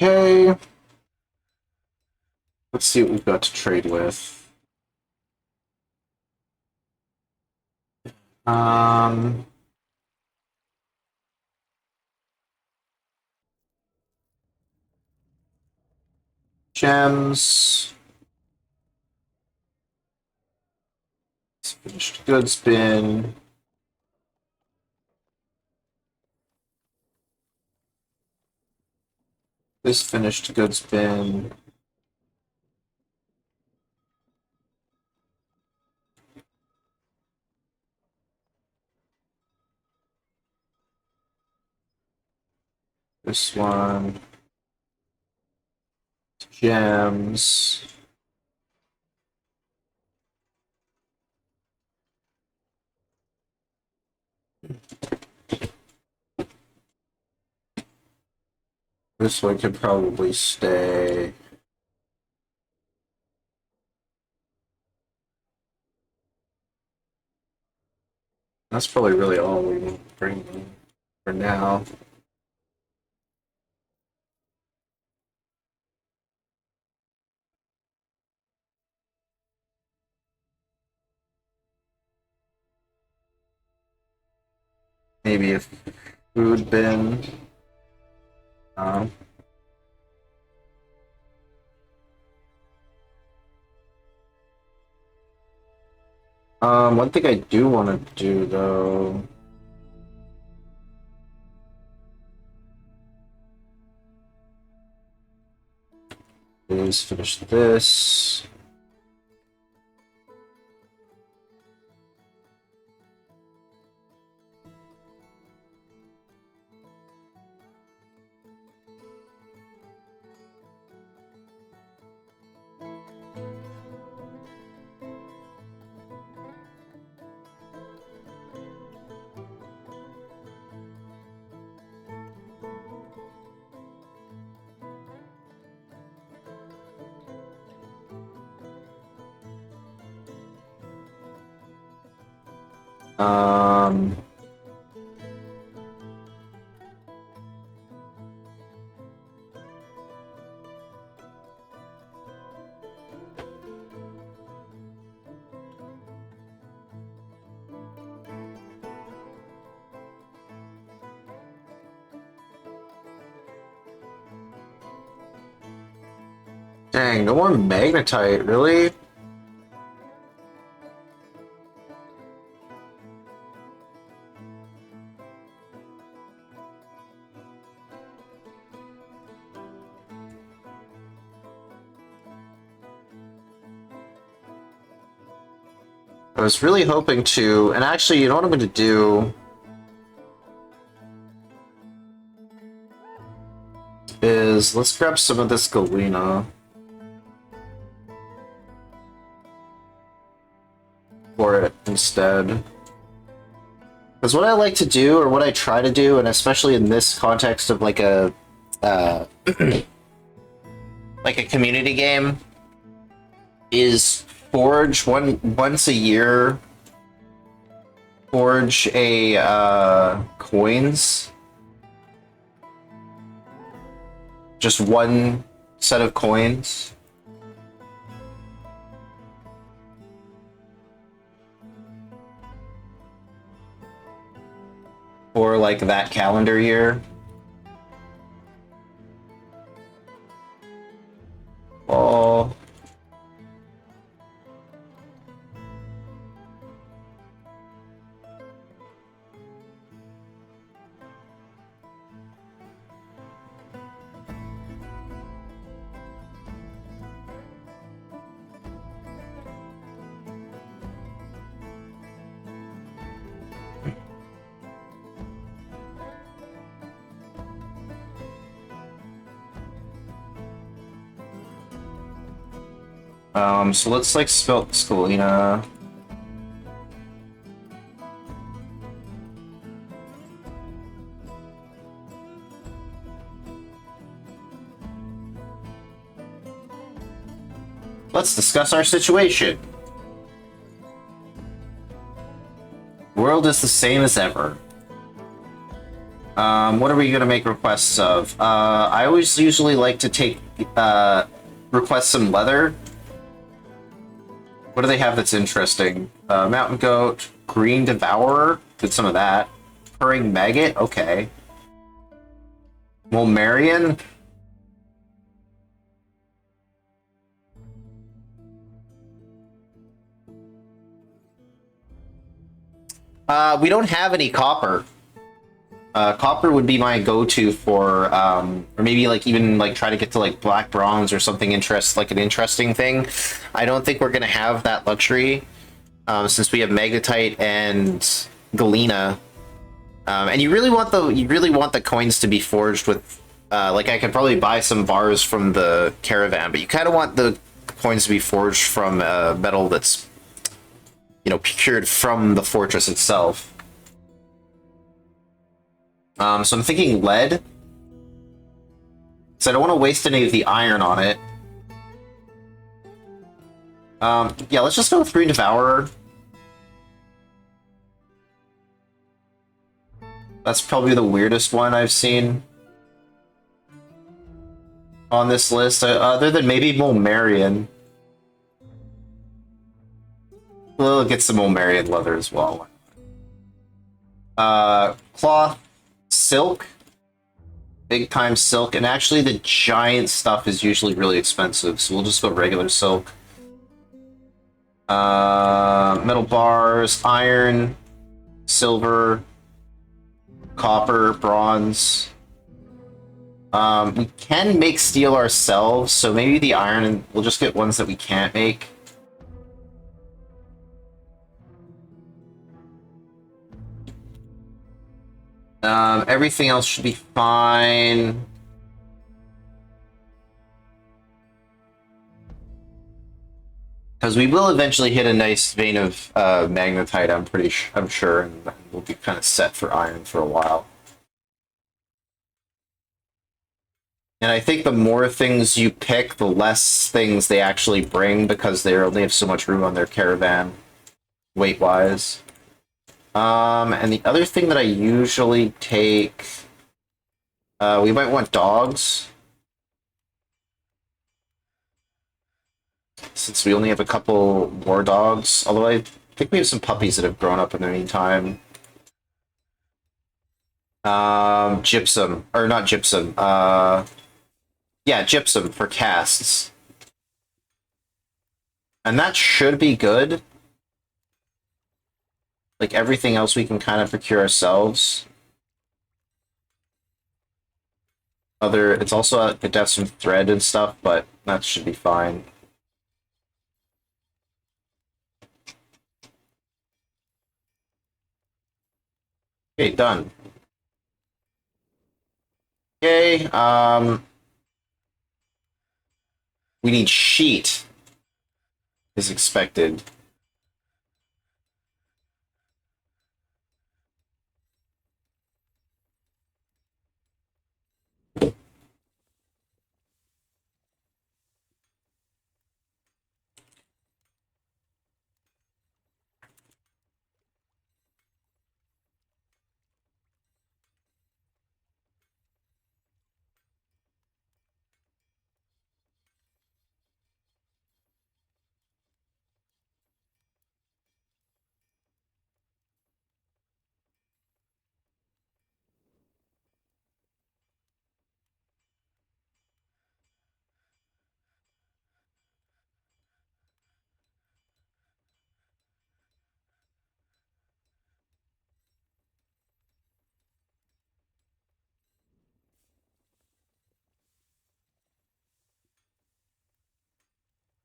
Okay. Let's see what we've got to trade with. Um... Gems. Finished goods bin. This finished goods bin. This one. Gems. This one could probably stay. That's probably really all we need to bring in for now. Maybe a food bin. Um, One thing I do want to do though is finish this. Um, Dang, no more magnetite, really? I was really hoping to, and actually, you know what I'm going to do? Is let's grab some of this galena for it instead. Because what I like to do, or what I try to do, and especially in this context of like a like a community game, is forge once a year. Forge a coins. Just one set of coins. or like that calendar year. Oh. So let's like spell Scalina. Let's discuss our situation. World is the same as ever. What are we gonna make requests of? I always usually like to take request some leather. What do they have that's interesting? Mountain goat, green devourer. Did some of that. Purring maggot. Okay. Mulmarian. We don't have any copper. Copper would be my go-to for, or maybe like even like try to get to like black bronze or something like an interesting thing. I don't think we're gonna have that luxury since we have magnetite and galena, and you really want the coins to be forged with. Like I could probably buy some bars from the caravan, but you kind of want the coins to be forged from metal that's procured from the fortress itself. So I'm thinking lead. So I don't want to waste any of the iron on it. Yeah, let's just go with Green Devourer. That's probably the weirdest one I've seen on this list, other than maybe Mulmarian. We'll get some Mulmarian leather as well. Cloth, silk, big time silk, and actually the giant stuff is usually really expensive, so we'll just go regular silk. Metal bars, iron, silver, copper, bronze. We can make steel ourselves, so maybe the iron, and we'll just get ones that we can't make. Everything else should be fine. Because we will eventually hit a nice vein of magnetite, I'm sure, and we'll be kind of set for iron for a while. And I think the more things you pick, the less things they actually bring, because they only have so much room on their caravan, weight-wise. And the other thing that I usually take... we might want dogs. Since we only have a couple more dogs. Although I think we have some puppies that have grown up in the meantime. Gypsum. Or not gypsum. Yeah, gypsum for casts. And that should be good. Like, everything else we can kind of procure ourselves. It's also good to have some thread and stuff, but that should be fine. Okay, done. Okay, we need sheet, as expected.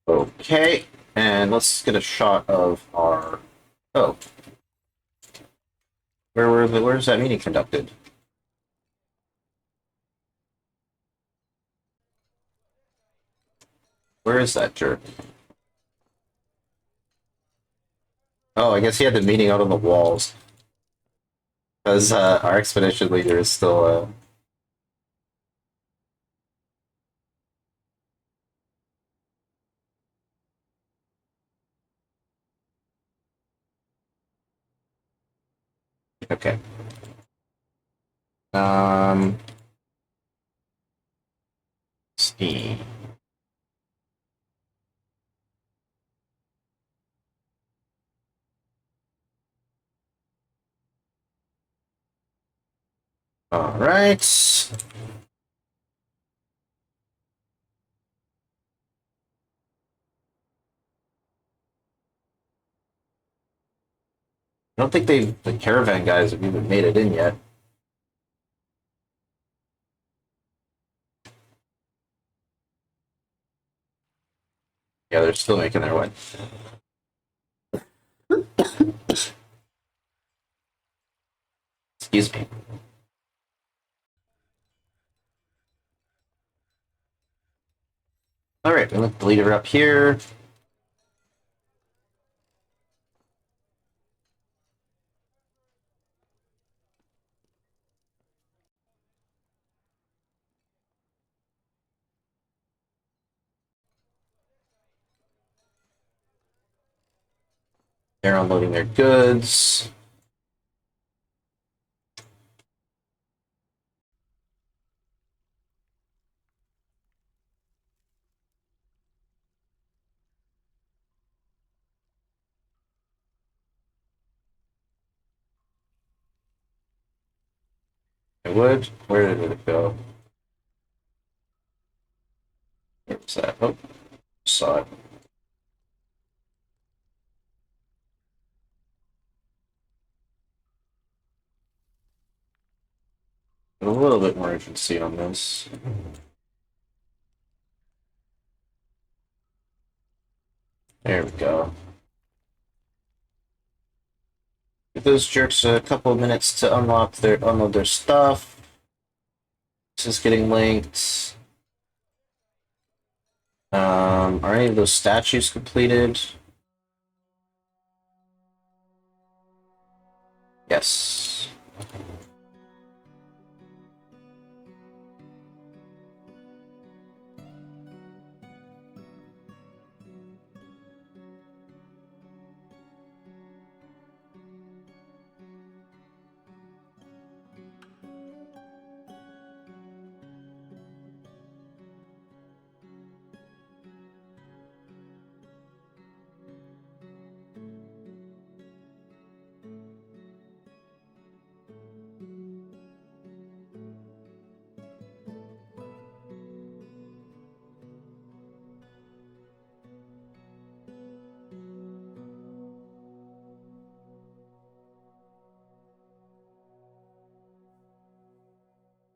Okay, and let's get a shot of our... Oh. Where's that meeting conducted? Where is that jerk? Oh, I guess he had the meeting out on the walls. Because our expedition leader is still... Okay. Let's see. All right. I don't think the caravan guys have even made it in yet. Yeah, they're still making their way. Excuse me. All right, we let the leader up here. They're unloading their goods. I would. Where did it go? Where was that? Oh, saw it. A little bit more urgency on this. There we go. Give those jerks a couple of minutes to unload their stuff. This is getting linked. Are any of those statues completed? Yes.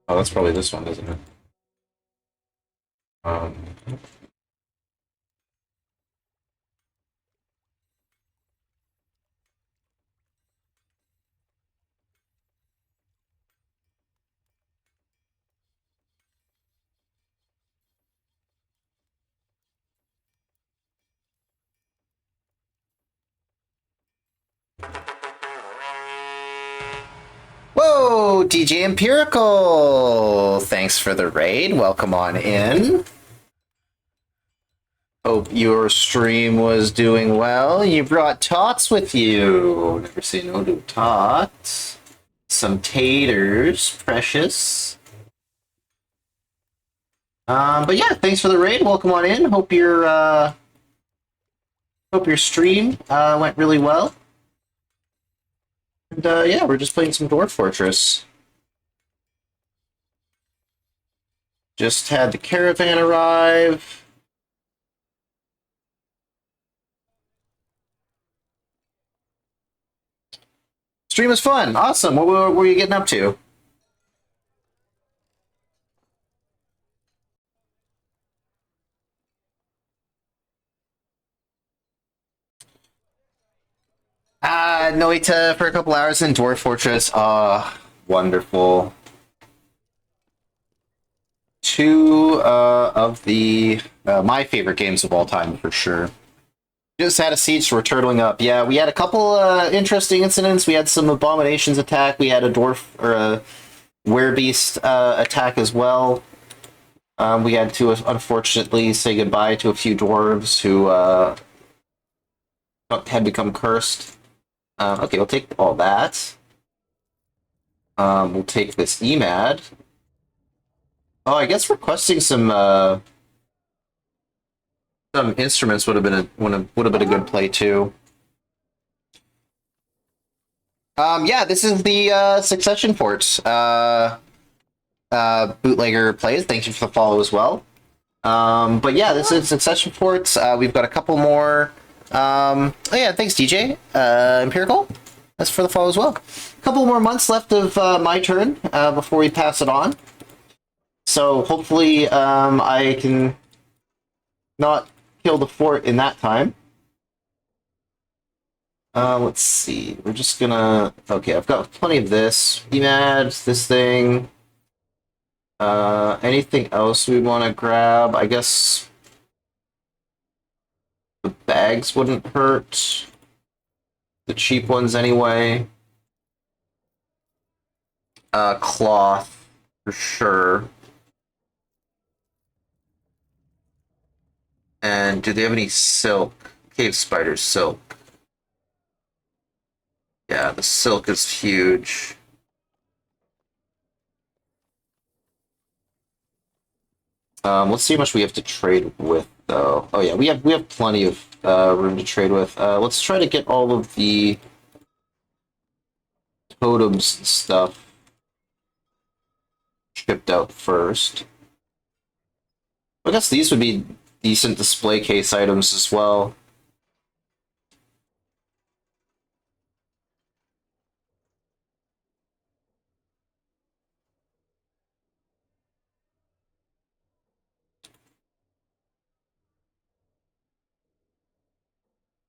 Oh, that's probably this one, isn't it? Um, Whoa, DJ Empirical! Thanks for the raid. Welcome on in. Hope your stream was doing well. You brought tots with you. Never say no to tots. Some taters, precious. But yeah, thanks for the raid. Welcome on in. Hope your stream went really well. And yeah, we're just playing some Dwarf Fortress. Just had the caravan arrive. Stream was fun. Awesome. What were you getting up to? Noita for a couple hours in Dwarf Fortress. Wonderful. Two of the my favorite games of all time for sure. Just had a siege, so we're turtling up. Yeah, we had a couple interesting incidents. We had some abominations attack. We had a dwarf or a werebeast attack as well. We had to unfortunately say goodbye to a few dwarves who had become cursed. Okay, we'll take all that. We'll take this EMAD. Oh, I guess requesting some instruments would have been a good play too. Yeah, this is the Succession Fort bootlegger plays. Thank you for the follow as well. But yeah, this is Succession Forts. We've got a couple more. Oh yeah, thanks DJ. Empirical. That's for the follow as well. A couple more months left of my turn before we pass it on. So hopefully I can not kill the fort in that time. Let's see. We're just gonna... Okay, I've got plenty of this. EMAD, this thing. Anything else we want to grab? I guess the bags wouldn't hurt. The cheap ones anyway. Cloth, for sure. And do they have any silk? Cave spider silk. Yeah, the silk is huge. Let's see how much we have to trade with, though. Oh yeah, we have plenty of room to trade with. Let's try to get all of the totems and stuff shipped out first. I guess these would be decent display case items as well.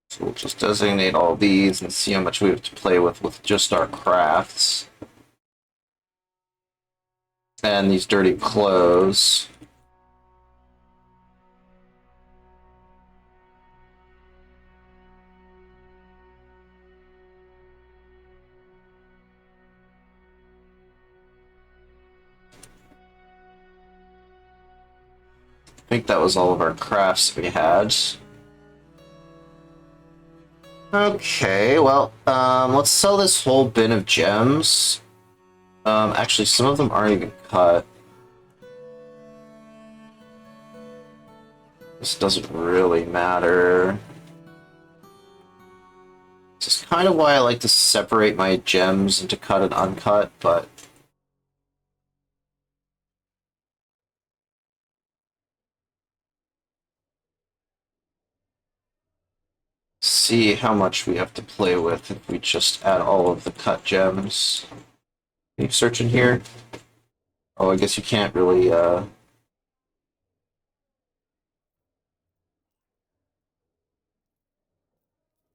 So we'll just designate all these and see how much we have to play with just our crafts. And these dirty clothes. I think that was all of our crafts we had. Okay, well, let's sell this whole bin of gems. Actually, some of them aren't even cut. This doesn't really matter. This is kind of why I like to separate my gems into cut and uncut, but... See how much we have to play with if we just add all of the cut gems. Can you search in here? Oh, I guess you can't really, I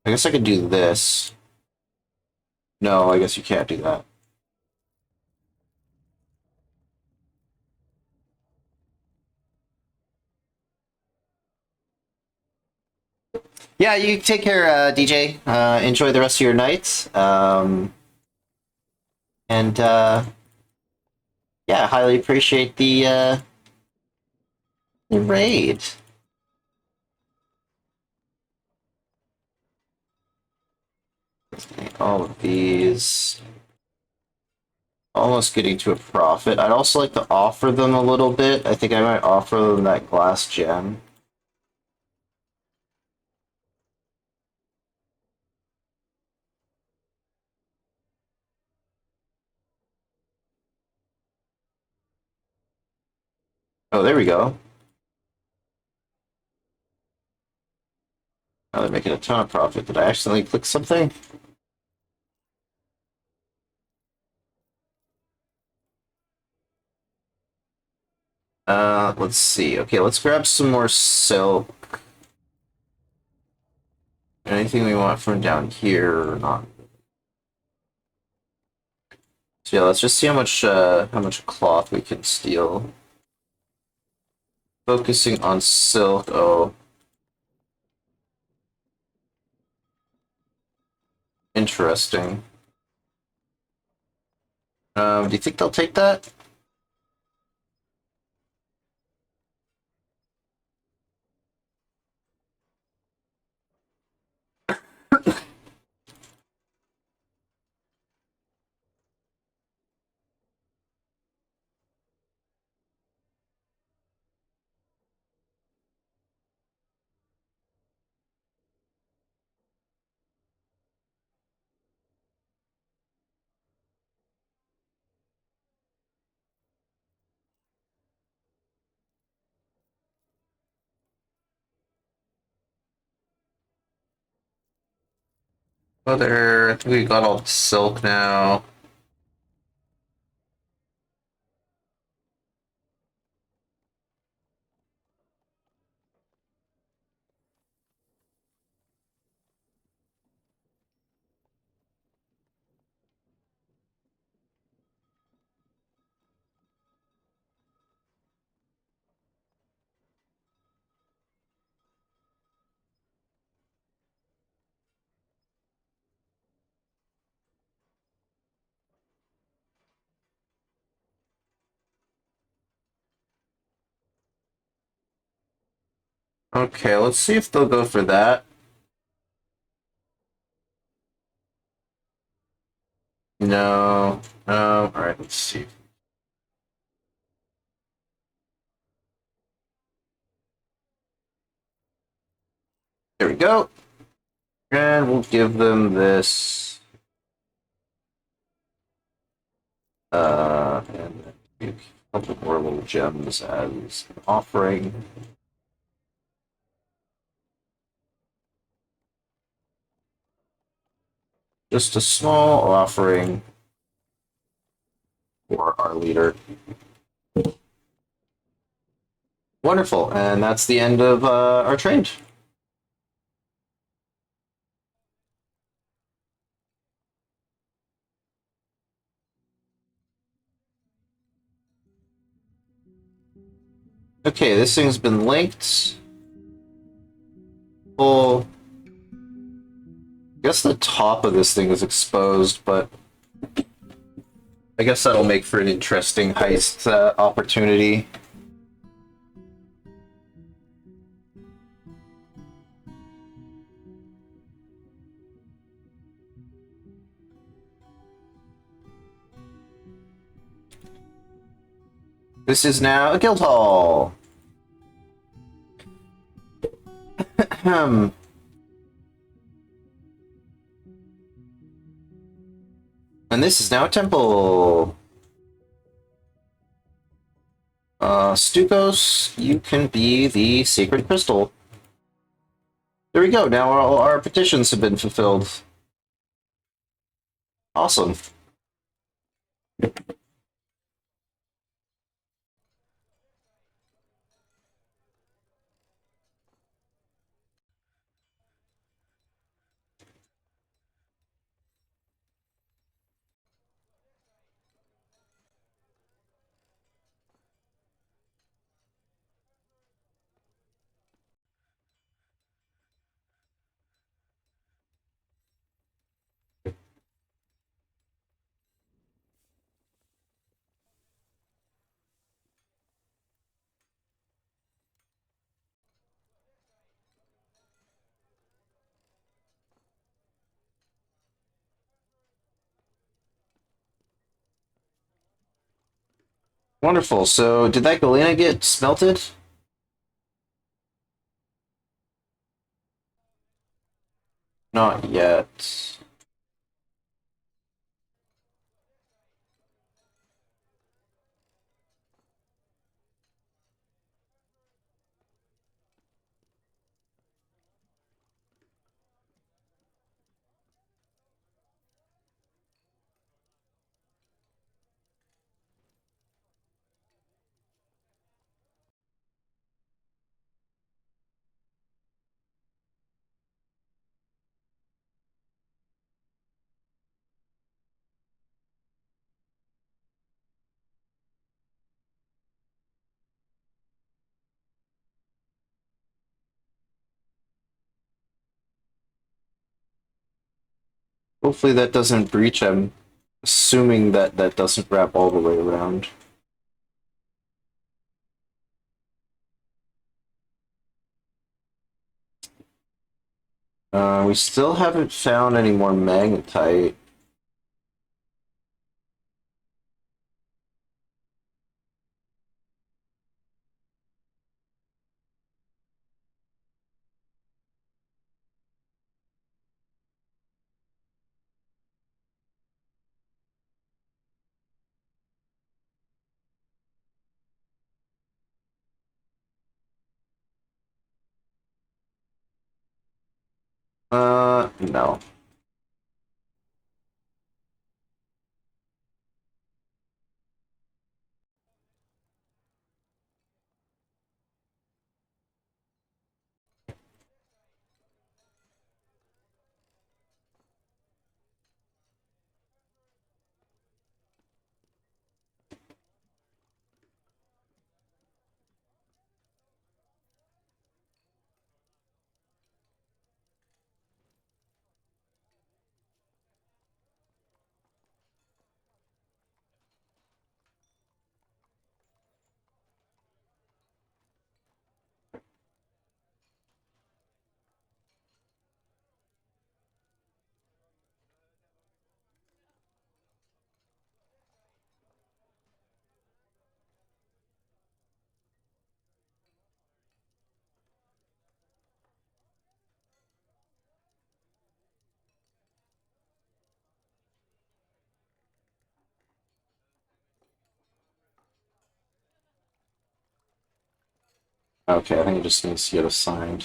guess I could do this. No, I guess you can't do that. Yeah, you take care, DJ. Enjoy the rest of your night. And, yeah, highly appreciate the raid. All of these. Almost getting to a profit. I'd also like to offer them a little bit. I think I might offer them that glass gem. Oh, there we go. Now they're making a ton of profit. Did I accidentally click something? Let's see. Okay, let's grab some more silk. anything we want from down here or not? So yeah, let's just see how much cloth we can steal. Focusing on silk. Oh, interesting. Do you think they'll take that? Oh, there. I think we got all the silk now. Okay, let's see if they'll go for that. No. No. All right, let's see. There we go. And we'll give them this. And a couple more little gems as an offering. Just a small offering for our leader. Wonderful, and that's the end of our trade. Okay, this thing's been linked. Well, I guess the top of this thing is exposed, but I guess that'll make for an interesting heist opportunity. This is now a guild hall. And this is now a temple. Stukos, you can be the sacred crystal. There we go. Now all our petitions have been fulfilled. Awesome. Wonderful. So, did that galena get smelted? Not yet. Hopefully that doesn't breach. I'm assuming that that doesn't wrap all the way around. We still haven't found any more magnetite. No. Okay, I think it just needs to get assigned.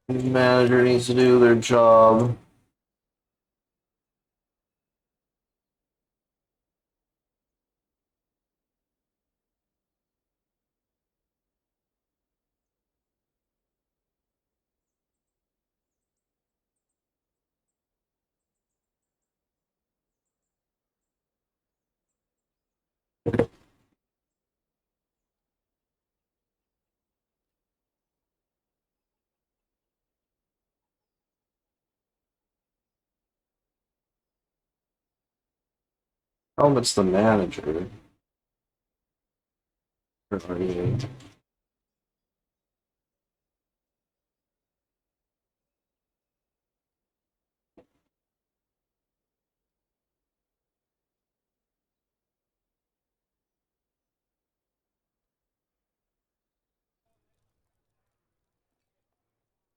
The manager needs to do their job. Oh, it's the manager.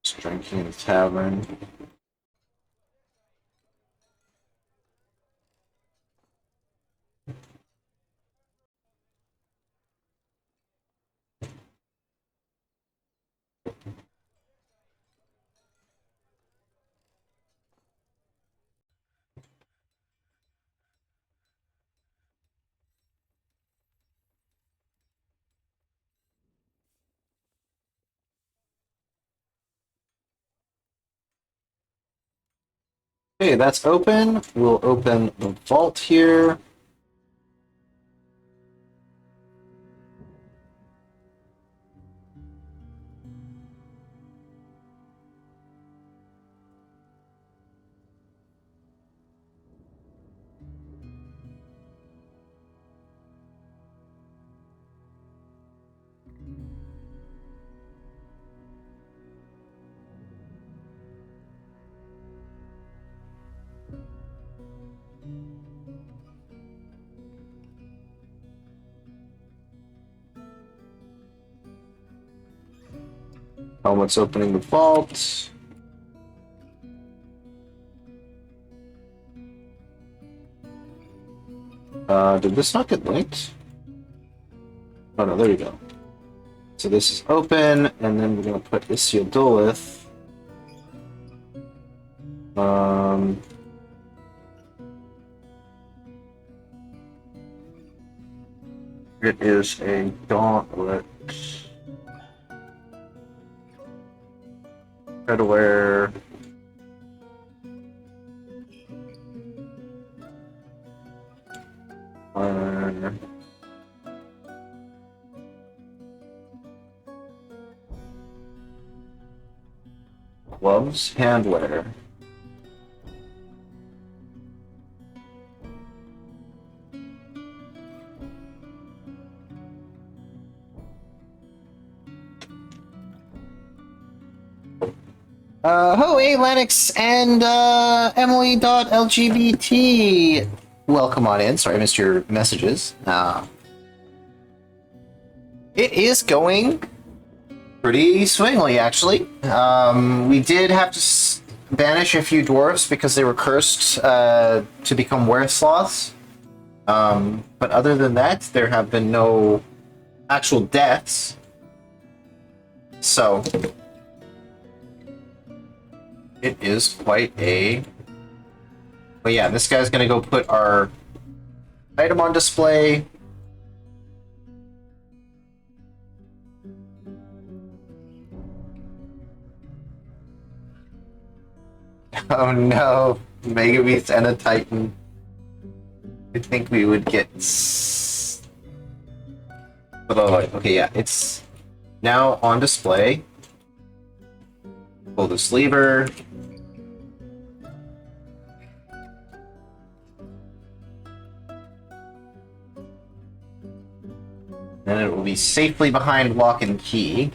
Just drinking in a tavern. Okay, that's open. We'll open the vault here. Helmet's opening the vault. Did this not get linked? Oh no, there you go. So this is open, and then we're gonna put Isiodolith. It is a gauntlet. Try to wear gloves, handwear. Hey, Lennox and Emily.lgbt. Welcome on in. Sorry, I missed your messages. It is going pretty swingly, actually. We did have to banish a few dwarves because they were cursed to become weresloths. But other than that, there have been no actual deaths. So, it is quite a... But yeah, this guy's gonna go put our item on display. Oh no, Mega Beast and a Titan. I think we would get... But okay, yeah, it's now on display. Pull this lever. Then it will be safely behind lock and key.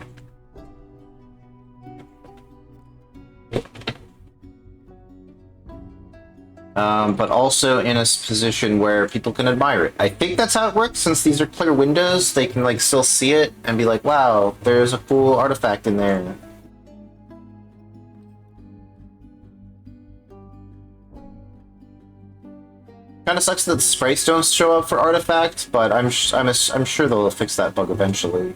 But also in a position where people can admire it. I think that's how it works. Since these are clear windows, they can like still see it and be like, "Wow, there's a cool artifact in there." Kind of sucks that the sprites don't show up for artifact, but I'm sure they'll fix that bug eventually.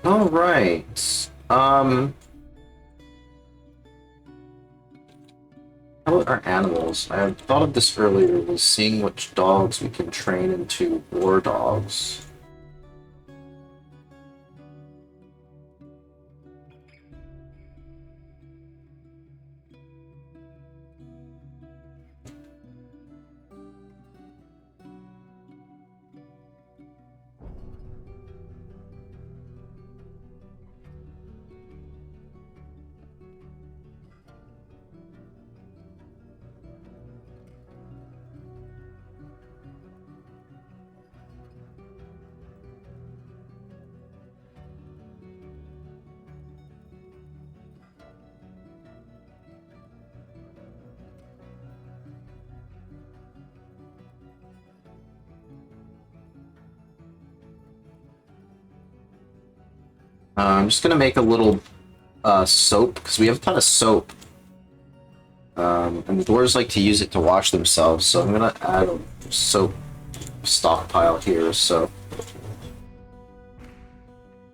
All right. How about our animals? I thought of this earlier, was seeing which dogs we can train into war dogs. I'm just gonna make a little soap, because we have a ton of soap. And the dwarves like to use it to wash themselves, so I'm gonna add a soap stockpile here, so...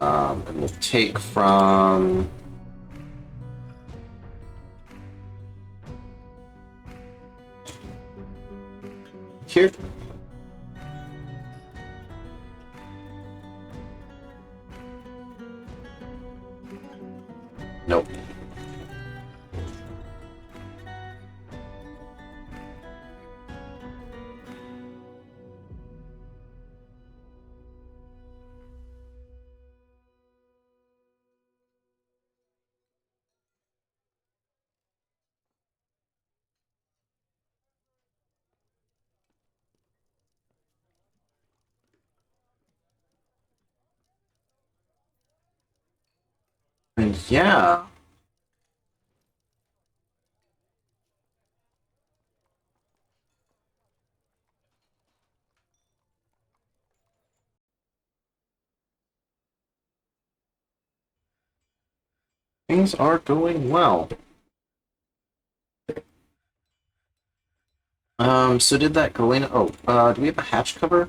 and we'll take from... here. Nope. And yeah. Things are going well. So did that Galena... Oh, do we have a hatch cover?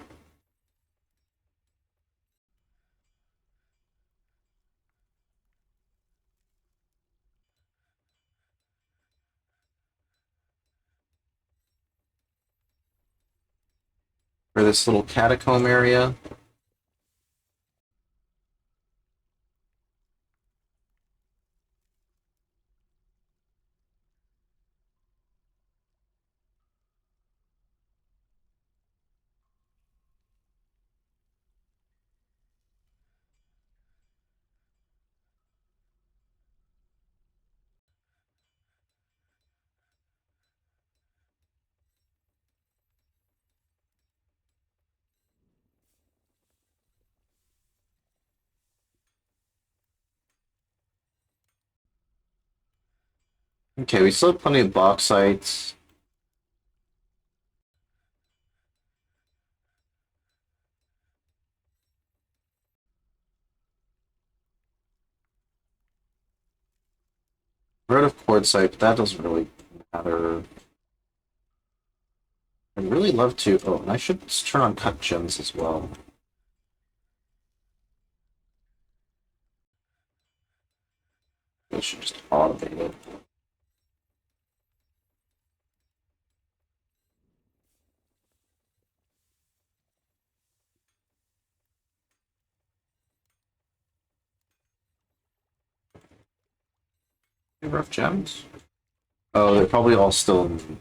For this little catacomb area? Okay, we still have plenty of bauxite. We're out of quartzite, but that doesn't really matter. I'd really love to. Oh, and I should turn on cut gems as well. I should just automate it. Any rough gems? Oh, they're probably all still in.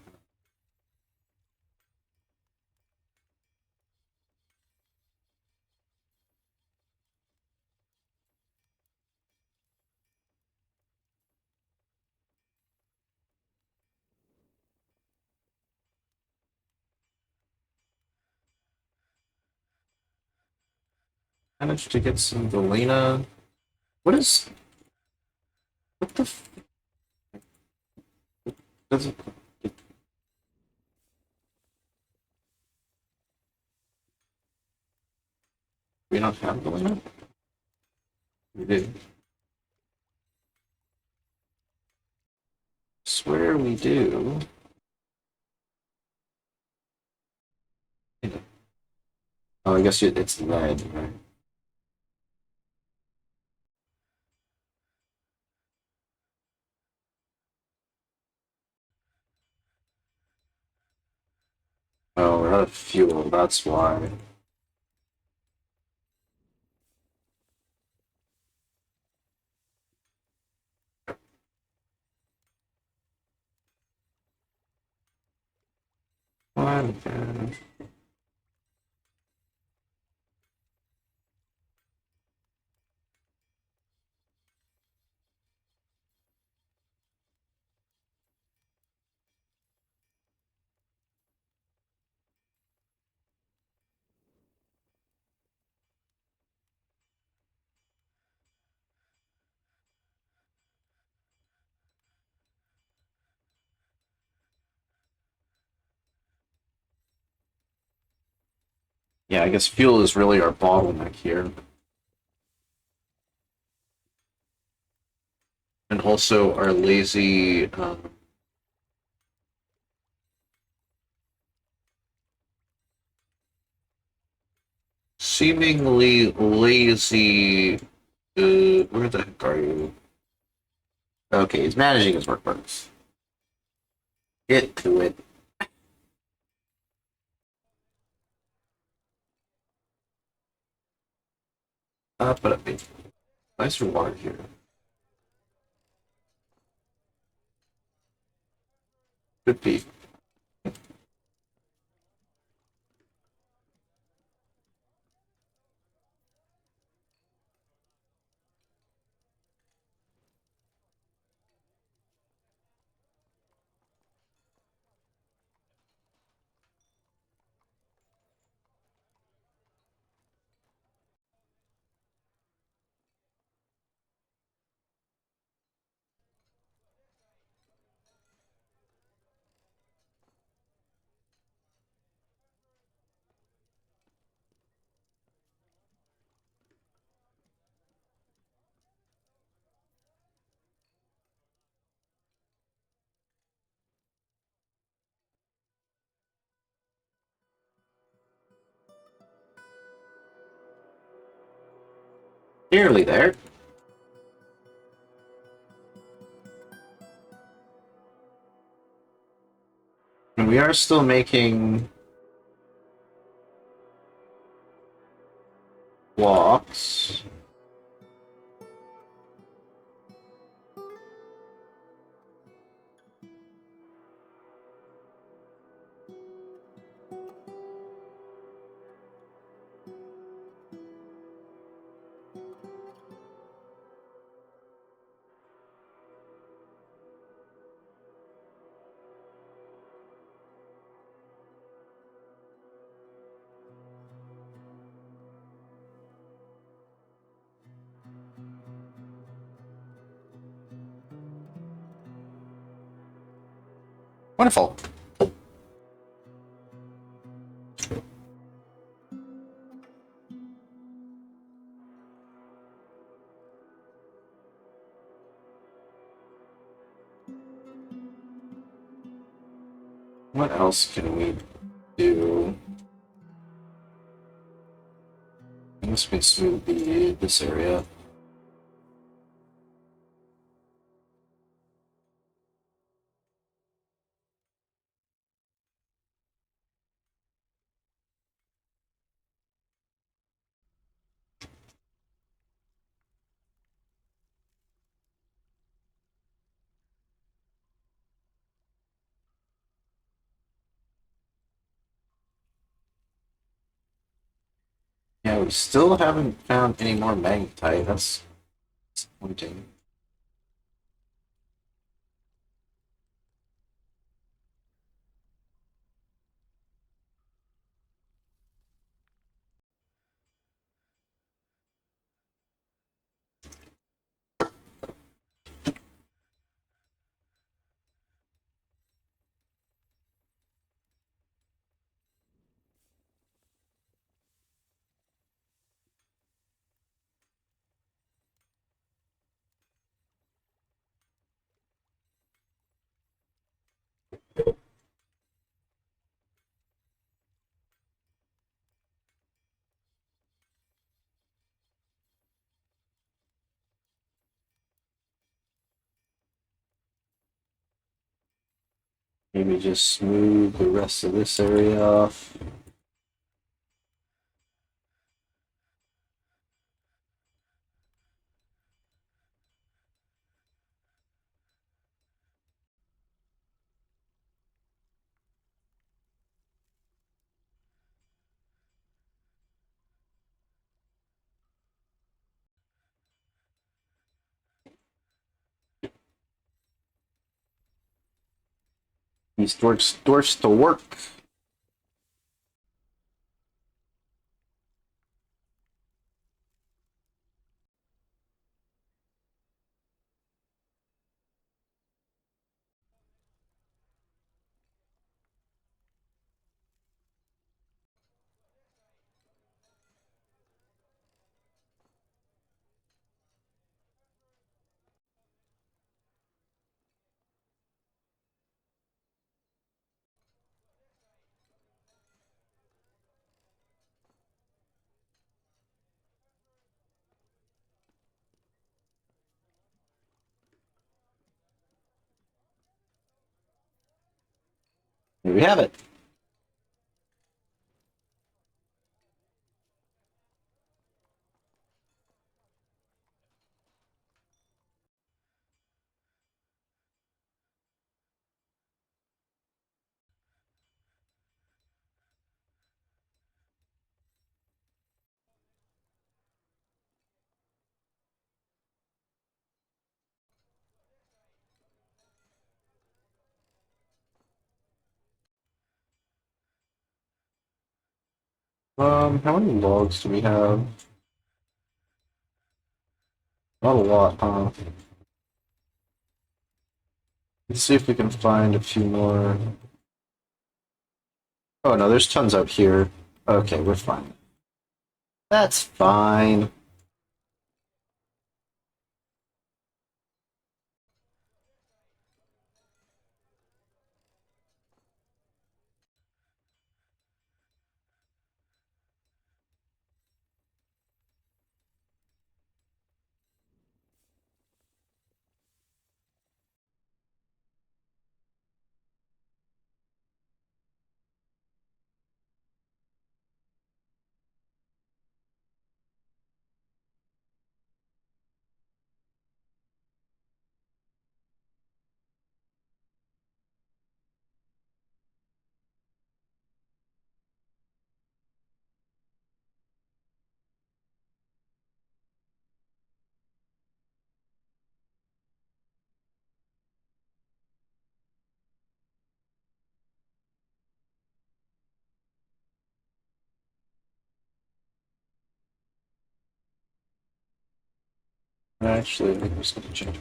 Managed to get some galena. What is. What the. Does it. We not have galena? We do. Swear we do. Oh, I guess it's lead, right? Oh, we're out of fuel, that's why. What? Yeah, I guess fuel is really our bottleneck here. And also our lazy seemingly lazy. Where the heck are you? Okay, he's managing his workbooks. Get to it. But I mean, nice reward here. Could be. Nearly there. And we are still making walks. Wonderful. What else can we do? I guess we smooth this area. Yeah, we still haven't found any more magnetite. That's disappointing. Maybe just smooth the rest of this area off. These dwarfs to work. Here we have it. How many logs do we have? Not a lot, huh? Let's see if we can find a few more. Oh no, there's tons out here. Okay, we're fine. That's fine. Actually, I think I'm just gonna change.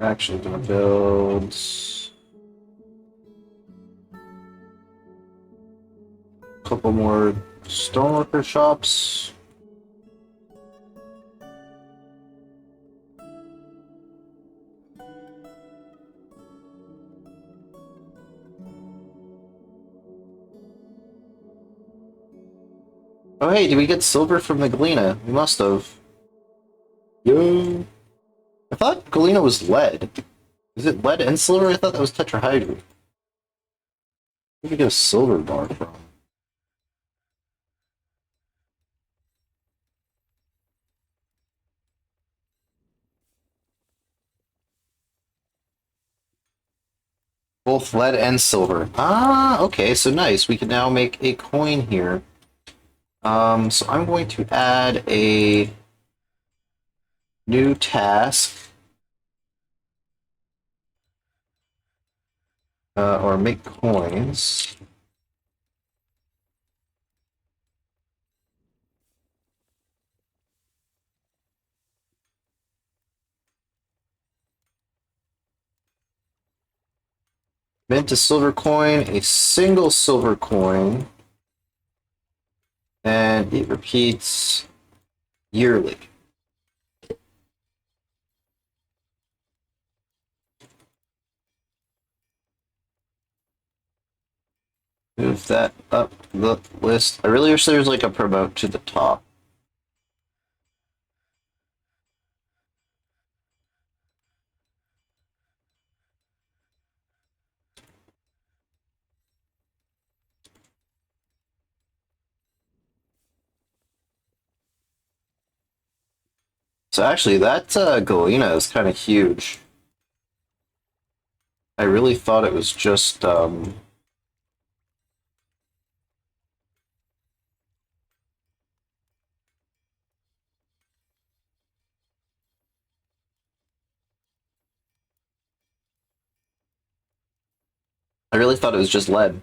We're actually gonna build a couple more stoneworker shops. Oh hey, did we get silver from the Galena? We must have. Yo. I thought Galena was lead. Is it lead and silver? I thought that was tetrahydrite. Where did we get a silver bar from? Both lead and silver. Ah, okay, so nice. We can now make a coin here. So I'm going to add a new task. Or make coins. Mint a silver coin, a single silver coin, and it repeats yearly. Move that up the list. I really wish there was like a promote to the top. So actually, that Galena is kind of huge. I really thought it was just I really thought it was just lead.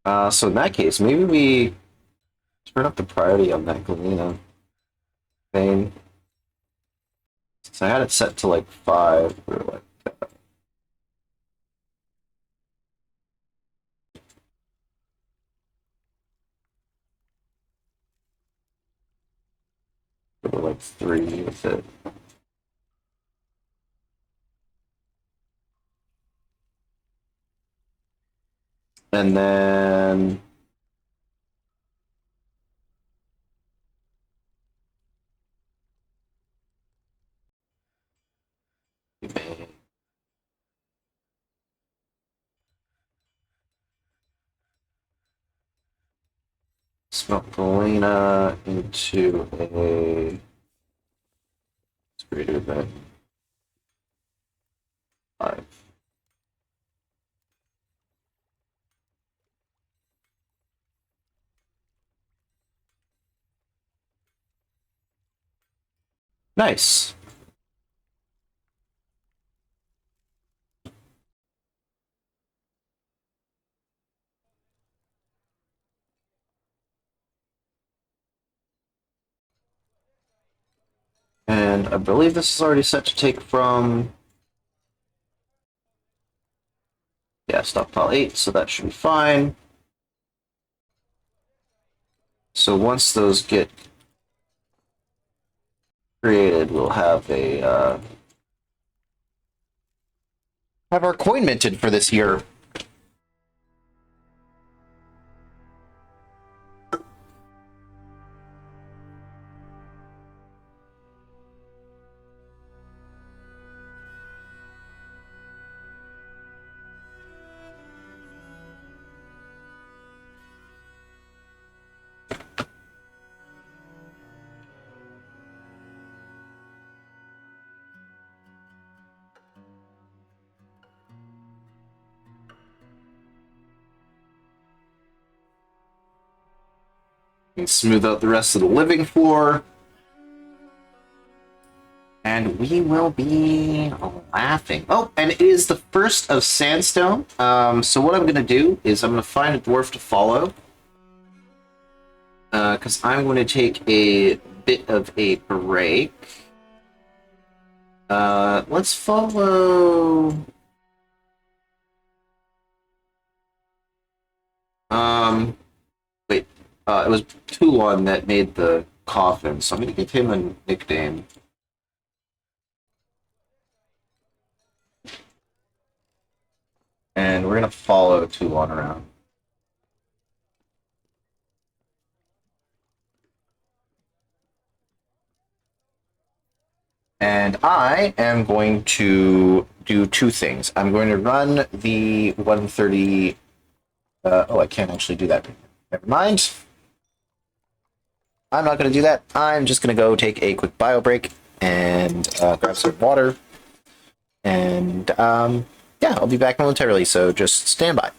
So in that case, maybe we turn up the priority on that Galena thing. Since I had it set to like 5, or like or like 3 with it. And then we may smelt Galena into a it's greater than 5. Nice. And I believe this is already set to take from yeah, stockpile 8, so that should be fine. So once those get created, we'll have a have our coin minted for this year. And smooth out the rest of the living floor. and we will be laughing. Oh, and it is the first of Sandstone. So what I'm going to do is I'm going to find a dwarf to follow, because I'm going to take a bit of a break. Let's follow. Wait. It was Toulon that made the coffin, so I'm going to give him a nickname. And we're going to follow Toulon around. And I am going to do two things. I'm going to run the 130. Oh, I can't actually do that. Never mind. I'm not going to do that. I'm just going to go take a quick bio break and grab some water. And yeah, I'll be back momentarily, so just stand by.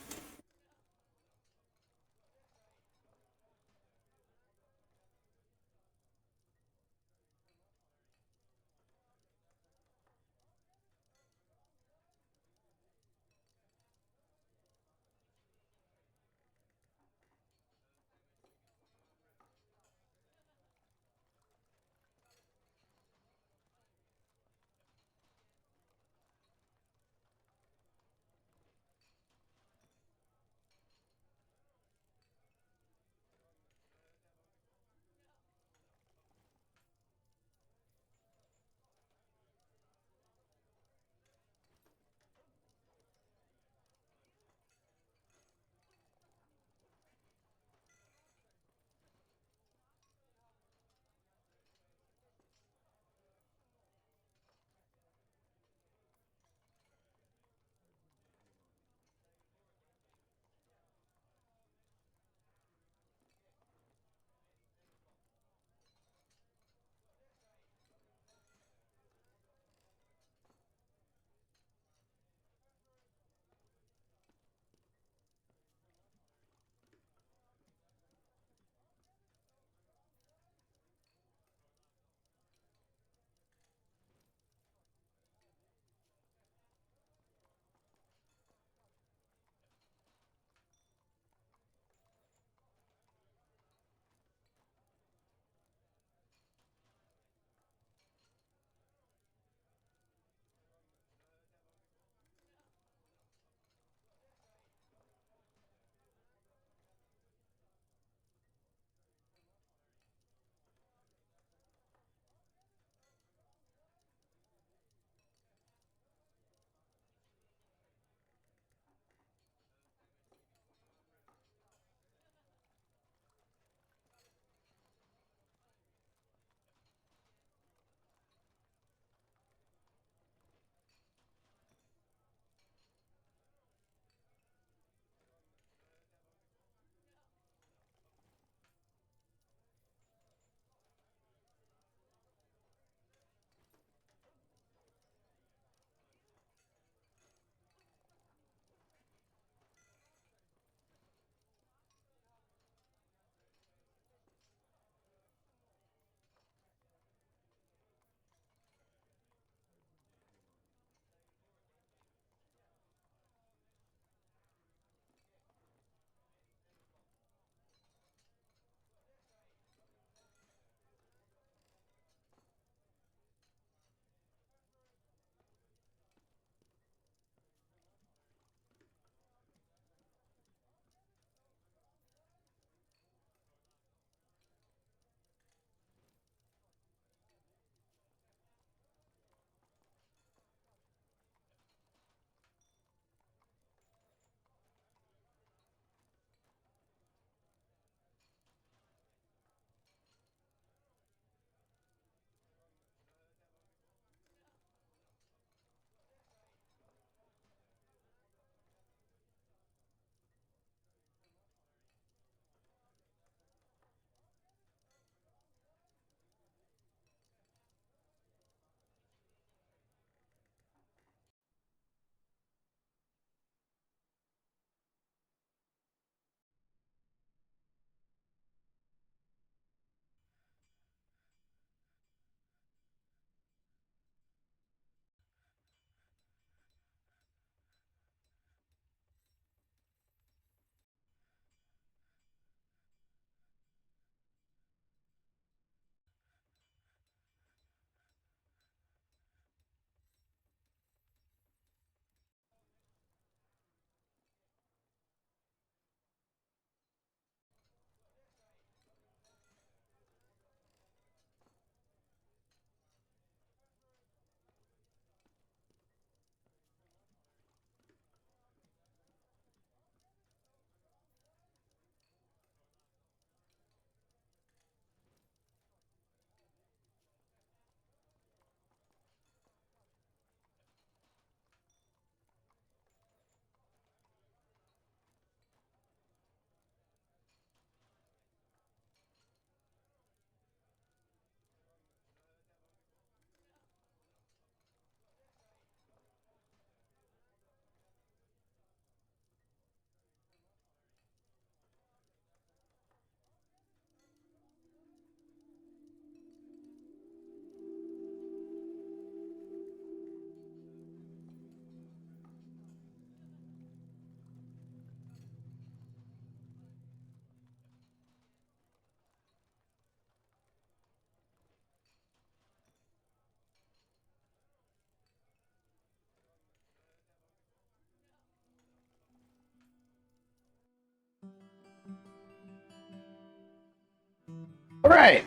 right.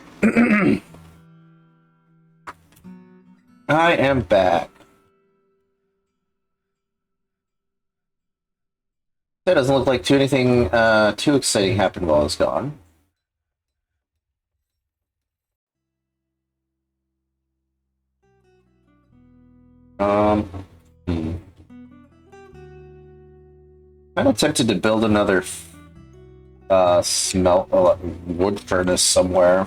I am back. That doesn't look like anything too exciting happened while I was gone. Hmm. I'm tempted to build another wood furnace somewhere.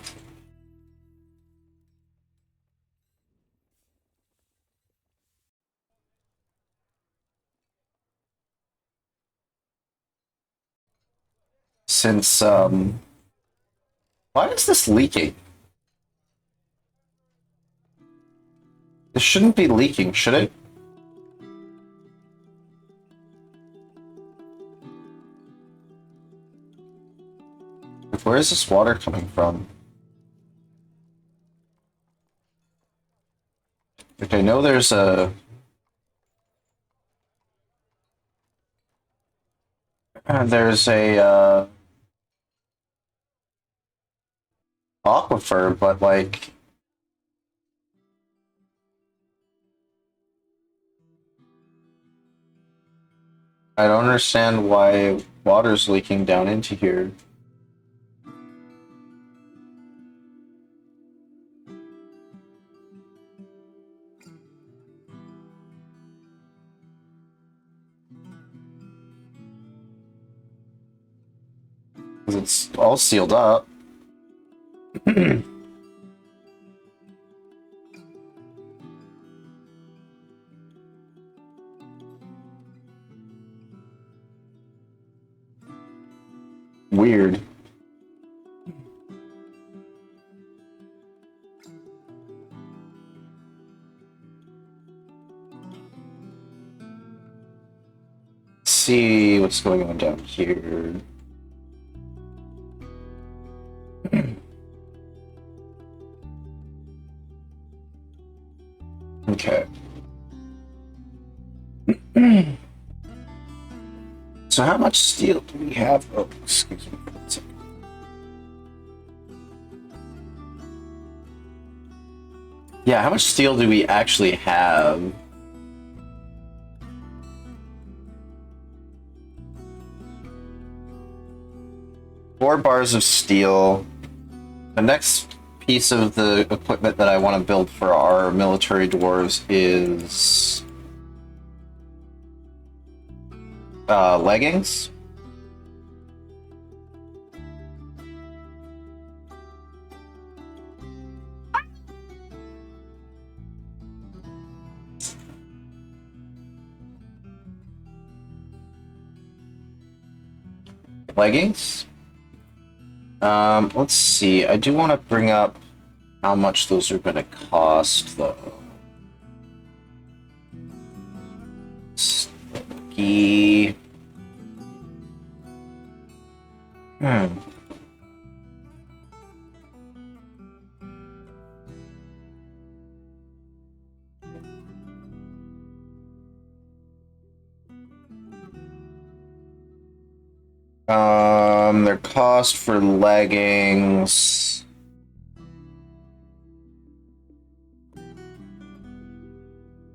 Since why is this leaking? This shouldn't be leaking, should it? Where is this water coming from? Like, I know there's a... There's a, aquifer, but, like... I don't understand why water's leaking down into here. Because it's all sealed up. Weird. Let's see what's going on down here. Okay. So how much steel do we have? Oh, excuse me. Yeah, how much steel do we actually have? Four bars of steel. The next piece of the equipment that I want to build for our military dwarves is leggings. Leggings. Let's see. I do want to bring up how much those are going to cost, though. Sticky. Their cost for leggings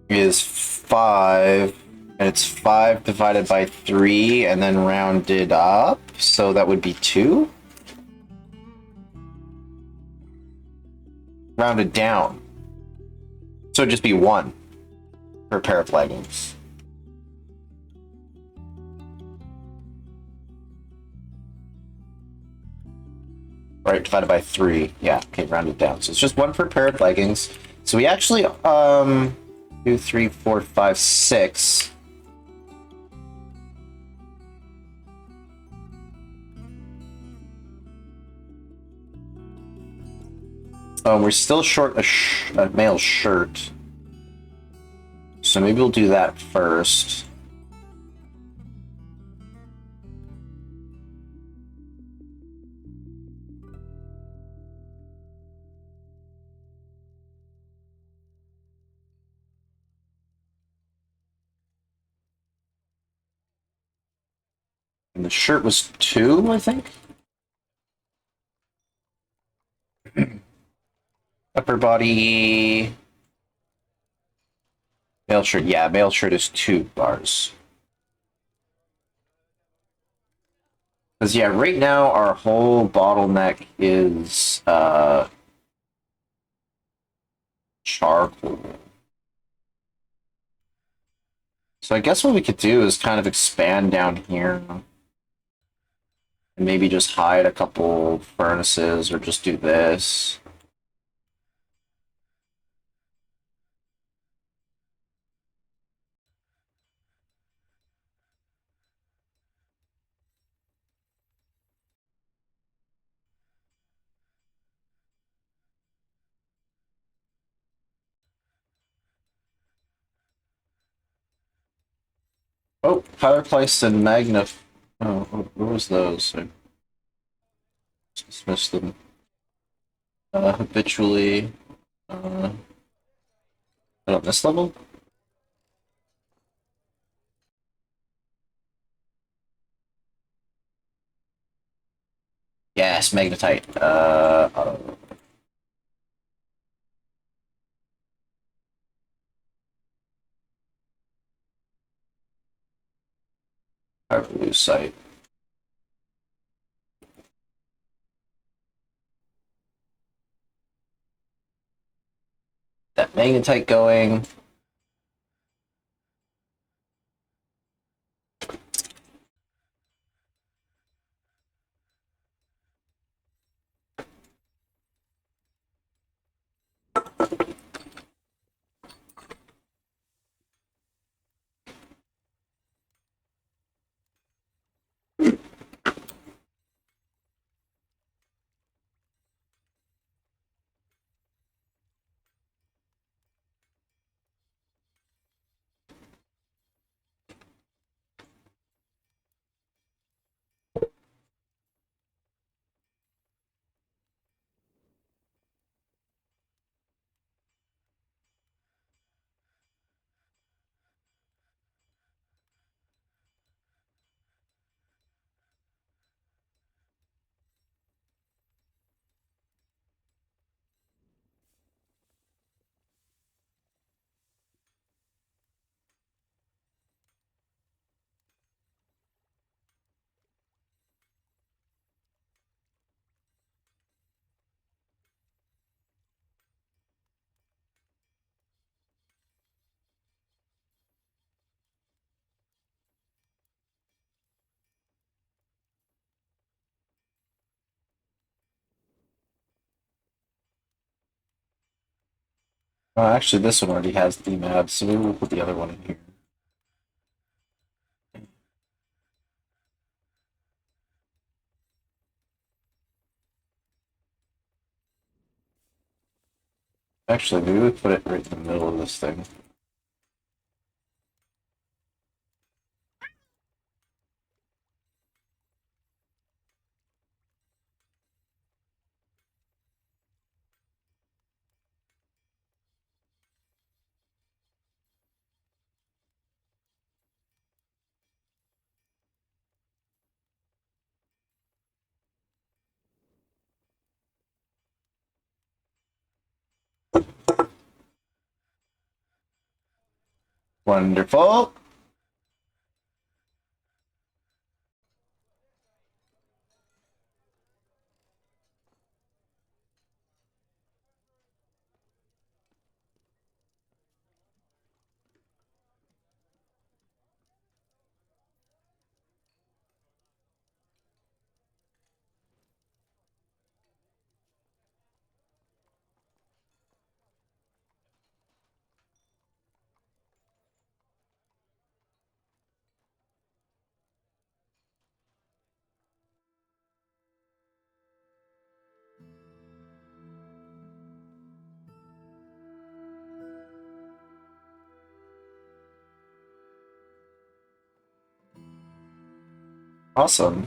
is 5, and it's 5 divided by 3, and then rounded up, so that would be 2. Rounded down. So it'd just be 1 per pair of leggings. Right, divided by 3. Yeah, okay, rounded down. So it's just 1 per pair of leggings. So we actually, 2, 3, 4, 5, 6. We're still short a male shirt. So maybe we'll do that first. And the shirt was 2, I think? Upper body. Mail shirt. Yeah, mail shirt is 2 bars. Because, yeah, right now our whole bottleneck is charcoal. So I guess what we could do is kind of expand down here and maybe just hide a couple furnaces or just do this. Oh, fireplace and magnif. Oh, what was those? I dismissed them. Habitually. On this level? Yes, magnetite. I lose sight. That magnetite going. Actually, this one already has the map, so maybe we'll put the other one in here. Actually, maybe we put it right in the middle of this thing. Wonderful. Awesome.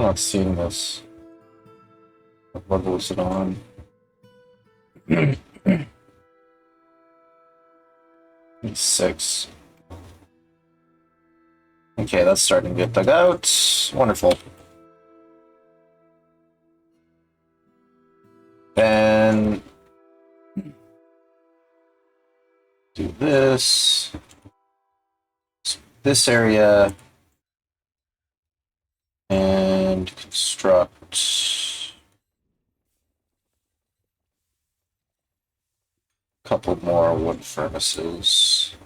not seeing this. What level is it on? It's 6. Okay, that's starting to get dug out. Wonderful. Then do this. This area. And construct a couple more wood furnaces.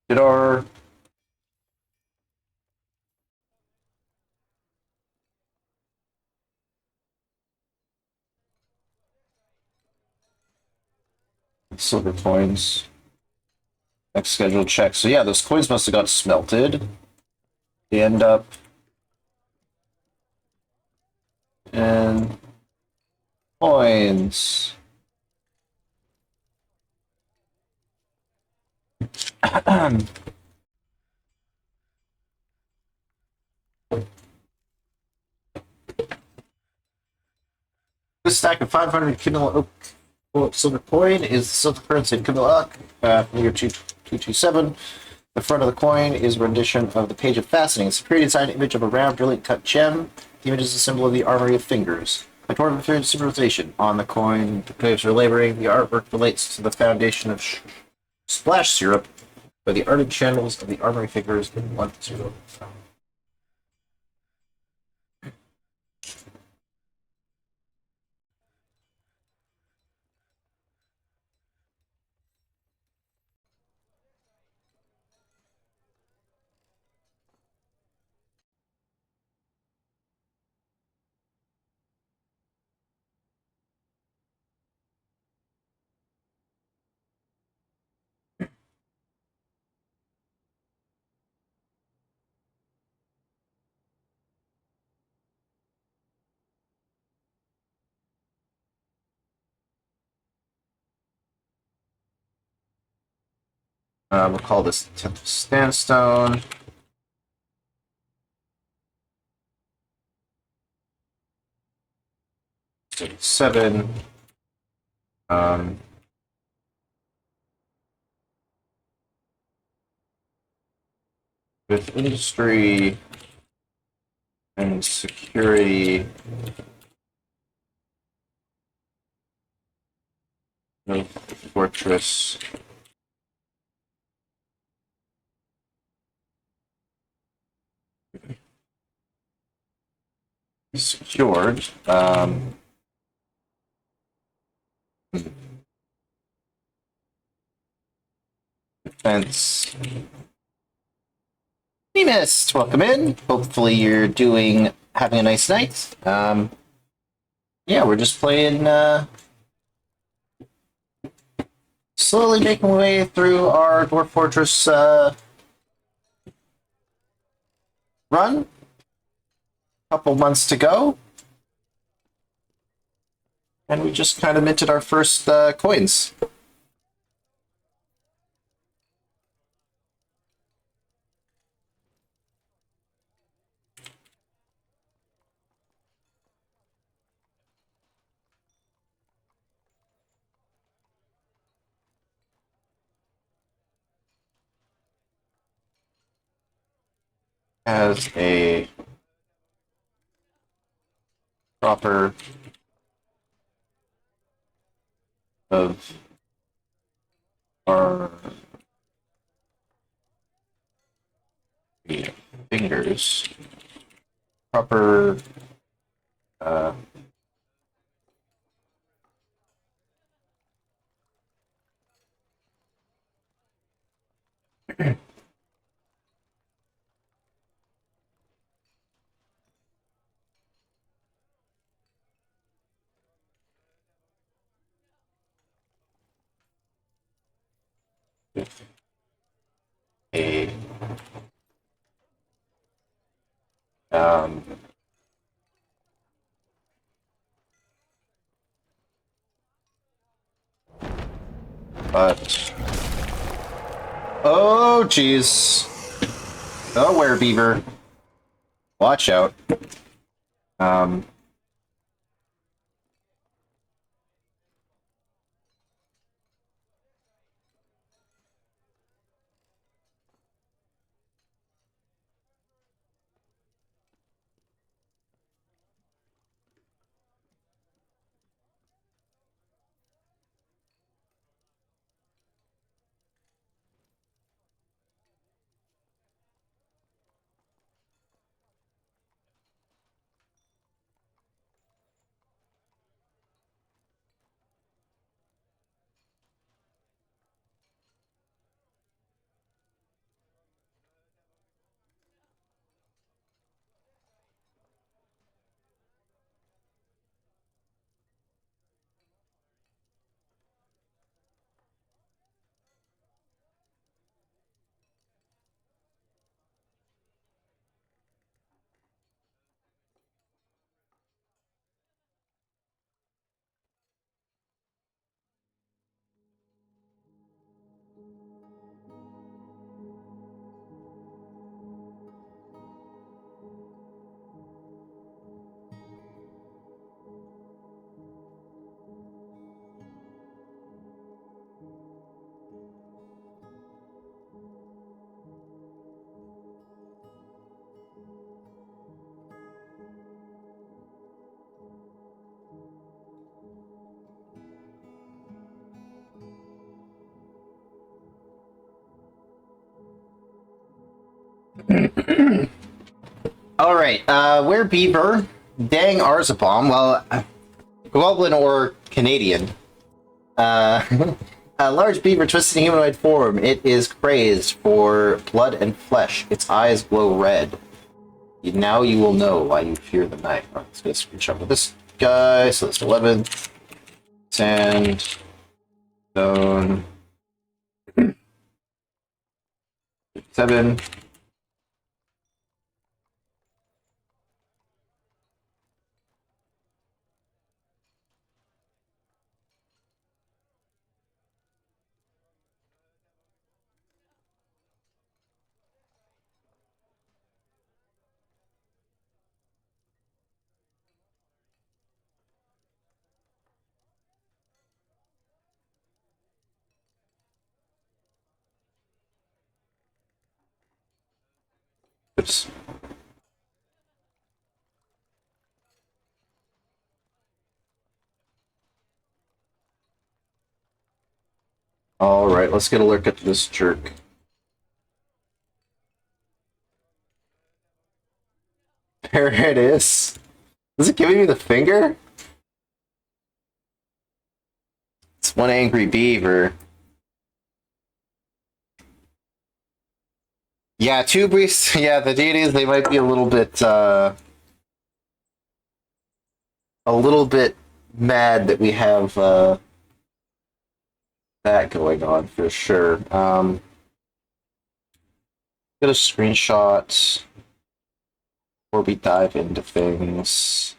Did our silver coins? Next scheduled check. So yeah, those coins must have got smelted. They end up in coins. This stack of 500 Kindle Oak silver coin is the silver currency of Kindle Oak from the year 227. The front of the coin is a rendition of the Page of Fastening, a security design image of a round, brilliant cut gem. The image is a symbol of the Armory of Fingers. A tour of civilization. On the coin, the players are laboring. The artwork relates to the foundation of splash syrup, by the ardent channels of the Armory Fingers in 1-0. We'll call this 10th Sandstone. Seven. With industry and security, no fortress. Secured. Defense. Hey, Mist, welcome in. Hopefully you're having a nice night. Yeah, we're just playing, slowly making our way through our Dwarf Fortress, run. Couple months to go. And we just kind of minted our first, coins. As a proper of our fingers, proper uh, a um, but... Oh, jeez. Oh, werebeaver. Watch out. Alright, werebeaver, dang Arzabom, well, Goblin or Canadian. A large beaver twisted in humanoid form. It is crazed for blood and flesh. Its eyes glow red. Now you will know why you fear the night. Right, let's get a screenshot of this guy. So that's 11. Sand. Stone. 7. Oops. Alright, let's get a look at this jerk. There it is. Is it giving me the finger? It's one angry beaver. Yeah, two priests. Yeah, the deities, they might be a little bit mad that we have that going on for sure. Get a screenshot before we dive into things.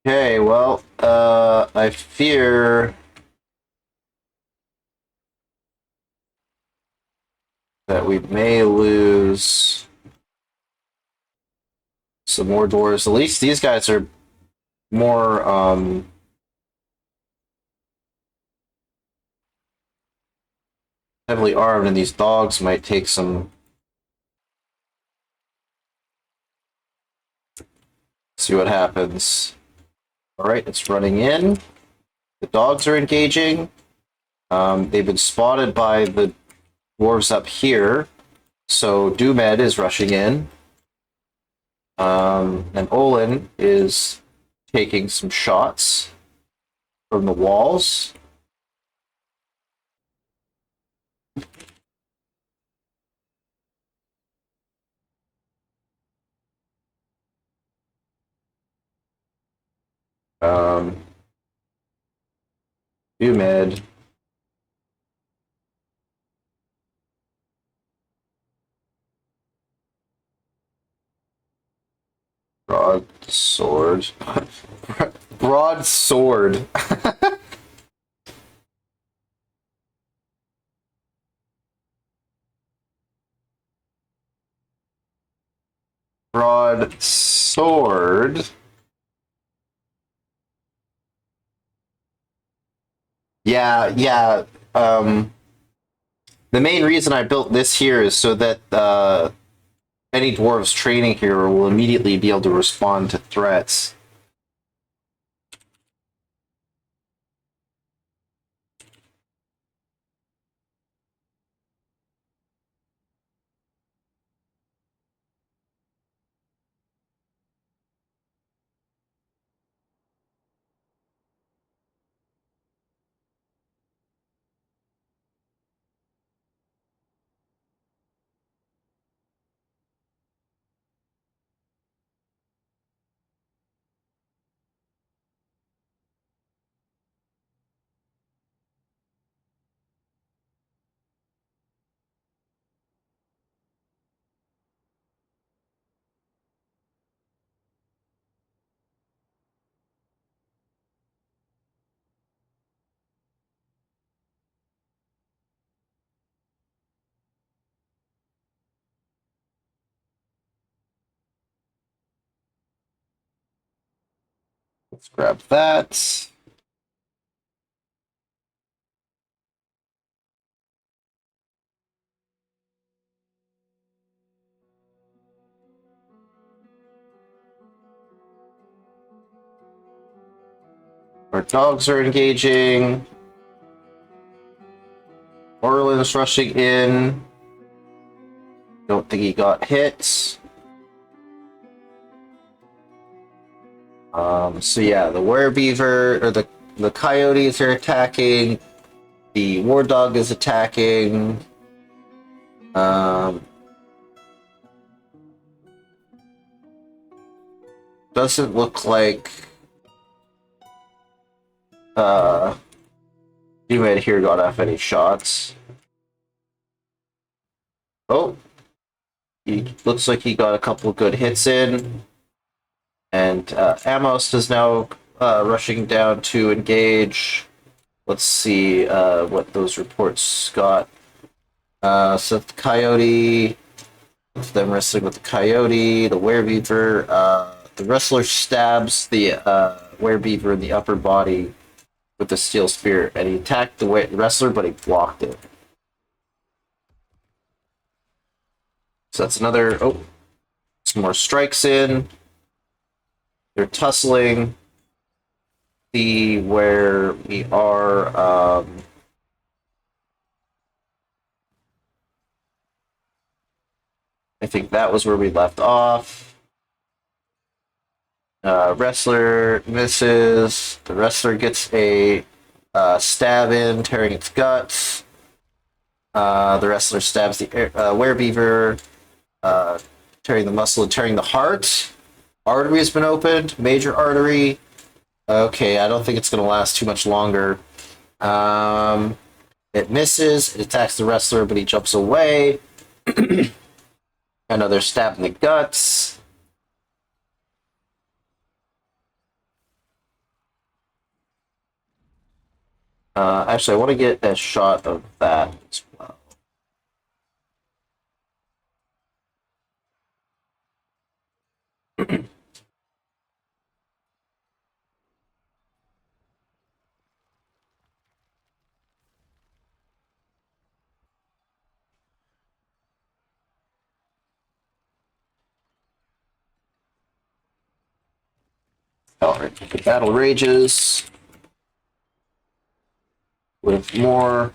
Okay, well, I fear that we may lose some more dwarves. At least these guys are more, heavily armed, and these dogs might take some... See what happens. Alright, it's running in. The dogs are engaging. They've been spotted by the dwarves up here. So Doomed is rushing in. And Olin is taking some shots. from the walls. View mid. Broadsword. Broadsword. Broadsword. Yeah. The main reason I built this here is so that any dwarves training here will immediately be able to respond to threats. Let's grab that. Our dogs are engaging. Orlin's rushing in. Don't think he got hit. So yeah, the werebeaver or the coyotes are attacking. The war dog is attacking. Doesn't look like Humid here got off any shots. Oh, he looks like he got a couple of good hits in. And Amos is now rushing down to engage. Let's see what those reports got. So the coyote, them wrestling with the coyote, the werebeaver. The wrestler stabs the werebeaver in the upper body with the steel spear, and he attacked the wrestler, but he blocked it. So that's another. Oh, some more strikes in. They're tussling. See where we are. I think that was where we left off. Wrestler misses. The wrestler gets a stab in, tearing its guts. The wrestler stabs the werebeaver, tearing the muscle and tearing the heart. Artery has been opened. Major artery. Okay, I don't think it's going to last too much longer. It misses. It attacks the wrestler, but he jumps away. Another stab in the guts. Actually, I want to get a shot of that as well. Alright, the battle rages with more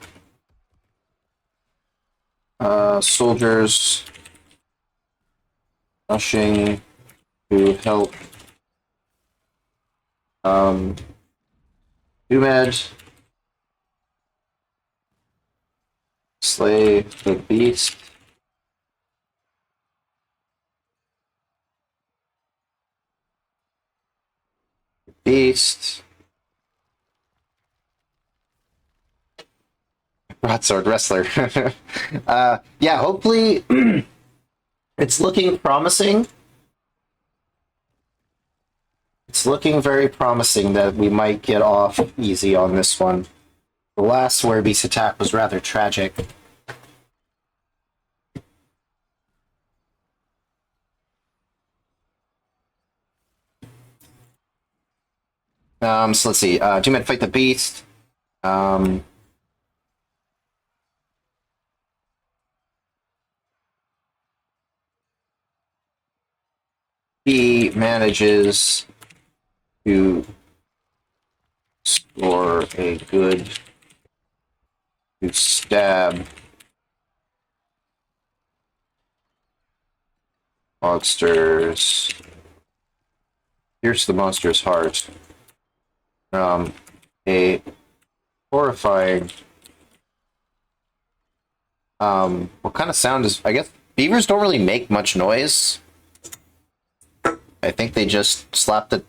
soldiers rushing to help Dumed. Slay the beast. Beast. Broadsword Wrestler. Yeah, hopefully it's looking promising. It's looking very promising that we might get off easy on this one. The last Werbeast attack was rather tragic. So let's see. Two-man fight the beast. He manages to score a good to stab monsters. Pierce the monster's heart. A horrifying. What kind of sound is? I guess beavers don't really make much noise. I think they just slap their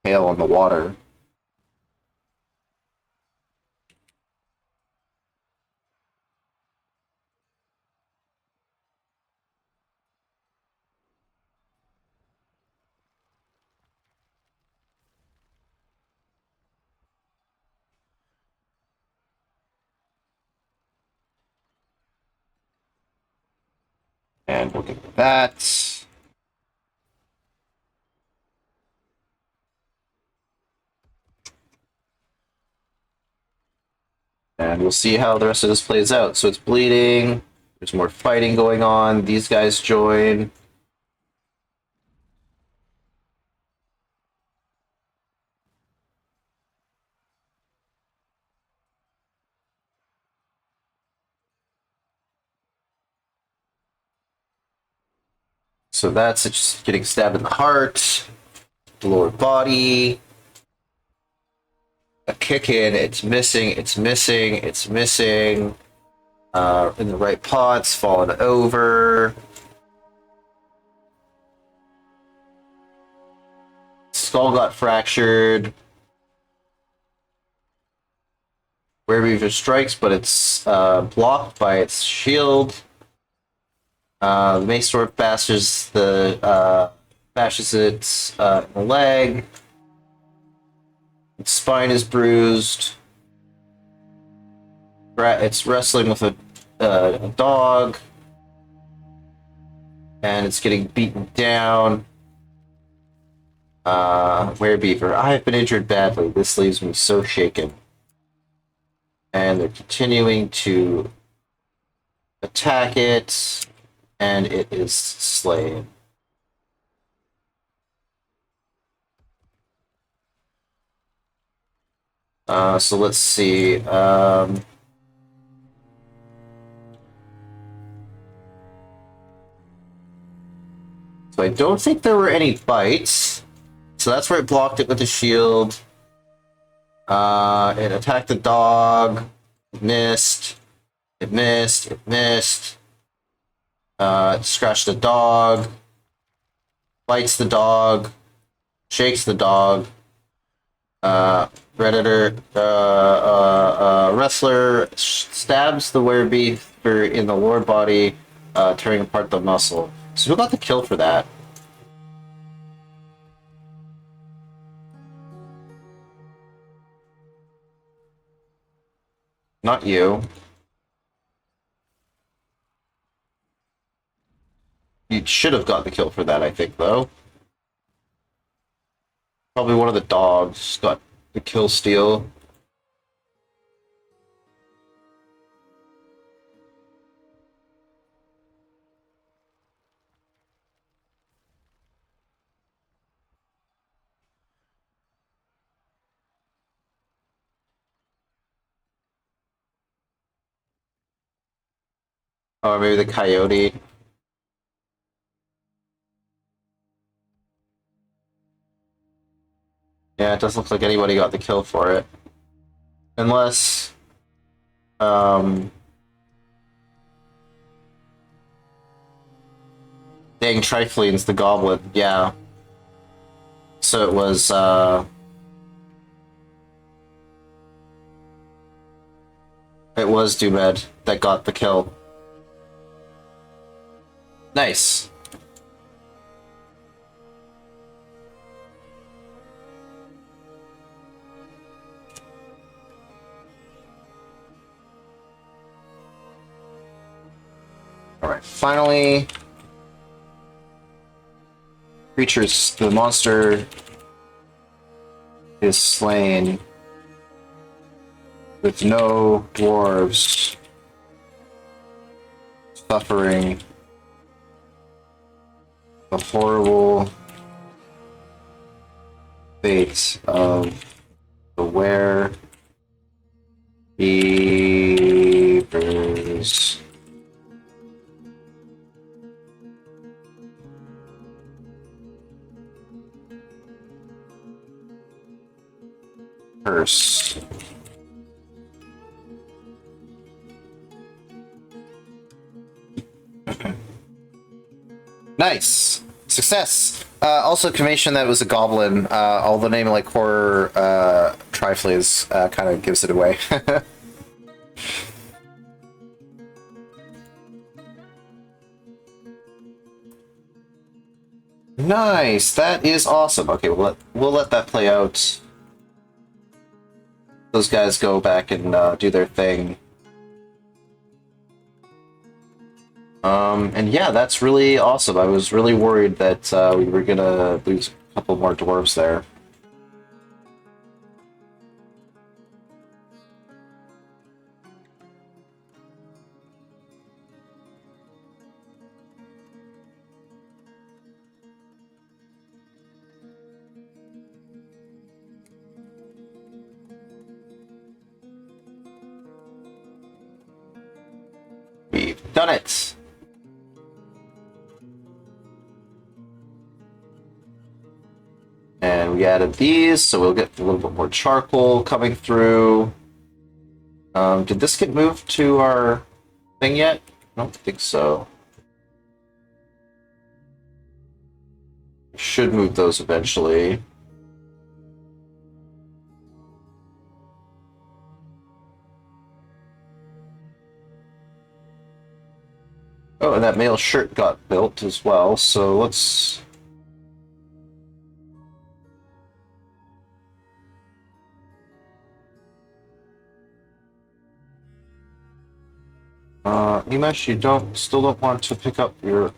tail on the water. And we'll get that. And we'll see how the rest of this plays out. So it's bleeding. There's more fighting going on. These guys join. So that's it, just getting stabbed in the heart, the lower body. A kick in, it's missing, it's missing, it's missing. In the right pots, fallen over. Skull got fractured. Werebeaver strikes, but it's blocked by its shield. The Mace Sword bashes bashes it in the leg. Its spine is bruised. It's wrestling with a dog, and it's getting beaten down. Werebeaver, I have been injured badly. This leaves me so shaken. And they're continuing to attack it, and it is slain. So let's see. So I don't think there were any bites. So that's where it blocked it with the shield. It attacked the dog. It missed. It missed. It missed. It scratched the dog. Bites the dog. Shakes the dog. Predator. Wrestler stabs the werebeaver in the lower body, tearing apart the muscle. So who got the kill for that? Not you. You should have got the kill for that, I think, though. Probably one of the dogs got the kill steal. Or maybe the coyote. Yeah, it doesn't look like anybody got the kill for it. Unless... Dang, Triflene's the goblin, yeah. So it was, it was Dumed that got the kill. Nice. Alright, finally... Creatures, the monster is slain with no dwarves suffering the horrible fate of the were-beavers. Curse. Nice. Success. Also, confirmation that it was a goblin. All the name like horror trifles kind of gives it away. Nice. That is awesome. Okay, we'll let that play out. Those guys go back and do their thing. And yeah, that's really awesome. I was really worried that we were gonna lose a couple more dwarves there. We've done it! And we added these, so we'll get a little bit more charcoal coming through. Did this get moved to our thing yet? I don't think so. Should move those eventually. Oh, and that male shirt got built as well, so let's... Nimesh, you still don't want to pick up your,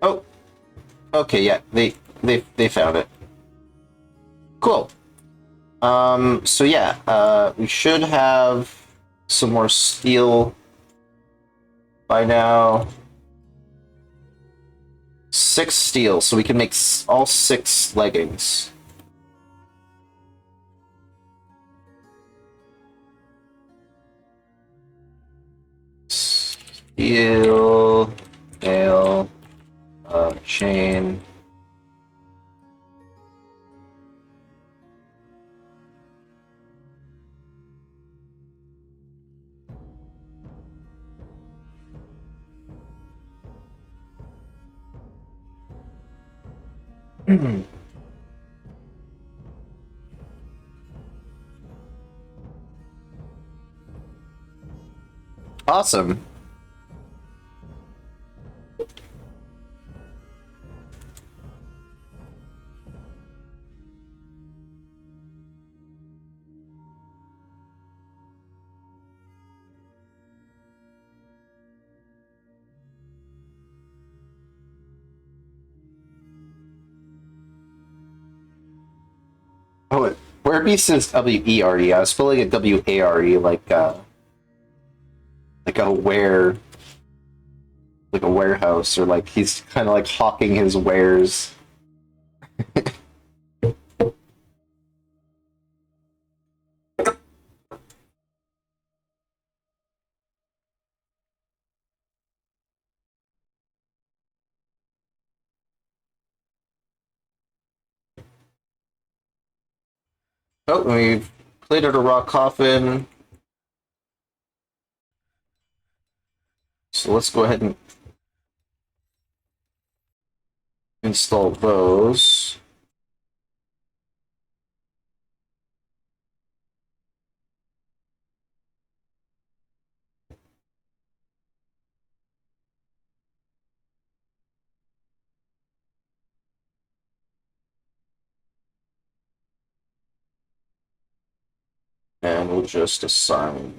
Oh! Okay, yeah, they found it. Cool. So yeah, we should have some more steel by now. 6 steel, so we can make all 6 leggings. Steel, nail, chain. Awesome. Oh, where beast is W-E-R-E. I was spelling it W-A-R-E, like a like a warehouse, or like he's kind of like hawking his wares. Oh, we've cleared a rock coffin. So let's go ahead and install those. And we'll just assign.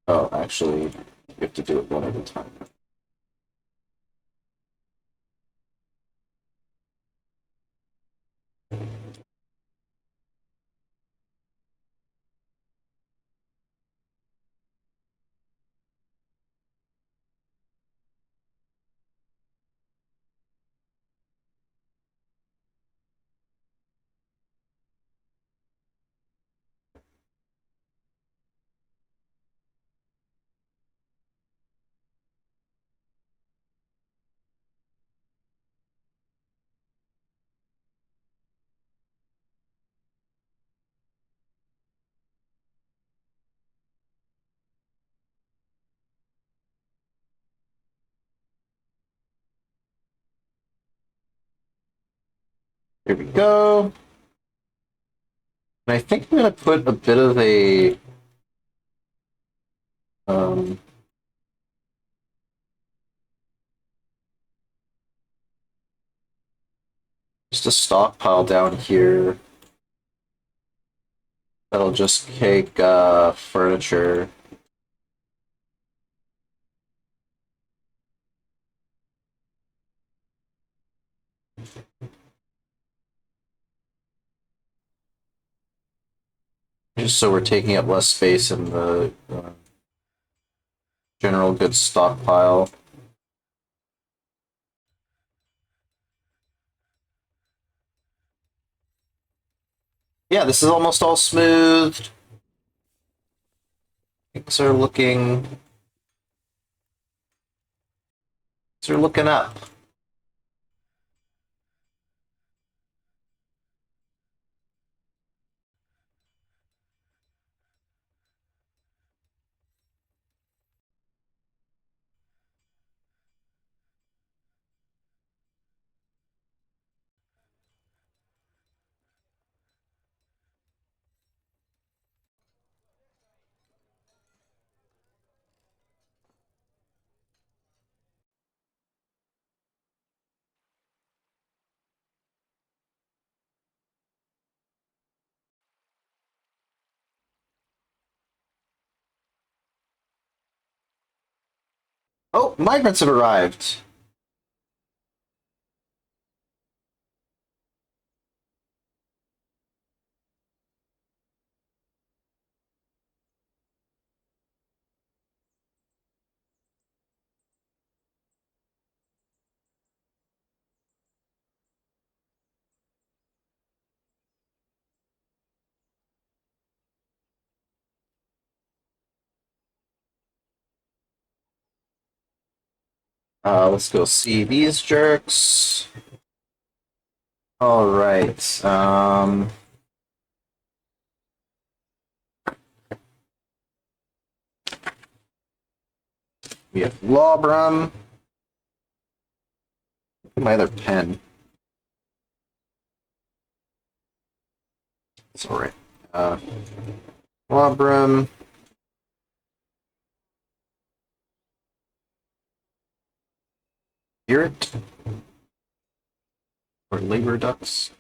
Oh, actually, we have to do it one at a time. Here we go. And I think I'm going to put a bit of a um, just a stockpile down here that'll just take furniture. Just so we're taking up less space in the general goods stockpile. Yeah, this is almost all smoothed. Things are looking up. Oh, migrants have arrived. Let's go see these jerks. All right. We have Lawbrum. My other pen. It's all right. Lawbrum. Spirit. Or labor ducks.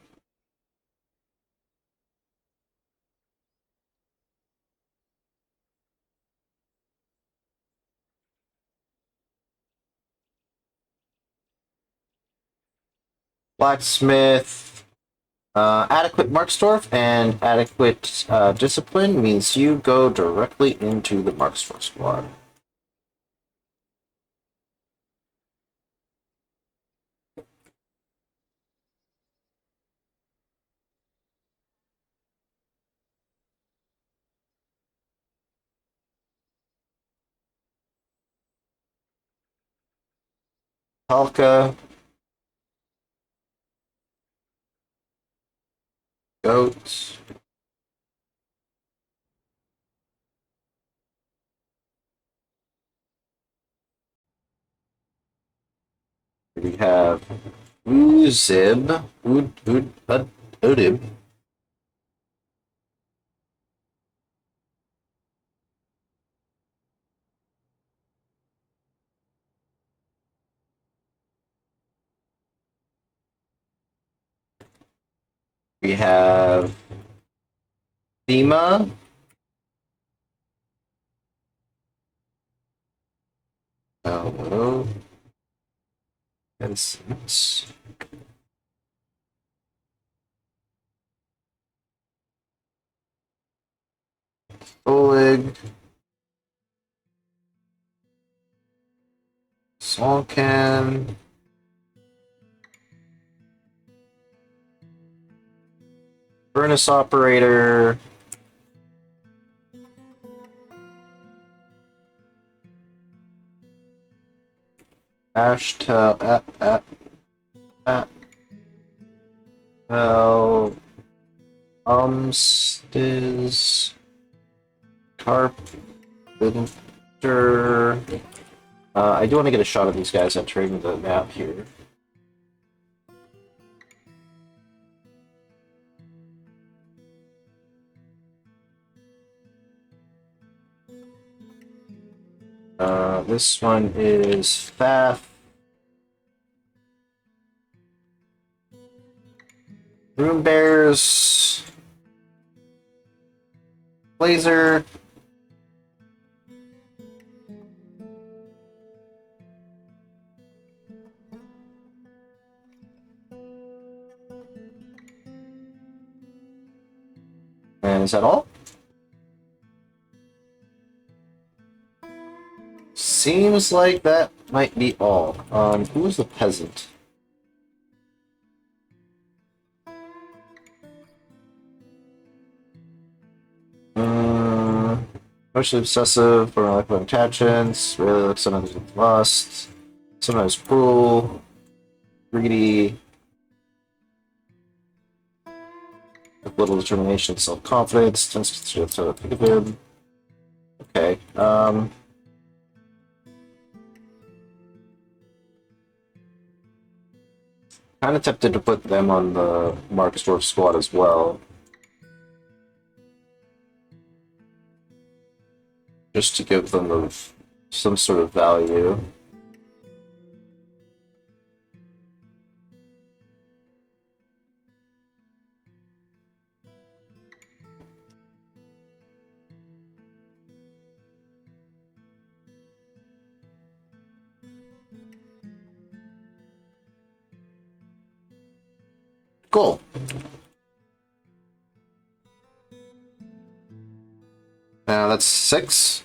Blacksmith. Adequate Marksdorf and adequate discipline means you go directly into the Marksdorf squad. Talca. Goat. We have Uzib. Udib. We have Thema. Hello. Vincent. Oleg. Salkan. Furnace Operator. Ashtel. Well, Umstiz. Carpenter. I do want to get a shot of these guys entering the map here. This one is Fath. Room Bears. Blazer. And is that all? Seems like that might be all. Who is the peasant? Mostly obsessive, for like attachments, really sometimes lust, sometimes cruel, greedy, with little determination, self-confidence, tends to think of him. Okay. Kind of tempted to put them on the Marcus Dwarf squad as well. Just to give them some sort of value. Cool. Now that's 6.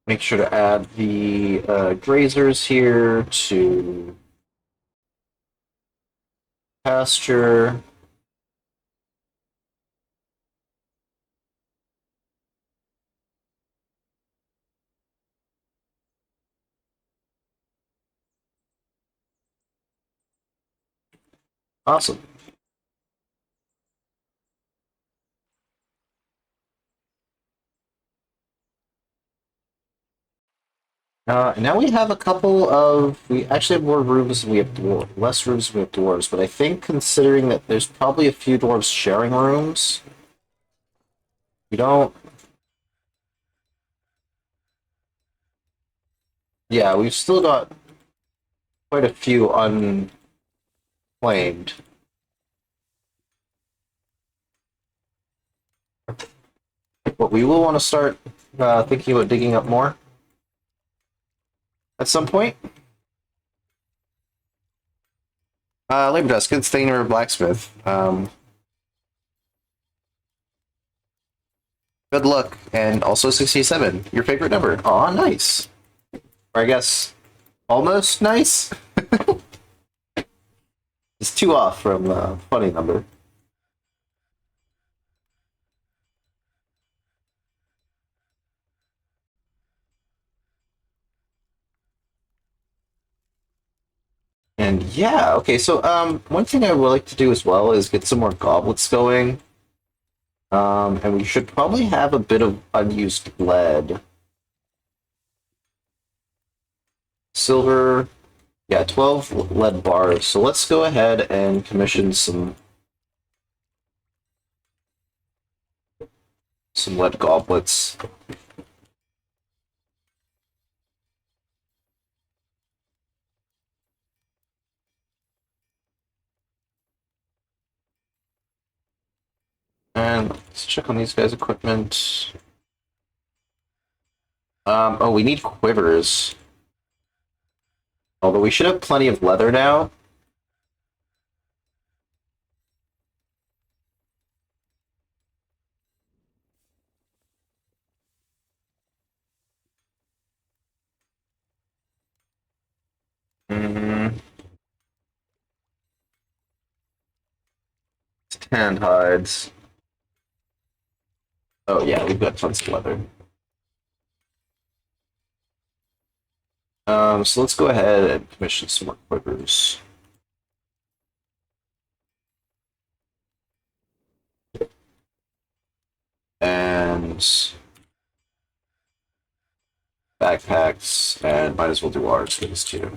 Make sure to add the grazers here to pasture. Awesome. Now we have a couple of. We actually have more rooms than we have less rooms than we have dwarves, but I think considering that there's probably a few dwarves sharing rooms, we don't. Yeah, we've still got quite a few unclaimed. But we will want to start thinking about digging up more at some point. Labor Dust, good thing or blacksmith. Good luck, and also 67, your favorite number. Aw, nice. Or I guess almost nice. It's 2 off from funny number. And yeah, okay, so one thing I would like to do as well is get some more goblets going. And we should probably have a bit of unused lead. Silver, yeah, 12 lead bars. So let's go ahead and commission some lead goblets. And let's check on these guys' equipment. Oh, we need quivers. Although we should have plenty of leather now. Mm, tanned hides. Oh yeah, we've got tons of leather. So let's go ahead and commission some more quivers. And backpacks, and might as well do ours for this too.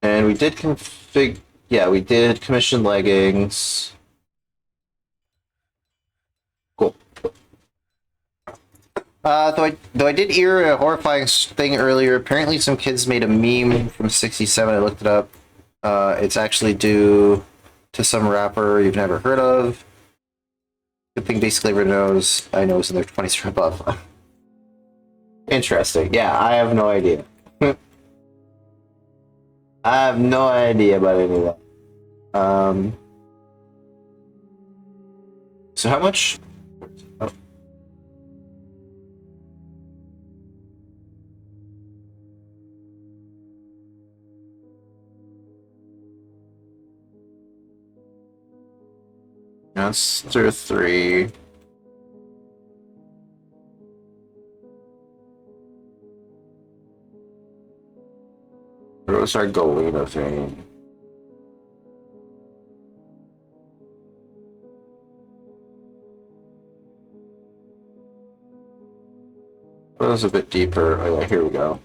And we did yeah, we did commission leggings. Cool. Though I did hear a horrifying thing earlier. Apparently, some kids made a meme from 67. I looked it up. It's actually due to some rapper you've never heard of. Good thing basically everyone knows I know is in their 20s or above. Interesting. Yeah, I have no idea. I have no idea about any of that. So how much? Oh. Monster 3. Where's our Golina thing? That was a bit deeper. Oh yeah, here we go.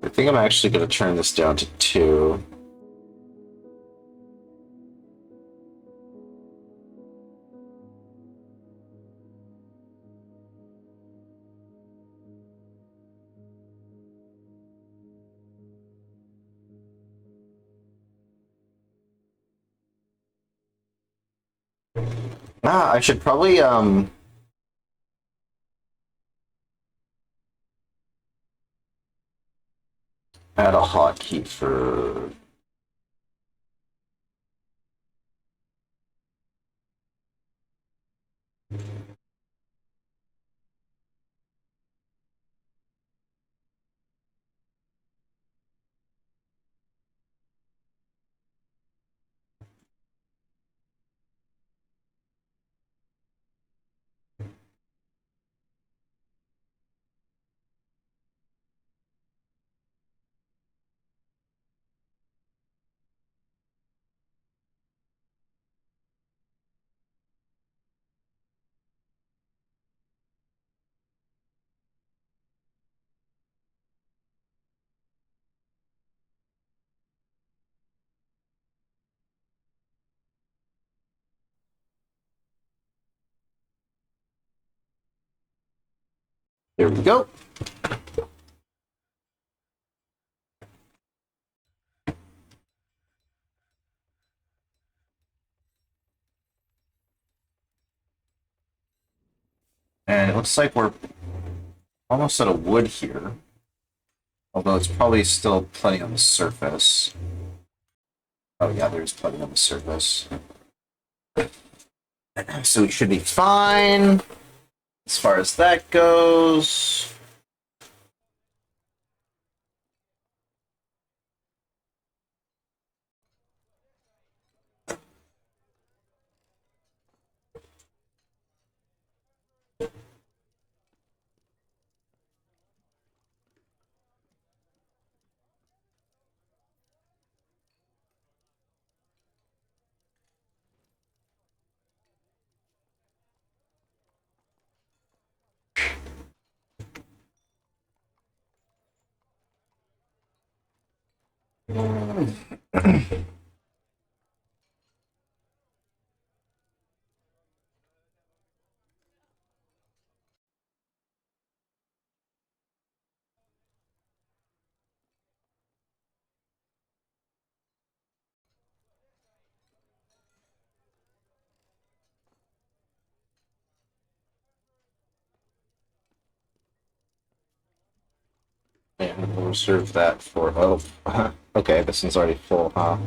I think I'm actually going to turn this down to 2. I should probably add a hotkey for There we go. And it looks like we're almost out of wood here. Although it's probably still plenty on the surface. Oh yeah, there's plenty on the surface. So we should be fine as far as that goes. And we'll reserve that for, oh, okay, this one's already full, huh?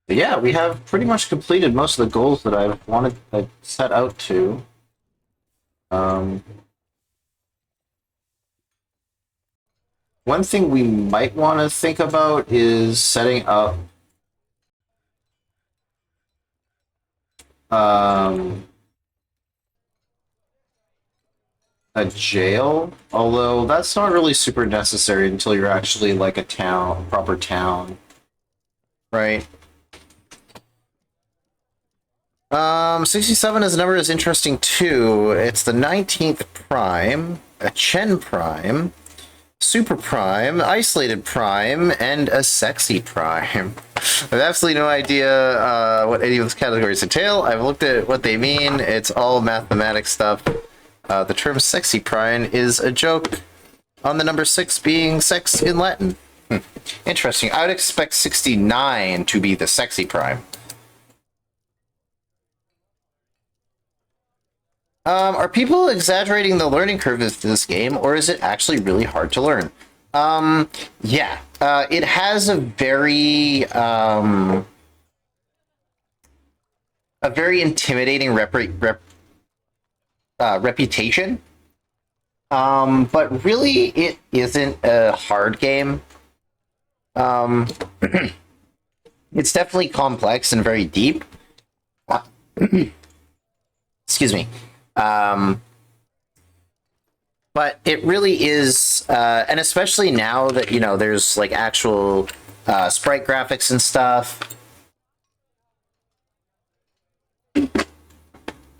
But yeah, we have pretty much completed most of the goals that I set out to. One thing we might want to think about is setting up a jail, although that's not really super necessary until you're actually like a town, proper town. Right. 67 as a number is interesting too. It's the 19th prime, a Chen prime, super prime, isolated prime, and a sexy prime. I have absolutely no idea what any of those categories entail. I've looked at what they mean. It's all mathematics stuff. The term sexy prime is a joke on the number 6 being sex in Latin. Interesting. I would expect 69 to be the sexy prime. Are people exaggerating the learning curve of this game, or is it actually really hard to learn? Yeah. It has a very intimidating reputation. But really, it isn't a hard game. It's definitely complex and very deep. Excuse me. But it really is, and especially now that, you know, there's like actual sprite graphics and stuff.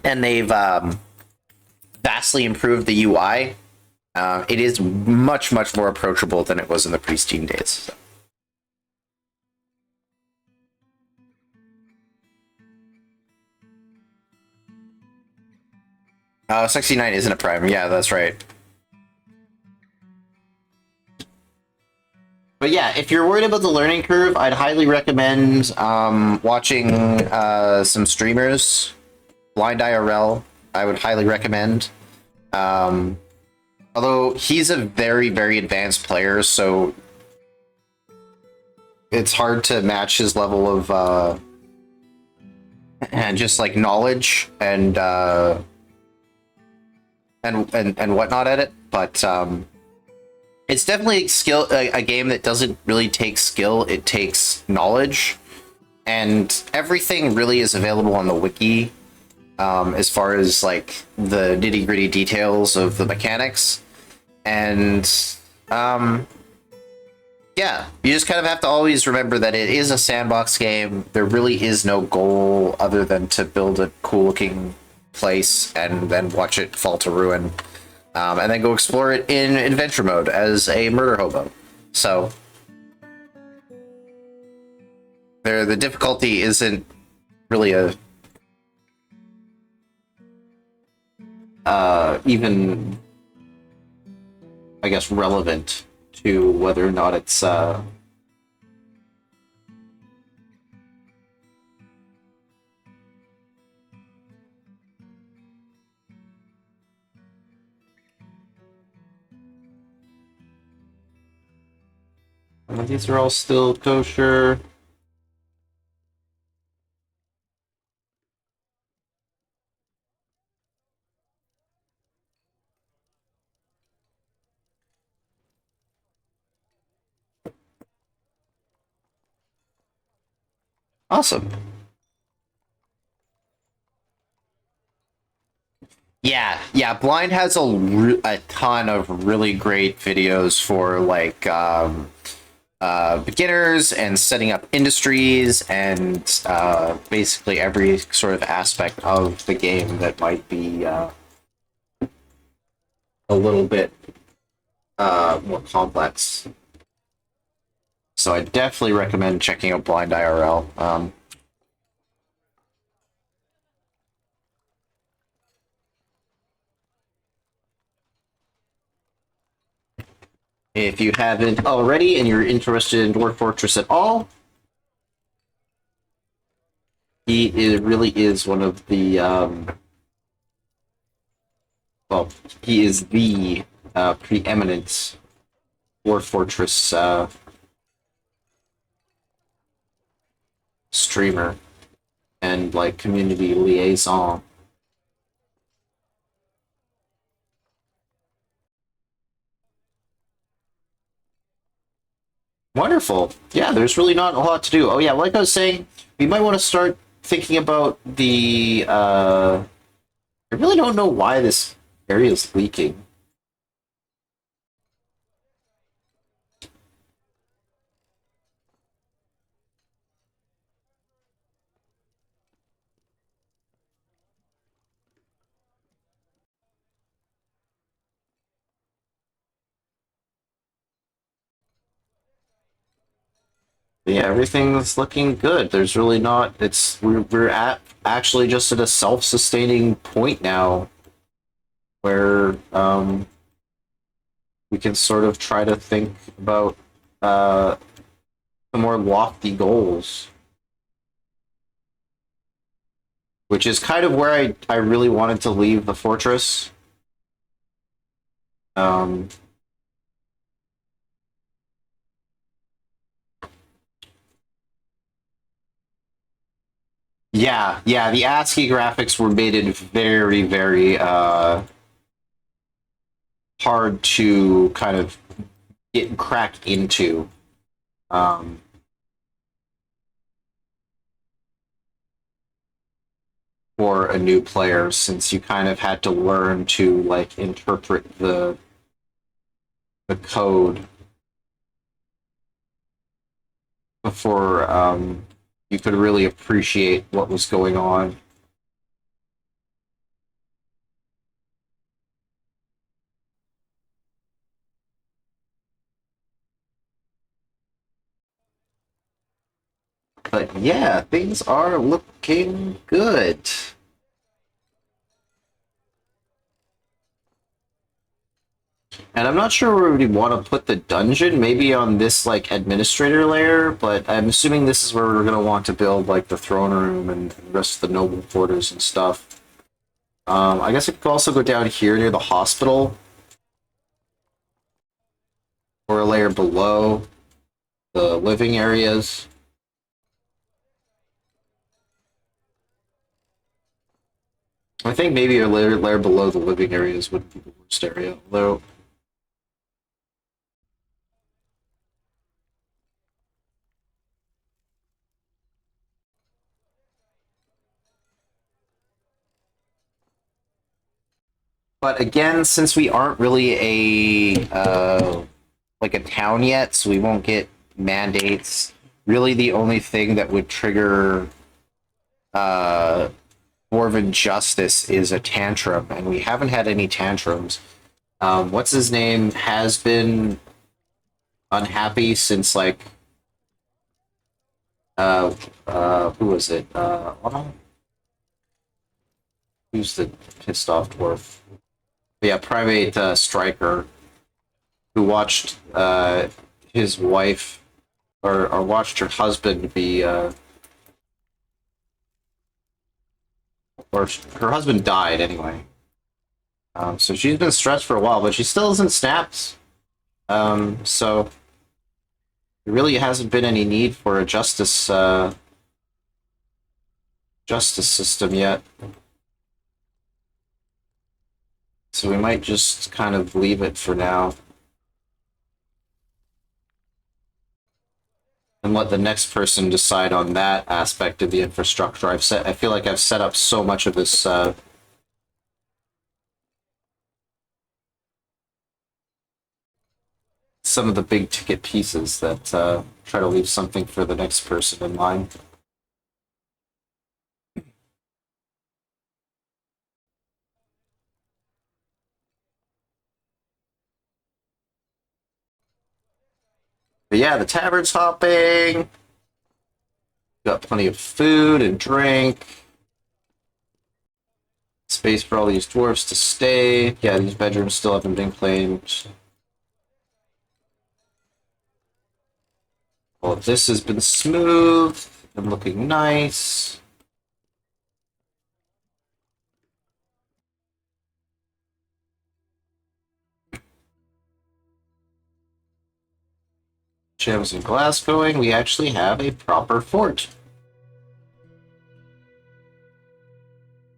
And they've vastly improved the UI. It is much, much more approachable than it was in the pre-Steam days. So. 69 isn't a prime. Yeah, that's right. But yeah, if you're worried about the learning curve, I'd highly recommend watching some streamers. Blind IRL, I would highly recommend. Although he's a very, very advanced player, so it's hard to match his level of and just like knowledge and whatnot at it. But It's definitely a game that doesn't really take skill, it takes knowledge, and everything really is available on the wiki, as far as like the nitty gritty details of the mechanics. And um, yeah, you just kind of have to always remember that it is a sandbox game. There really is no goal other than to build a cool looking place and then watch it fall to ruin, and then go explore it in adventure mode as a murder hobo. So the difficulty isn't really a even, I guess, relevant to whether or not it's these are all still kosher. Awesome. Yeah. Blind has a ton of really great videos for like beginners and setting up industries and basically every sort of aspect of the game that might be a little bit more complex. So I definitely recommend checking out Blind IRL. If you haven't already and you're interested in Dwarf Fortress at all, really is one of the well, he is the preeminent Dwarf Fortress streamer and like community liaison. Wonderful. Yeah, there's really not a lot to do. Oh yeah, like I was saying, we might want to start thinking about the I really don't know why this area is leaking. But yeah, everything's looking good. There's really not. We're at actually just at a self-sustaining point now, where we can sort of try to think about uh, the more lofty goals, which is kind of where I really wanted to leave the fortress. Um, yeah, the ASCII graphics were made it very, very hard to kind of get cracked into. Um, for a new player, since you kind of had to learn to like interpret the code before you could really appreciate what was going on. But yeah, things are looking good. And I'm not sure where we'd want to put the dungeon, maybe on this like administrator layer, but I'm assuming this is where we're gonna want to build like the throne room and the rest of the noble quarters and stuff. I guess it could also go down here near the hospital, or a layer below the living areas. I think maybe a layer below the living areas would be the worst area, although But again, since we aren't really like a town yet, so we won't get mandates. Really, the only thing that would trigger Dwarven justice is a tantrum, and we haven't had any tantrums. What's his name has been unhappy since like who was it? Who's the pissed off dwarf? Yeah, Private Striker, who watched his wife or watched her husband be or her husband died anyway. So she's been stressed for a while, but she still hasn't snapped. So there really hasn't been any need for a justice system yet. So we might just kind of leave it for now. And let the next person decide on that aspect of the infrastructure. I feel like I've set up so much of this some of the big ticket pieces that try to leave something for the next person in line. But yeah, the tavern's hopping. Got plenty of food and drink. Space for all these dwarves to stay. Yeah, these bedrooms still haven't been claimed. Well, this has been smooth and looking nice. Gems and glass going. We actually have a proper fort.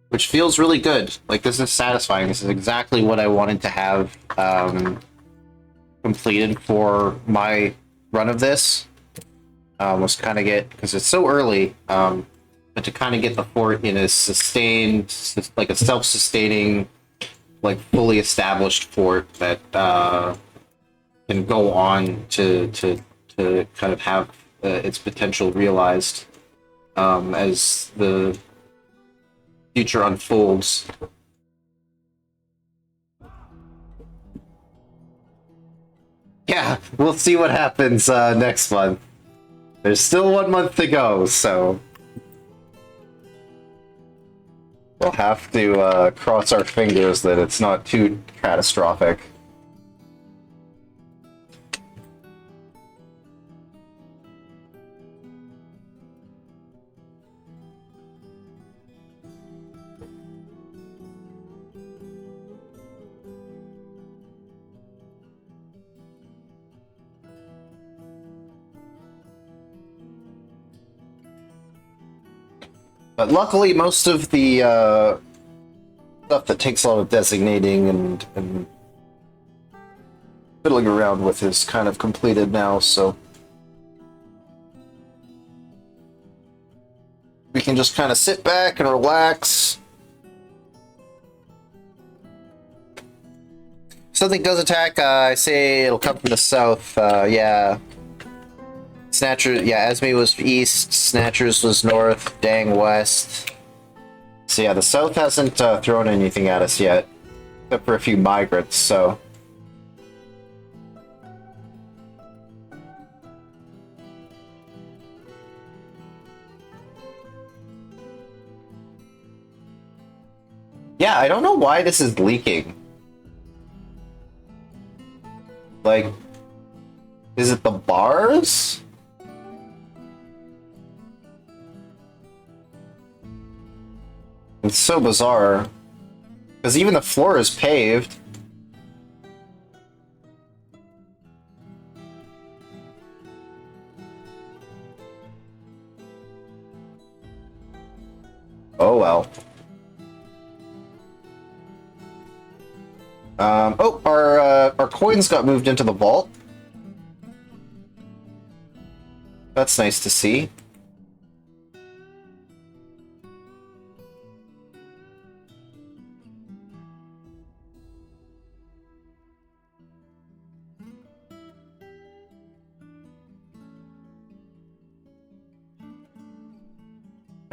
Which feels really good. Like, this is satisfying. This is exactly what I wanted to have completed for my run of this. Was kind of get, because it's so early, but to kind of get the fort in a sustained, like a self-sustaining, like fully established fort that can go on to kind of have its potential realized as the future unfolds. Yeah, we'll see what happens next month. There's still 1 month to go, so we'll have to cross our fingers that it's not too catastrophic. But luckily, most of the stuff that takes a lot of designating and fiddling around with is kind of completed now, so we can just kind of sit back and relax. If something does attack, I say it'll come from the south. Yeah. Snatcher, yeah, Esme was east, Snatchers was north, Dang west. So yeah, the south hasn't thrown anything at us yet, except for a few migrants, so. Yeah, I don't know why this is leaking. Like, is it the bars? It's so bizarre. Because even the floor is paved. Oh well. Oh, our coins got moved into the vault. That's nice to see.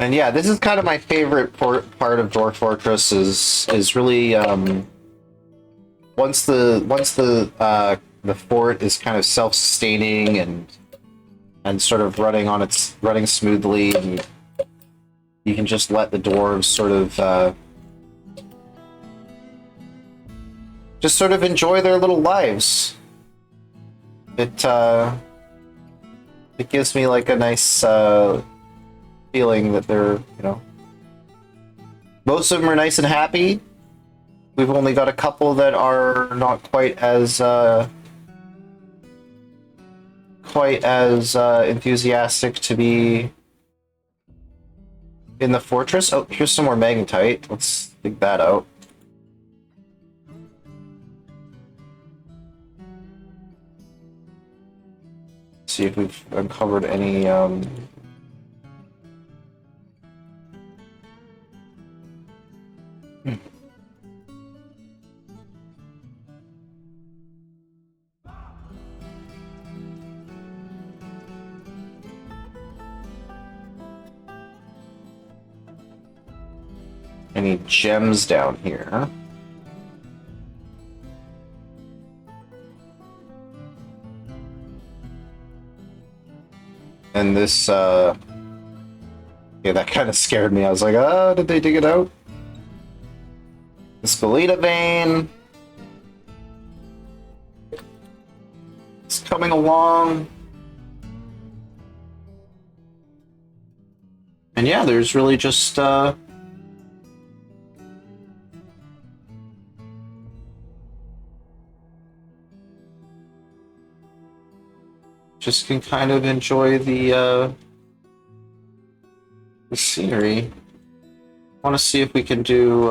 And yeah, this is kind of my favorite part of Dwarf Fortress is really once the fort is kind of self-sustaining and sort of running smoothly, and you can just let the dwarves sort of enjoy their little lives. It gives me like a nice feeling that they're. Most of them are nice and happy. We've only got a couple that are not quite as enthusiastic to be in the fortress. Oh, here's some more magnetite. Let's dig that out. See if we've uncovered any any gems down here. And this yeah, that kind of scared me. I was like, oh, did they dig it out? The Scalita vein. It's coming along. And yeah, there's really just can kind of enjoy the scenery. I want to see if we can do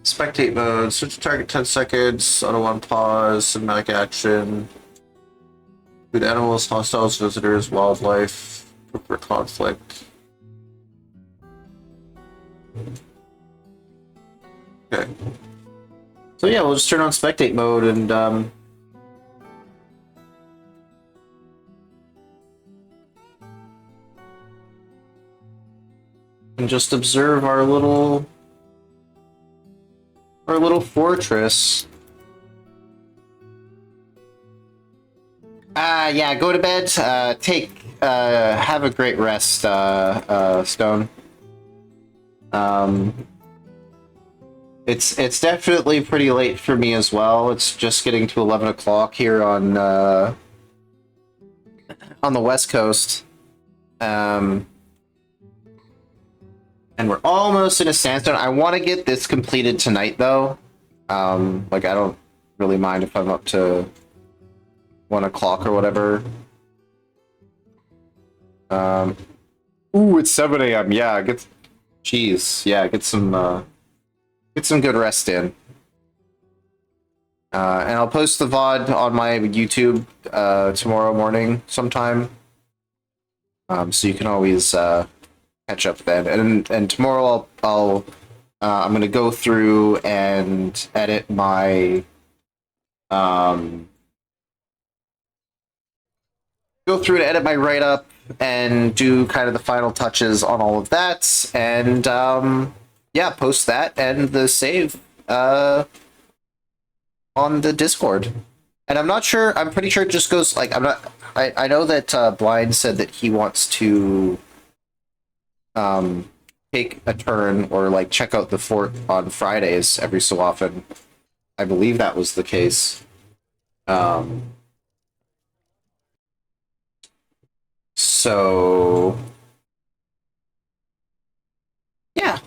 spectate mode, switch to target 10 seconds, auto on pause, cinematic action, food animals, hostiles, visitors, wildlife, for conflict. Okay. So yeah, we'll just turn on spectate mode and just observe our little fortress. Yeah, go to bed. Have a great rest, Stone. It's definitely pretty late for me as well. It's just getting to 11 o'clock here on the West Coast. And we're almost in a sandstone. I want to get this completed tonight, though. Like, I don't really mind if I'm up to 1 o'clock or whatever. Ooh, it's 7 a.m. Yeah, get some good rest in. And I'll post the VOD on my YouTube tomorrow morning sometime. So you can always catch up then. And tomorrow I'm gonna go through and edit my write-up and do kind of the final touches on all of that, and yeah, post that and the save on the Discord. And I'm pretty sure it just goes like I know that Blind said that he wants to take a turn or like check out the fort on Fridays every so often. I believe that was the case. So yeah.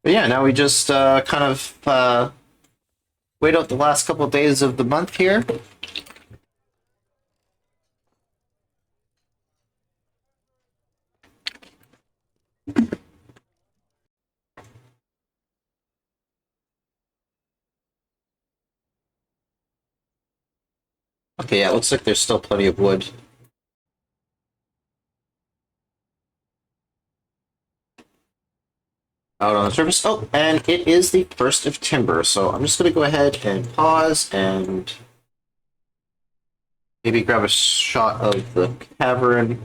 But yeah, now we just kind of wait out the last couple of days of the month here. Okay, yeah, it looks like there's still plenty of wood. Out on the surface. Oh, and it is the 1st of Timber, so I'm just going to go ahead and pause and maybe grab a shot of the cavern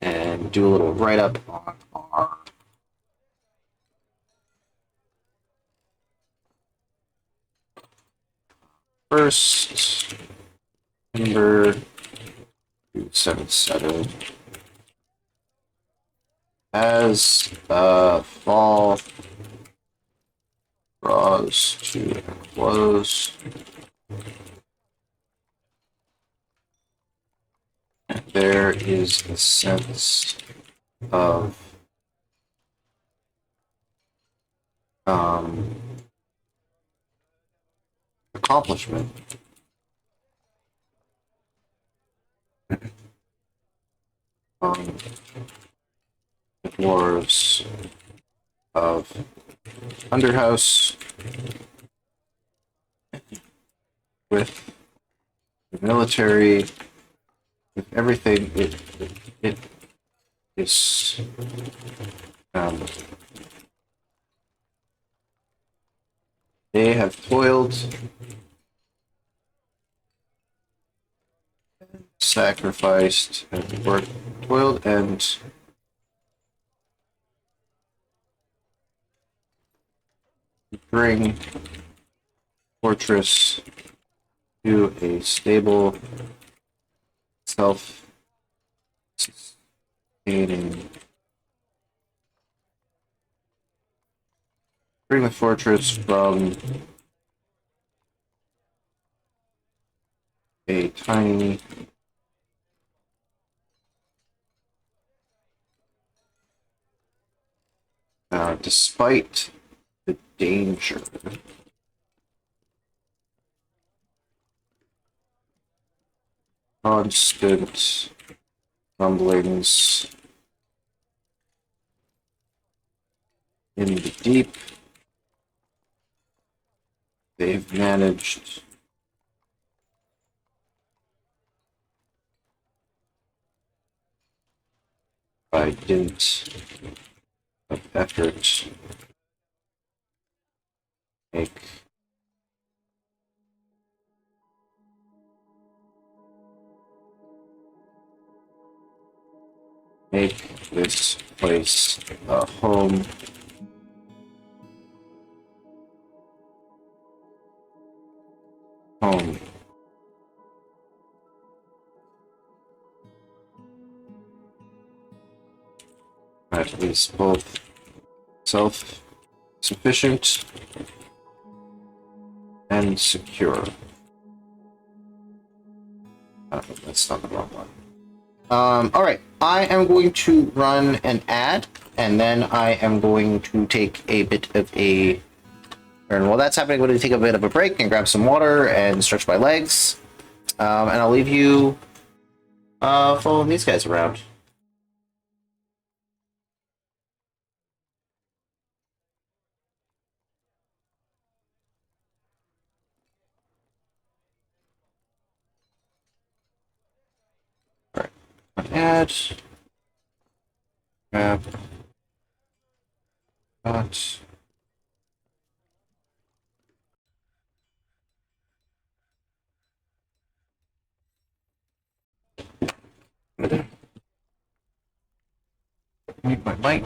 and do a little write-up on our first Timber 277 as fall draws to a close. There is a sense of um, accomplishment. Um, the dwarves of Underhouse with the military, with everything. It is um, they have toiled, sacrificed, and worked, toiled and bring fortress to a stable, self-sustaining. Bring the fortress from a tiny despite the danger, constant rumblings in the deep, they've managed by dint of effort make make this place a home home. That is both self-sufficient and secure. That's not the wrong one. All right, I am going to run an ad, and then I am going to take a bit of a. And while that's happening, I'm going to take a bit of a break and grab some water and stretch my legs. And I'll leave you following these guys around. All right, add, grab, cut. Mute my mic.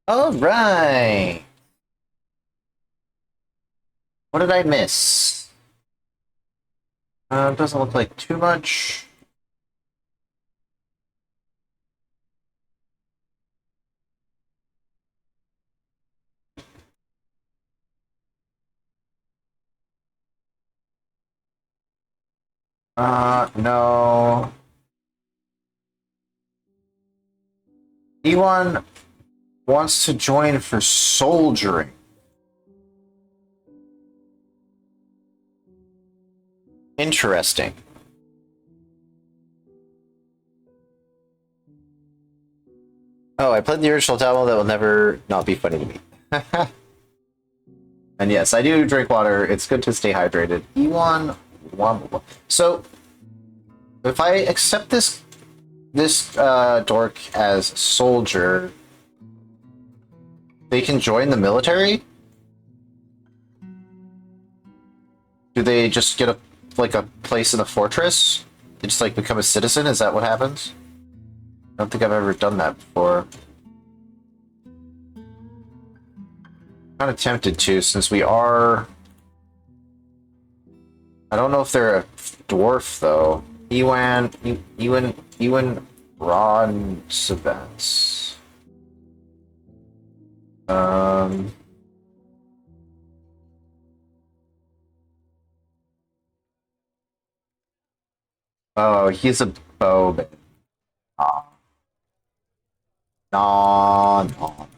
All right. What did I miss? Doesn't look like too much. No. Ewan wants to join for soldiering. Interesting. Oh, I played the original demo. That will never not be funny to me. And yes, I do drink water. It's good to stay hydrated. Ewan, so if I accept this dork as soldier, they can join the military? Do they just get a place in the fortress? They just like become a citizen? Is that what happens? I don't think I've ever done that before. Kind of tempted to, since we are. I don't know if they're a dwarf though. Ewan Ron Savants. Um. Oh, he's a bowman. Ah, no, no.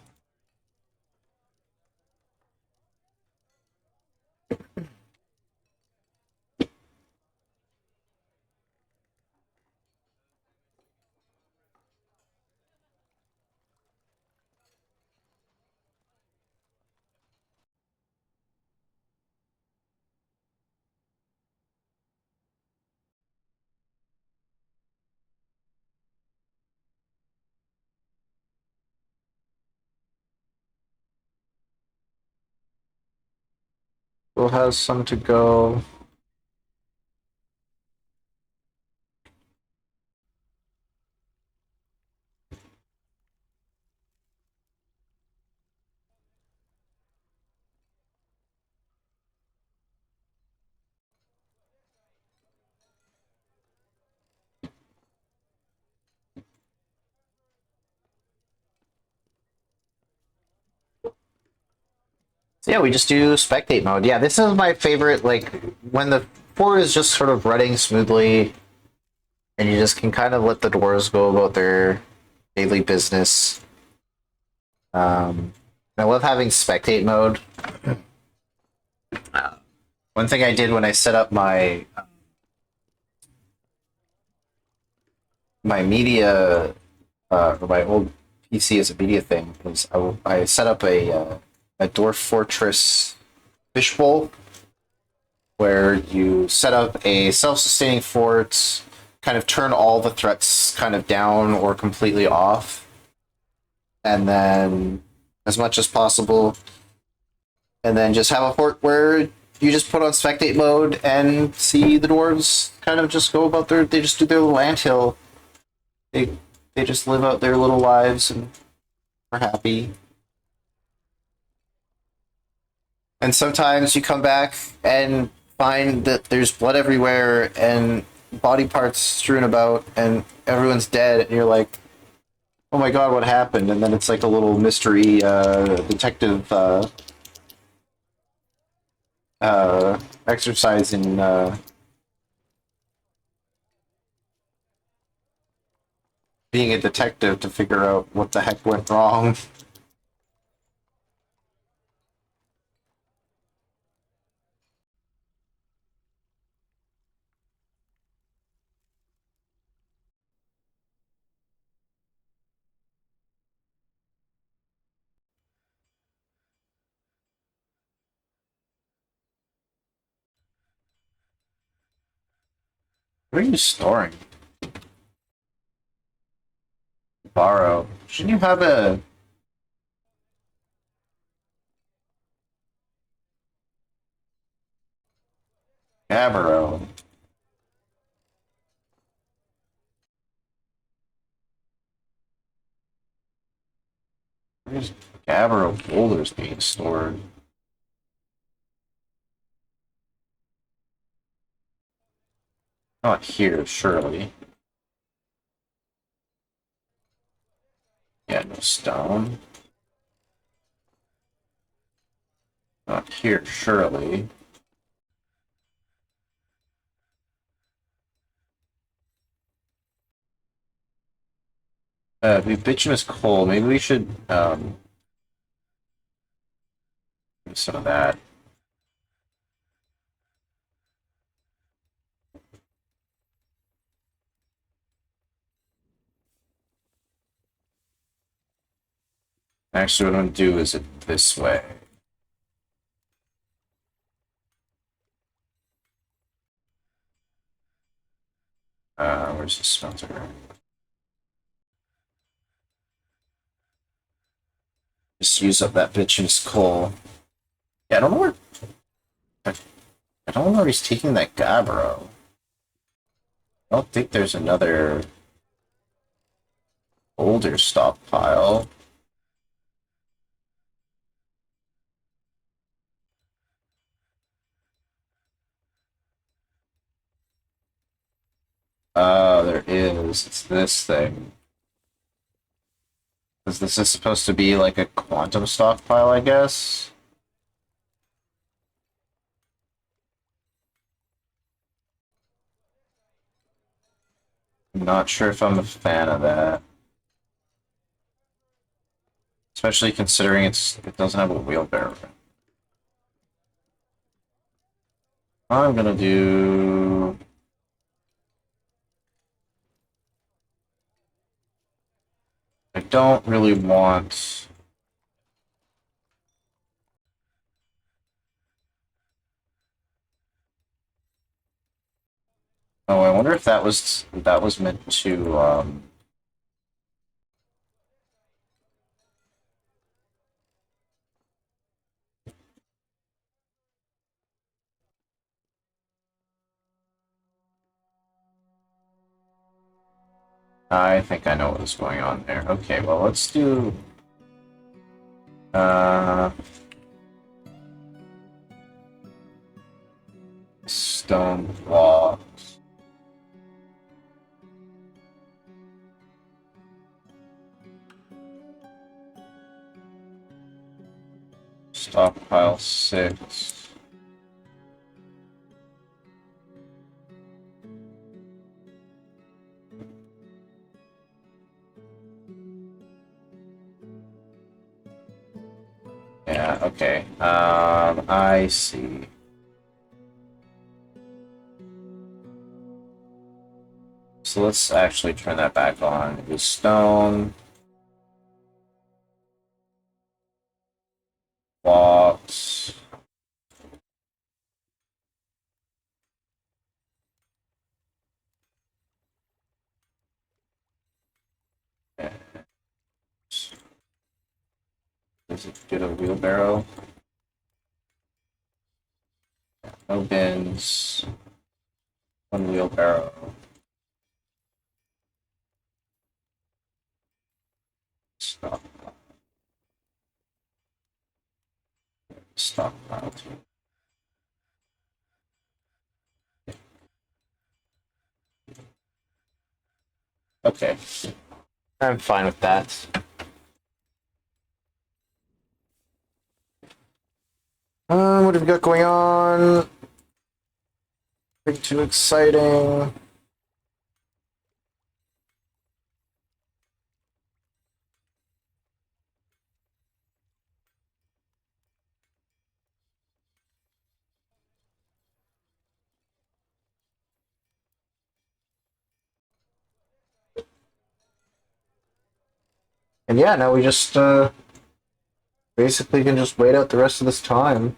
We'll have some to go. So yeah, we just do spectate mode. Yeah, this is my favorite. Like when the fort is just sort of running smoothly, and you just can kind of let the dwarves go about their daily business. I love having spectate mode. One thing I did when I set up my media or my old PC as a media thing was I set up a Dwarf Fortress fishbowl where you set up a self-sustaining fort, kind of turn all the threats kind of down or completely off, and then as much as possible, and then just have a fort where you just put on spectate mode and see the dwarves kind of just go about they just do their little anthill. They just live out their little lives and are happy. And sometimes you come back and find that there's blood everywhere and body parts strewn about and everyone's dead and you're like, oh my god, what happened? And then it's like a little mystery detective exercise in being a detective to figure out what the heck went wrong. What are you storing? Borrow. Shouldn't you have a Gabbro? Gabbro boulders being stored. Not here, surely. Yeah, no stone. Not here, surely. We bituminous coal. Maybe we should do some of that. Actually, what I'm gonna do is it this way. Where's the smelter? Just use up that bituminous coal. Yeah, I don't know where. I don't know where he's taking that gabbro. I don't think there's another older stockpile. There is. It's this thing. Because this is supposed to be like a quantum stockpile, I guess. I'm not sure if I'm a fan of that. Especially considering it doesn't have a wheelbarrow. I'm gonna do. I don't really want. Oh, I wonder if that was meant to. I think I know what is going on there. Okay, well let's do. Uh, stone blocks. Stockpile 6. Yeah, okay. I see. So let's actually turn that back on. It was stone, blocks. Does it get a wheelbarrow? No bins. One wheelbarrow. Stop. Stockpile 2. Okay. I'm fine with that. What have we got going on? Nothing too exciting. And yeah, now we just basically can just wait out the rest of this time.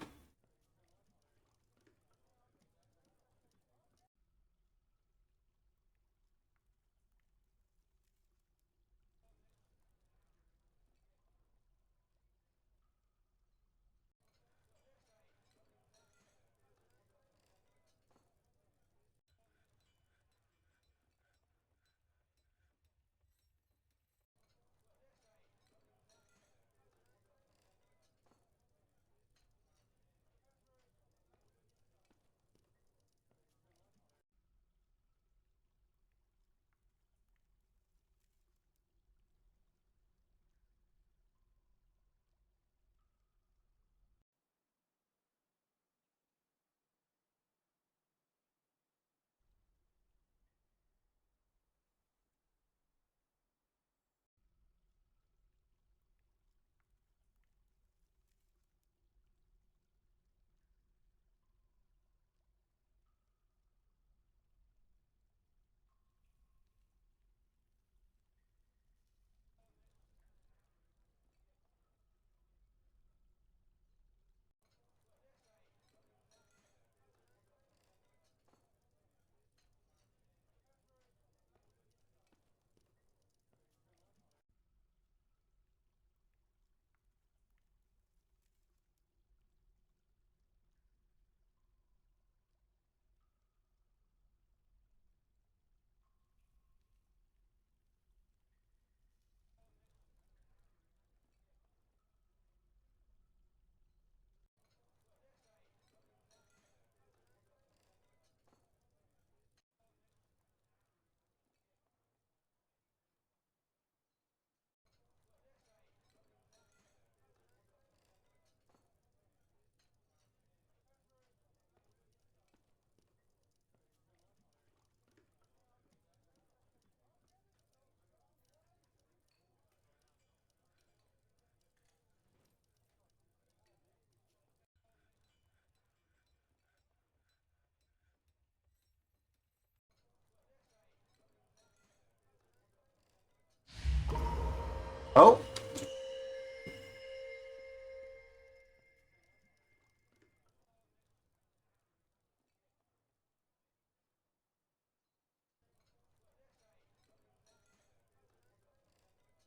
Oh!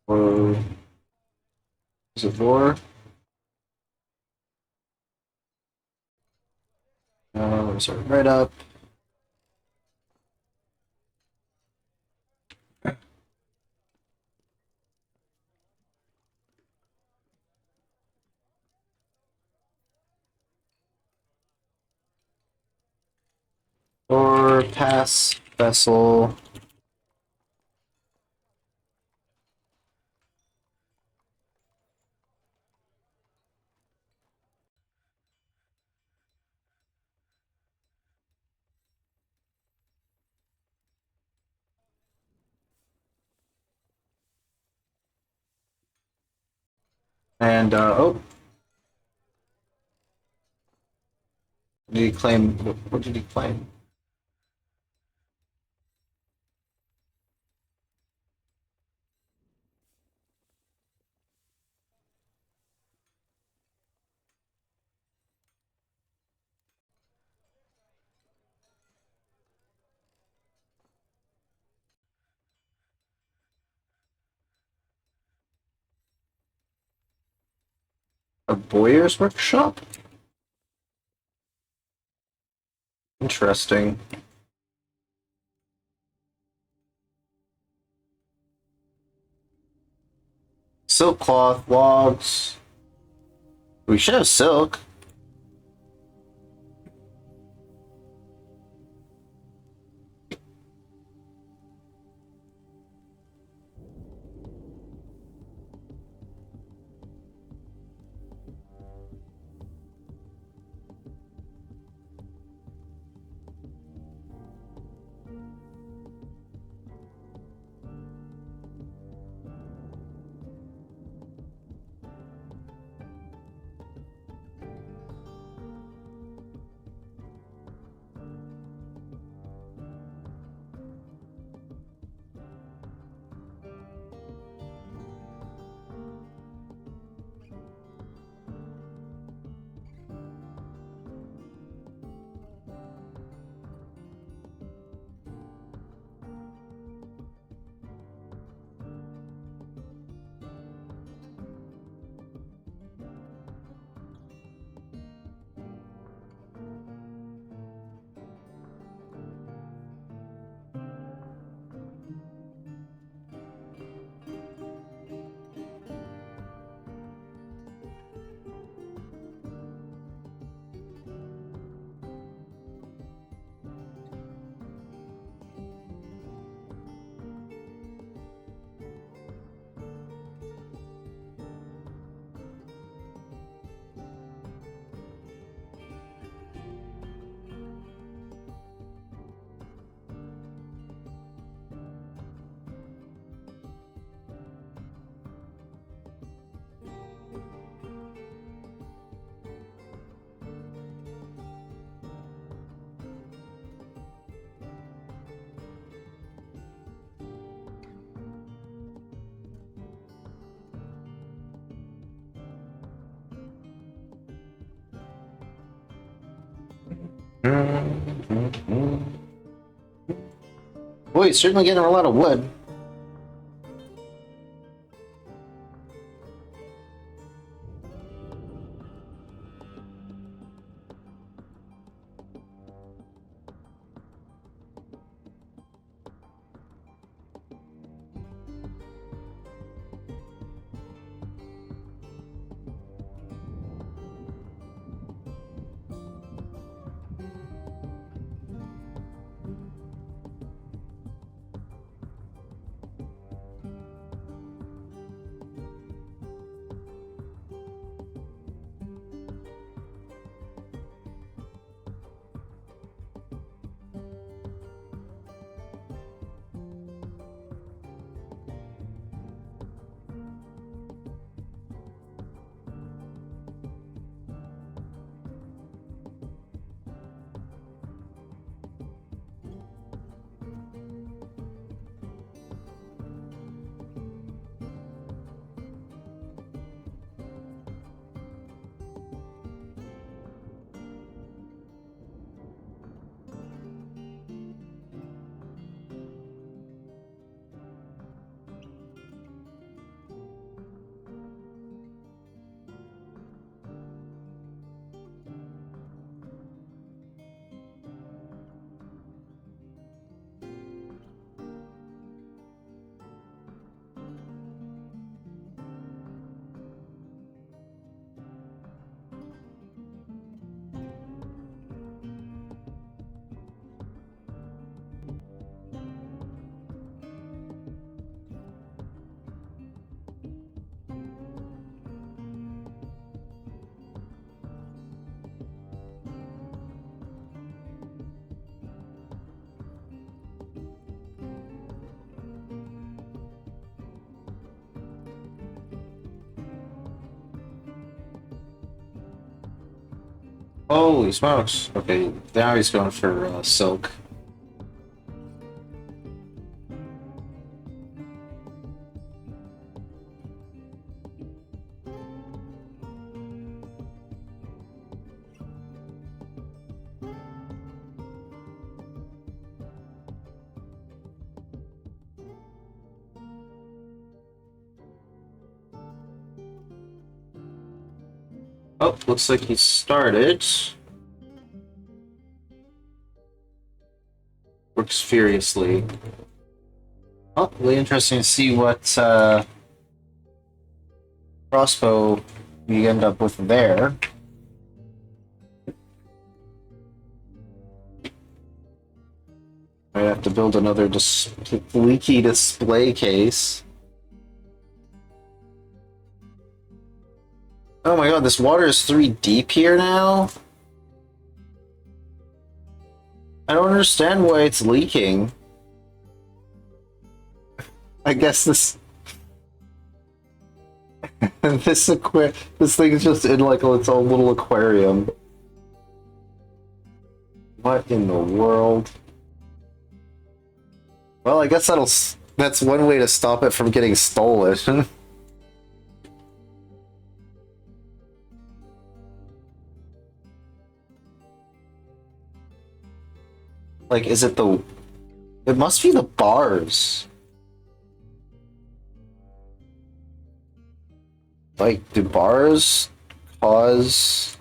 Or is it more? Sorry, right up. Or pass vessel. And, oh. Did he claim? What did he claim? A Boyer's workshop? Interesting. Silk cloth, logs. We should have silk. Boy, he's certainly getting a lot of wood. Holy smokes. Okay, now he's going for silk. Oh, looks like he started. Works furiously. Oh, really interesting to see what crossbow we end up with there. I have to build another leaky display case. Oh my god, this water is 3 deep here now? I don't understand why it's leaking. I guess this this thing is just in like its own little aquarium. What in the world? Well, I guess that's one way to stop it from getting stolen. Like, is it the... It must be the bars. Like, do bars cause...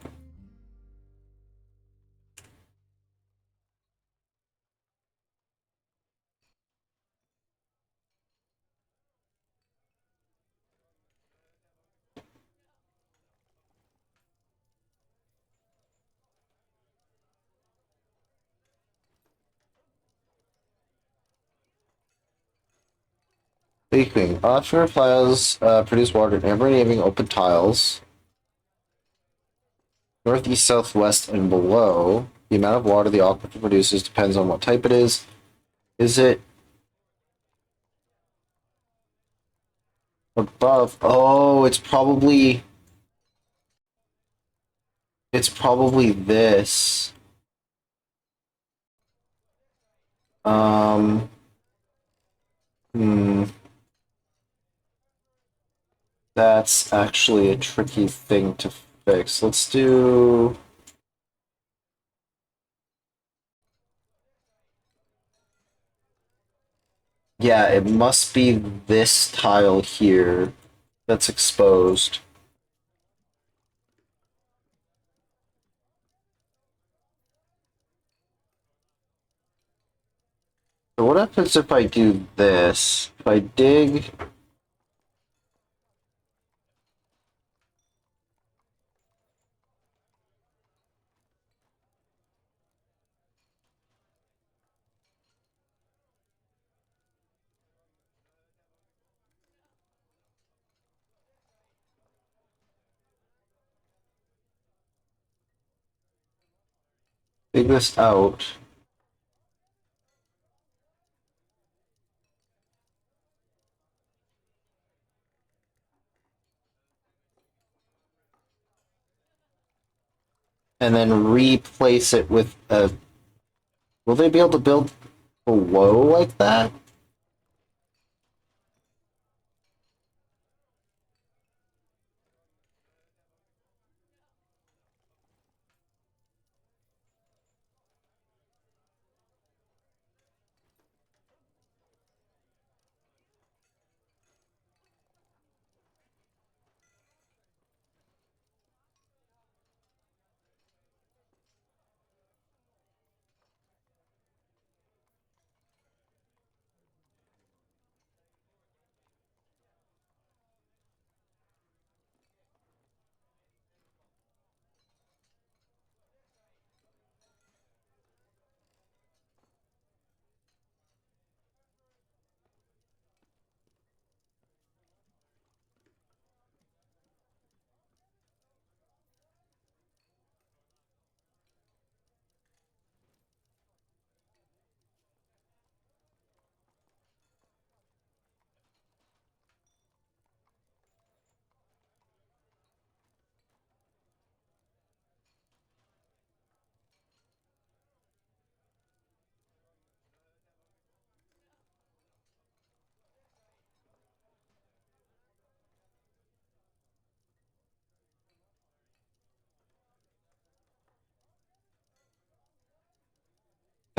leaking? Offshore piles produce water in every neighboring open tiles. Northeast, southwest, and below. The amount of water the aquifer produces depends on what type it is. Is it above? Oh, it's probably this. Um, hmm, that's actually a tricky thing to fix. Let's do... Yeah, it must be this tile here that's exposed. So what happens if I do this? If I dig this out, and then replace it with a... Will they be able to build below like that?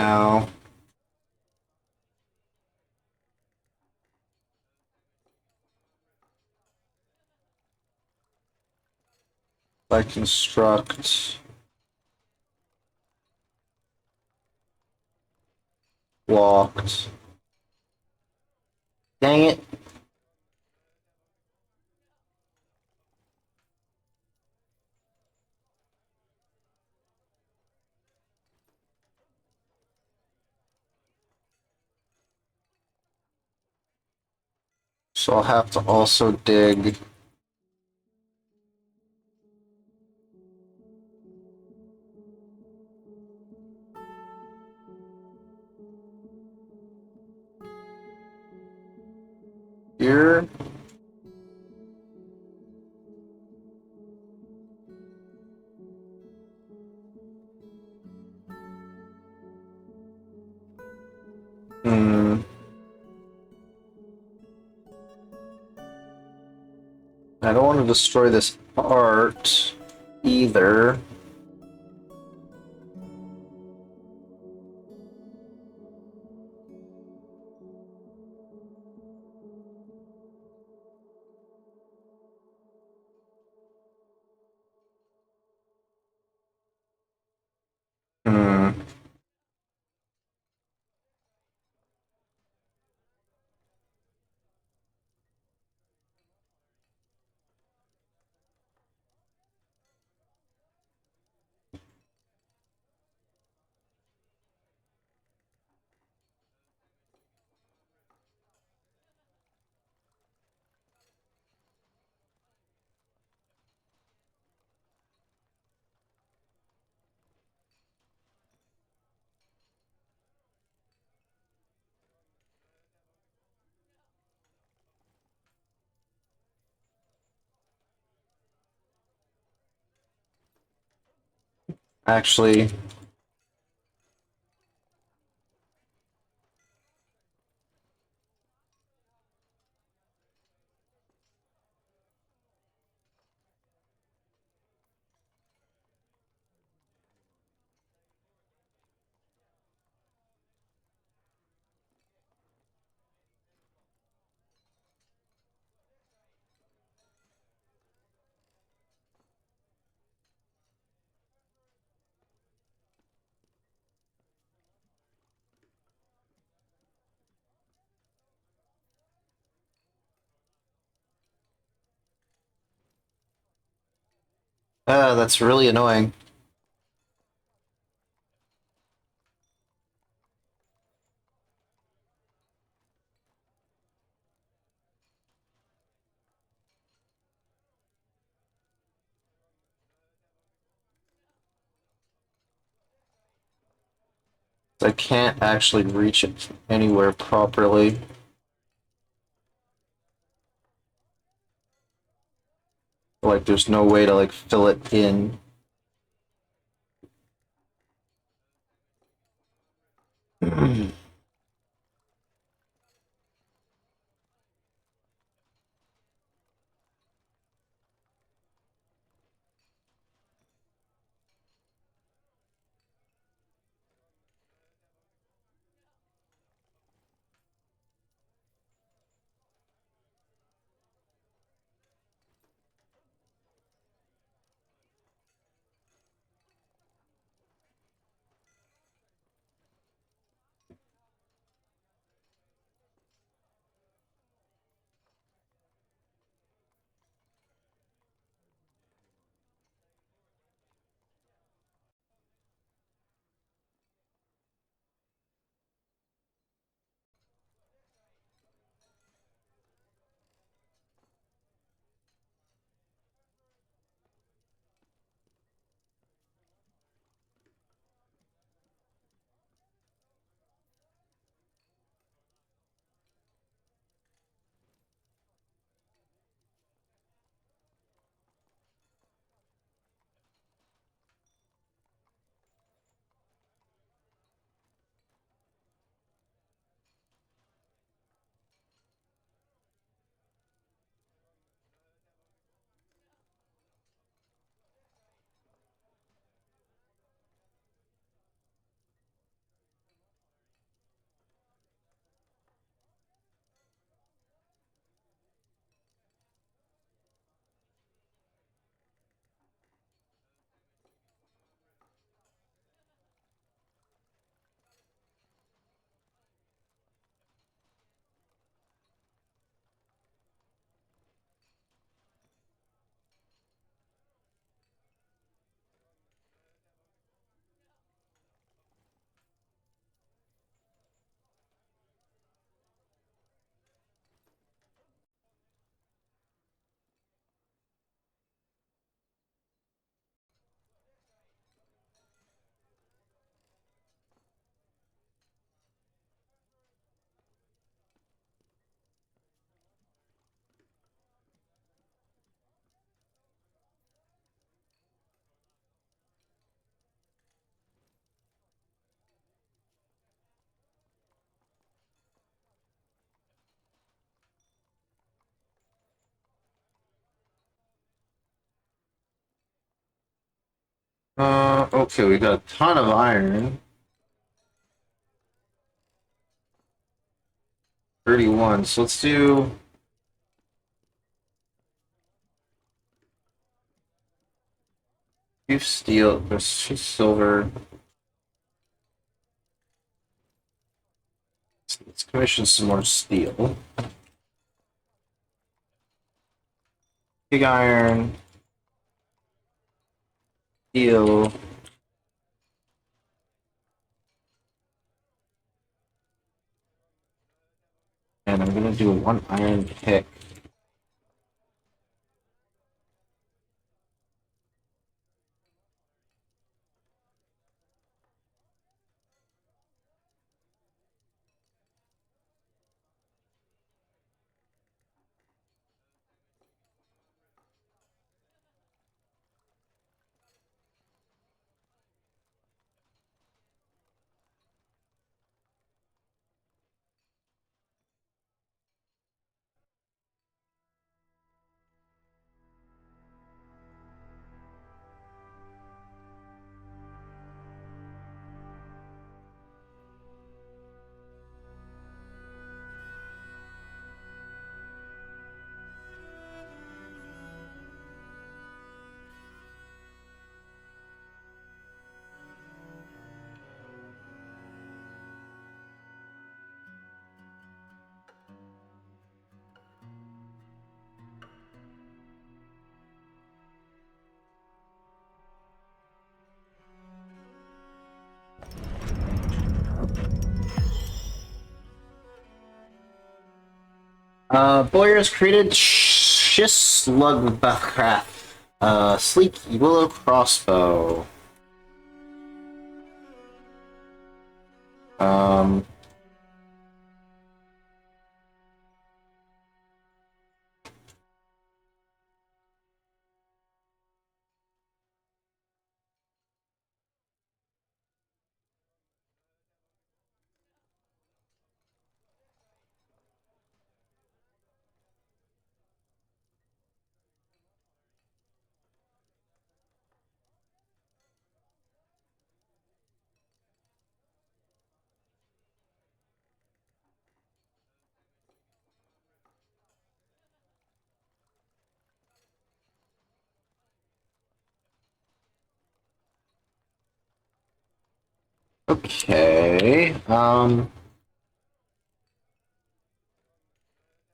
Now, if I construct blocked. Dang it. So I'll have to also dig here. Hmm. I don't want to destroy this art either. Hmm. Actually, that's really annoying. I can't actually reach it anywhere properly. Like, there's no way to, like, fill it in. Okay, we got a ton of iron. 31. So let's do two steel, there's two silver. Let's commission some more steel. Pig iron, steel. And I'm gonna do one iron pick. Boyers created schist slug craft. Sleek willow crossbow. Um, okay. Can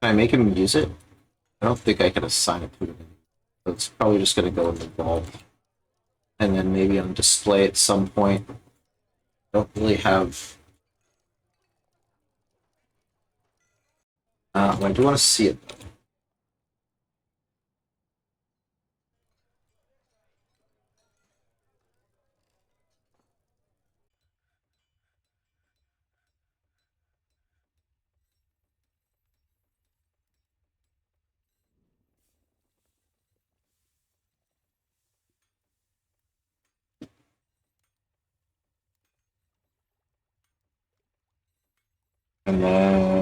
I make him use it? I don't think I can assign it to him. So it's probably just gonna go in the vault. And then maybe on display at some point. Don't really have. I do want to see it though. And then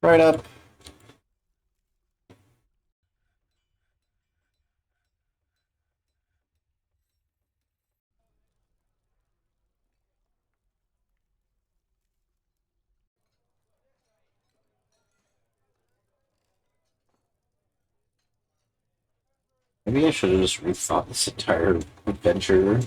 right up. Maybe I should have just rethought this entire adventure.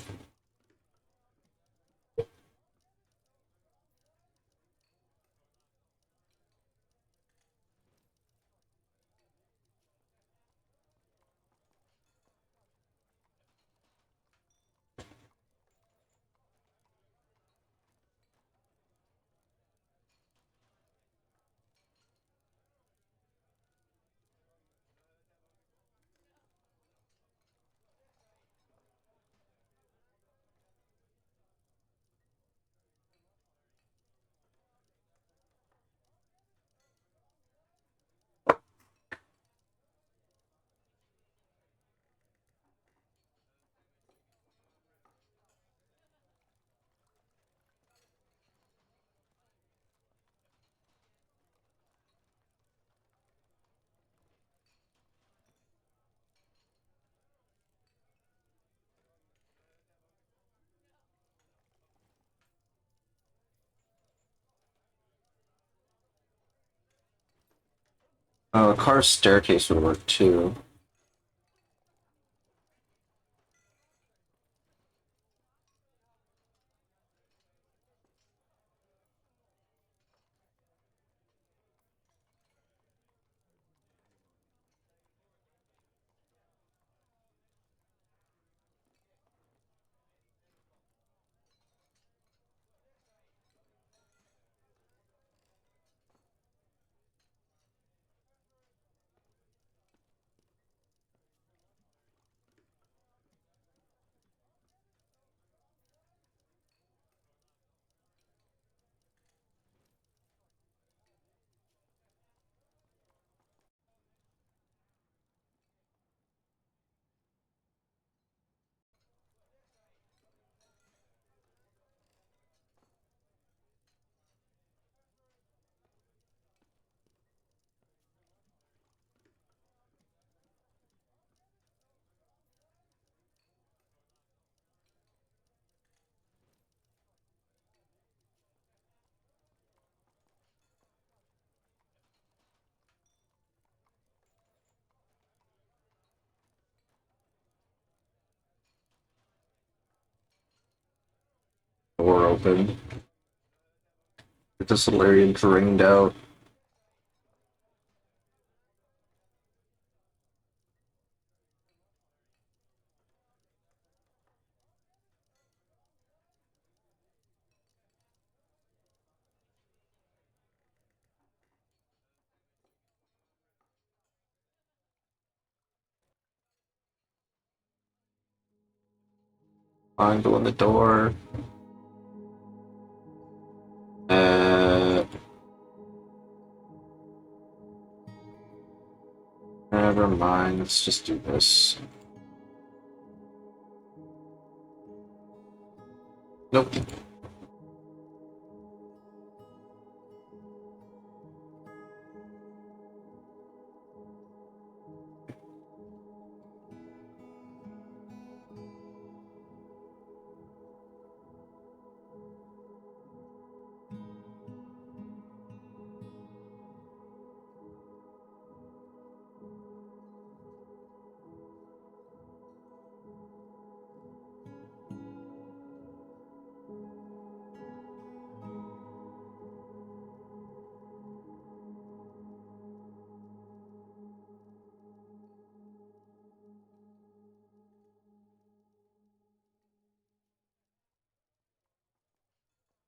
Oh, a car staircase would work too. Door open. Get this little area drained out. Angle in the door. Never mind. Let's just do this. Nope.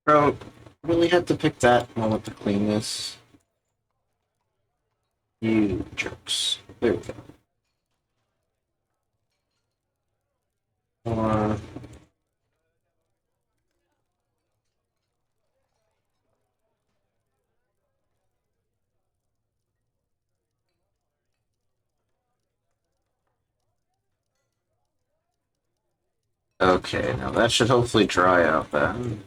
Bro, really had to pick that moment to clean this. You jerks. There we go. Or okay, now that should hopefully dry out then.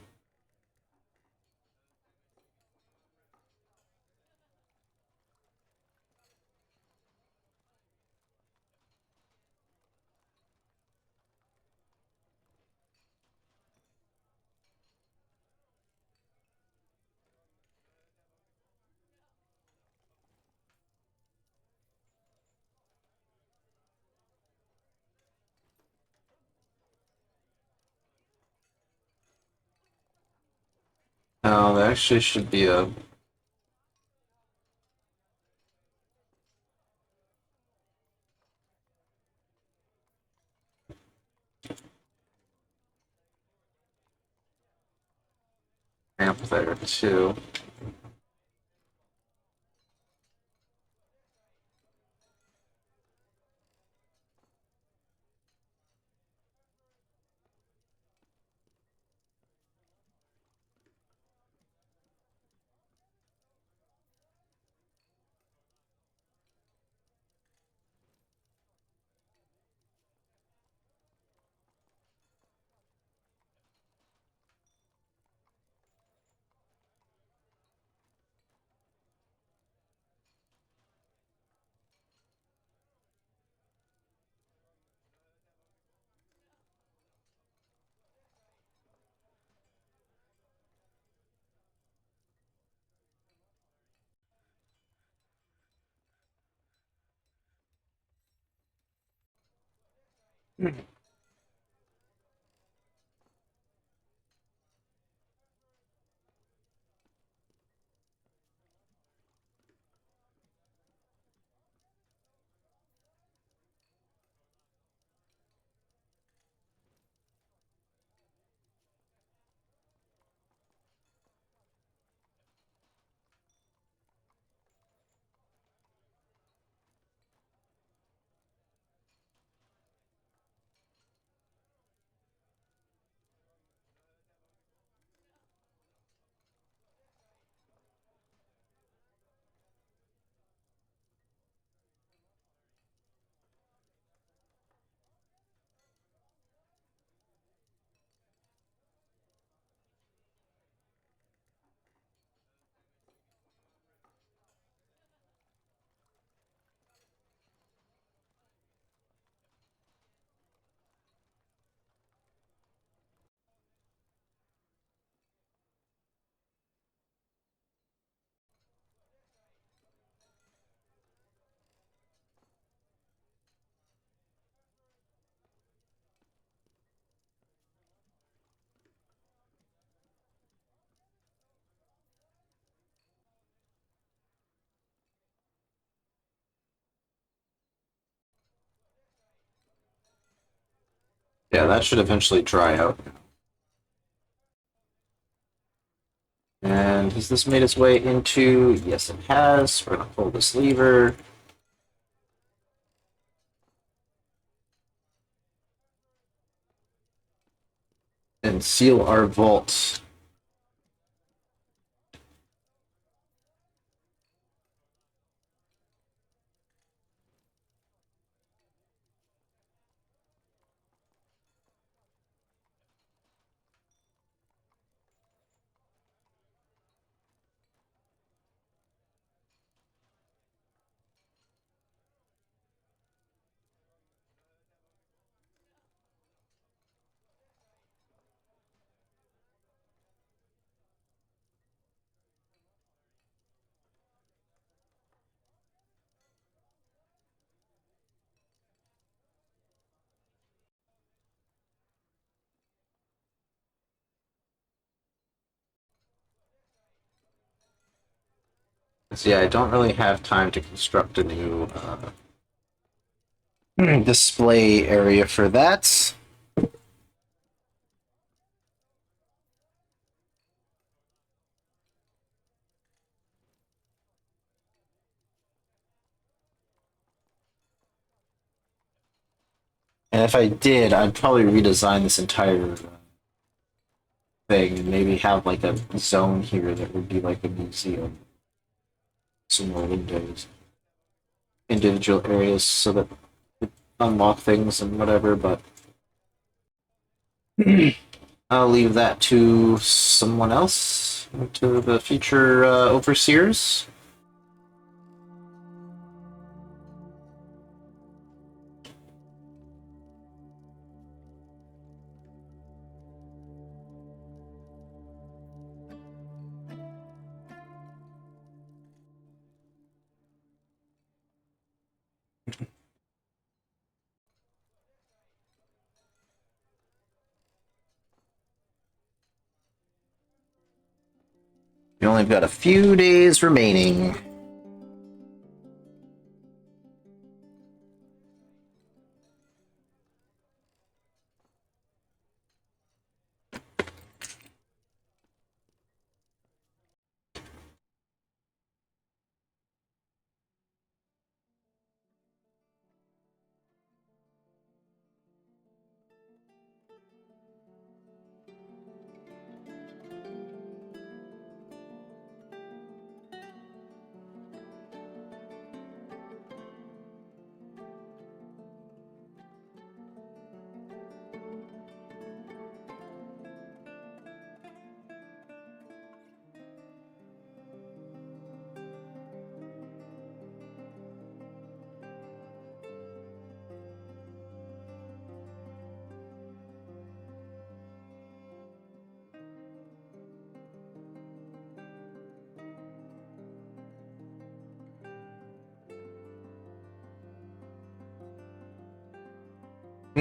Now there actually should be a ramp there too. Yeah, that should eventually dry out. And has this made its way into... Yes, it has. We're going to pull this lever. And seal our vault. So yeah, I don't really have time to construct a new display area for that. And if I did, I'd probably redesign this entire thing and maybe have like a zone here that would be like a museum. Some more windows, individual areas so that unlock things and whatever, but I'll leave that to someone else, to the future overseers. We only got a few days remaining.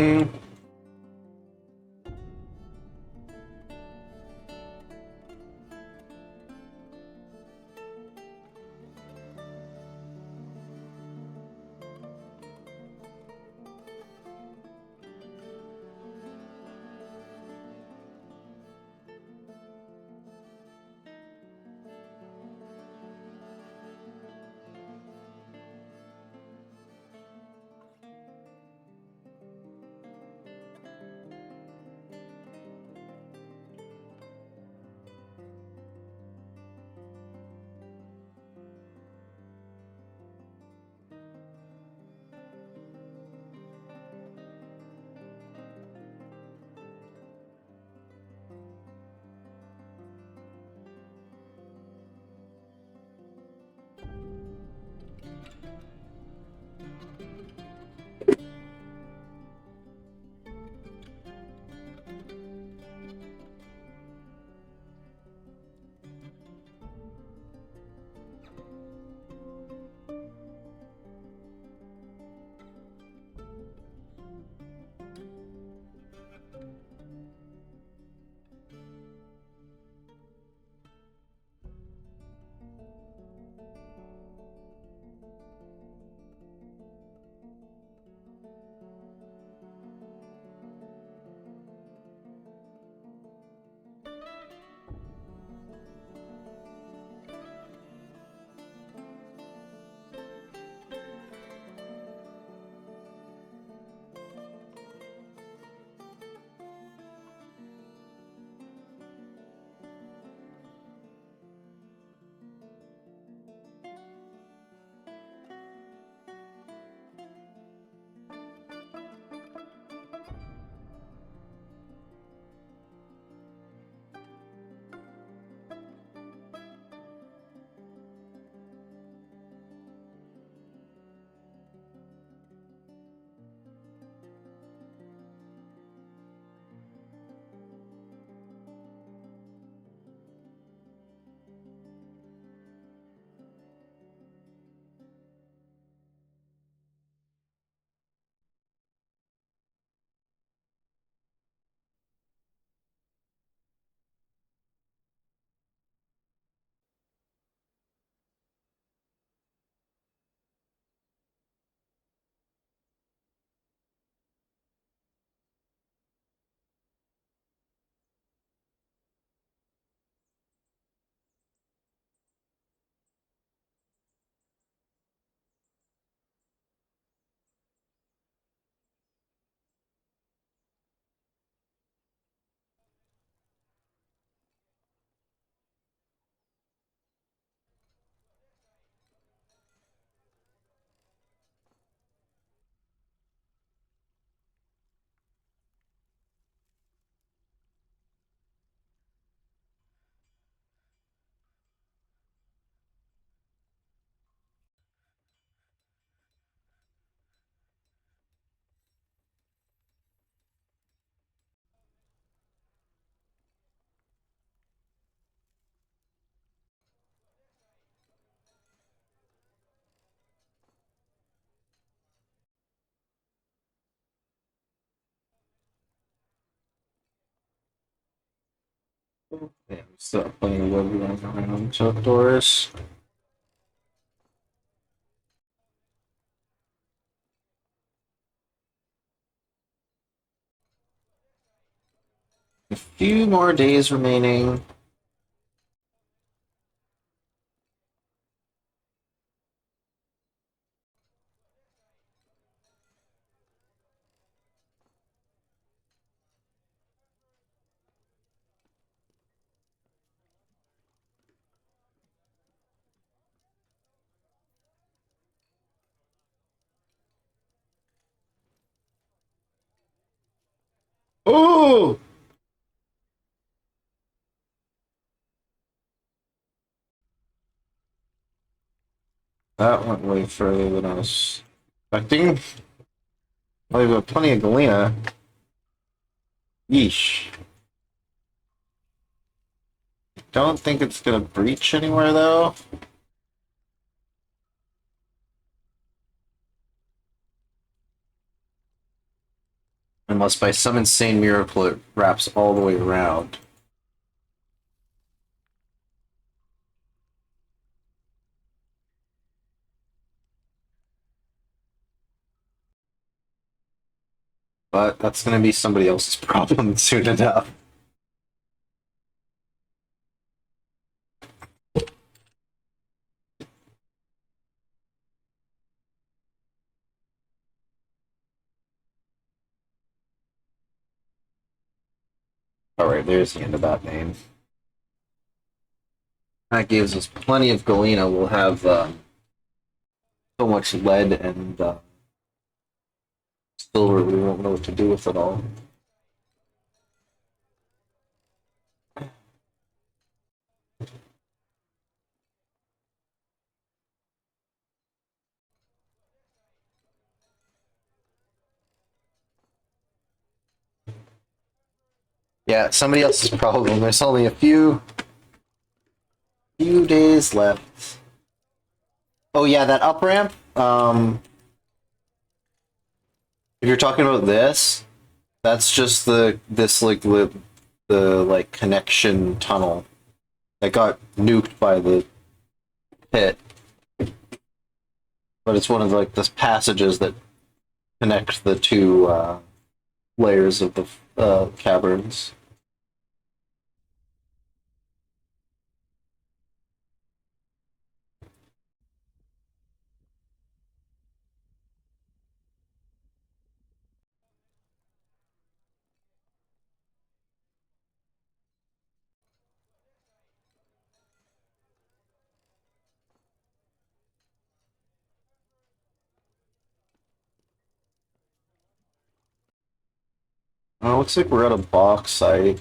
Hmm. Yeah, still playing the web going around. Chuck Doris. A few more days remaining. Oh! That went way further than I was expecting. Well, we've got plenty of Galena. Yeesh. Don't think it's gonna breach anywhere though. Unless by some insane miracle it wraps all the way around. But that's going to be somebody else's problem soon enough. Alright, there's the end of that name. That gives us plenty of galena. We'll have so much lead and silver, we won't know what to do with it all. Yeah, somebody else's problem. There's only a few days left. Oh yeah, that up ramp. If you're talking about this, that's just this like the like connection tunnel that got nuked by the pit. But it's one of like the passages that connect the two layers of the caverns. Oh, looks like we're at a box site.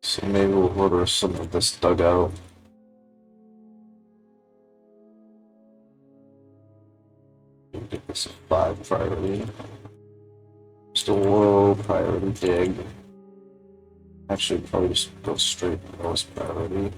So maybe we'll order some of this dugout. Get this a 5 priority. Just a low priority dig. Actually, probably just go straight to lowest priority.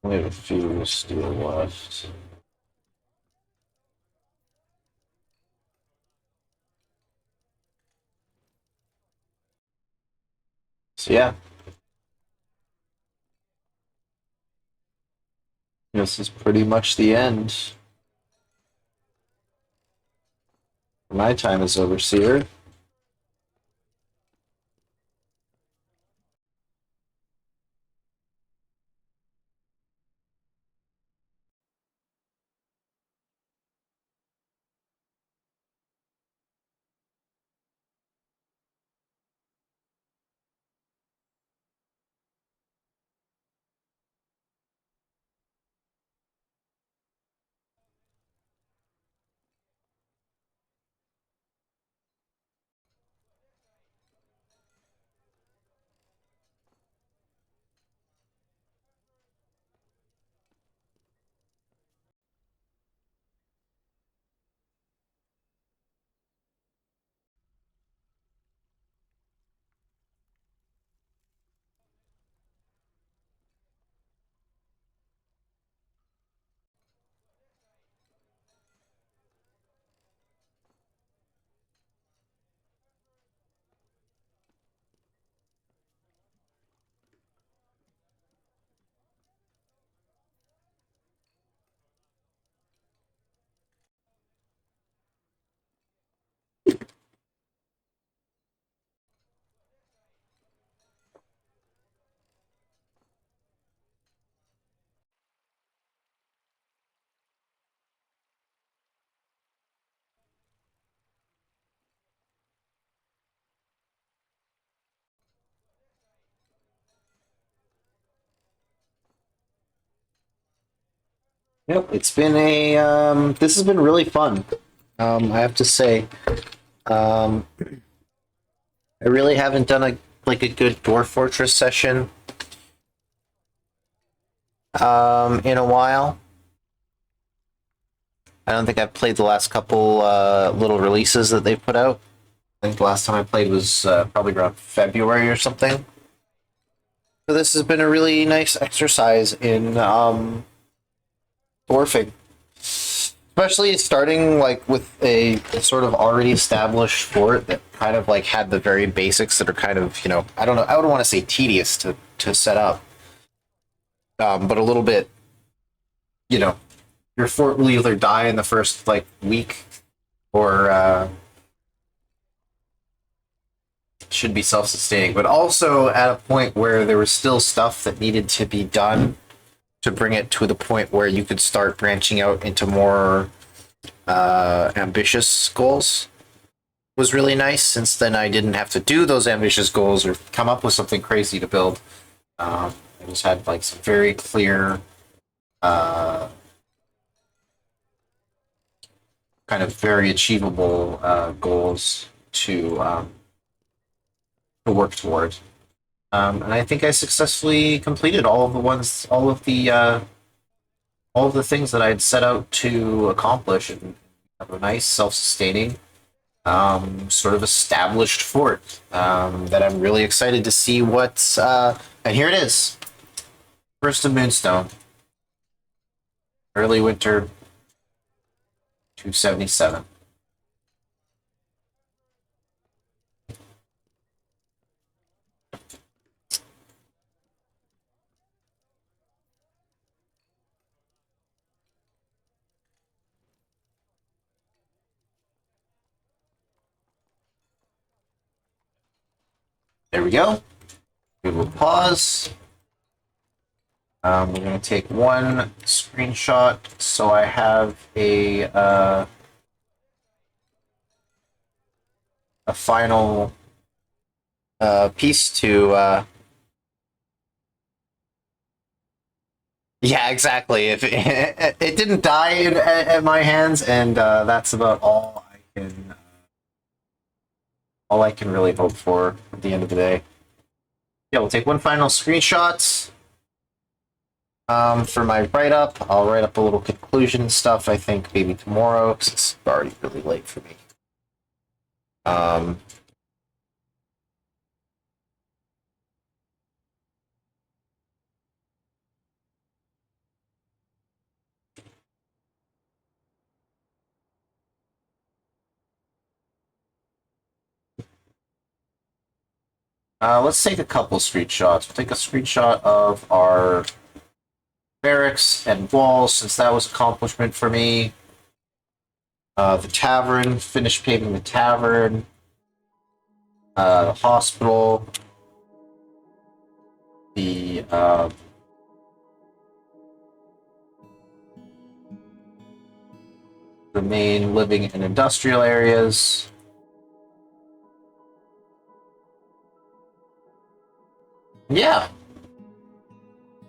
We have a few steel left. So yeah, this is pretty much the end. My time as overseer. Yep, it's been a this has been really fun. I have to say, um, I really haven't done a good Dwarf Fortress session in a while. I don't think I've played the last couple little releases that they put out. I think the last time I played was probably around February or something. So this has been a really nice exercise in dwarfing, especially starting like with a sort of already established fort that kind of like had the very basics that are kind of, I don't know, I don't want to say tedious to set up, but a little bit, you know, your fort will either die in the first like week or should be self-sustaining, but also at a point where there was still stuff that needed to be done to bring it to the point where you could start branching out into more ambitious goals was really nice, since then I didn't have to do those ambitious goals or come up with something crazy to build. I just had like some very clear uh, kind of very achievable goals to work toward. And I think I successfully completed all of the things that I had set out to accomplish, and have a nice self-sustaining sort of established fort that I'm really excited to see what's. And here it is, First of Moonstone, early winter 277. There we go. We will pause. We're going to take one screenshot so I have a final piece to. Yeah, exactly. If it didn't die at my hands, and that's about all I can really hope for at the end of the day. Yeah, we'll take one final screenshot for my write up. I'll write up a little conclusion stuff, I think, maybe tomorrow, because it's already really late for me. Um, let's take a couple screenshots. We'll take a screenshot of our barracks and walls, since that was an accomplishment for me. The tavern, finished paving the tavern. The hospital. The main living and industrial areas. Yeah,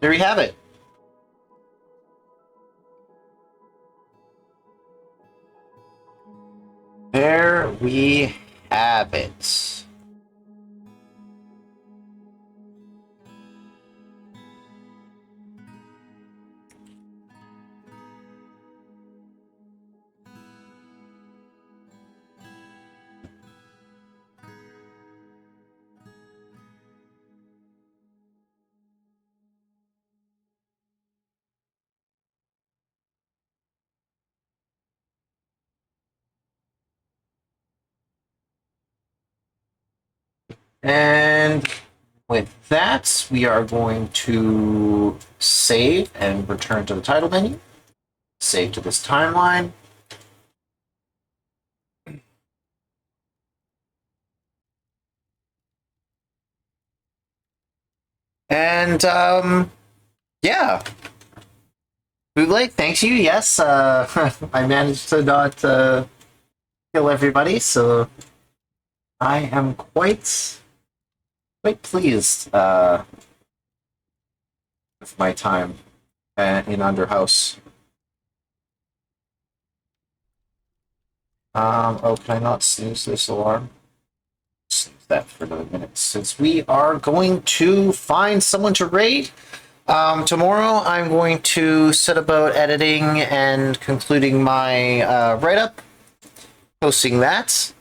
there we have it. There we have it. And with that, we are going to save and return to the title menu. Save to this timeline. And yeah, bootleg, thanks you. Yes, I managed to not kill everybody, so I am quite pleased with my time in Underhouse. Oh, can I not snooze this alarm? Snooze that for another minute, since we are going to find someone to raid. Tomorrow I'm going to set about editing and concluding my write-up, posting that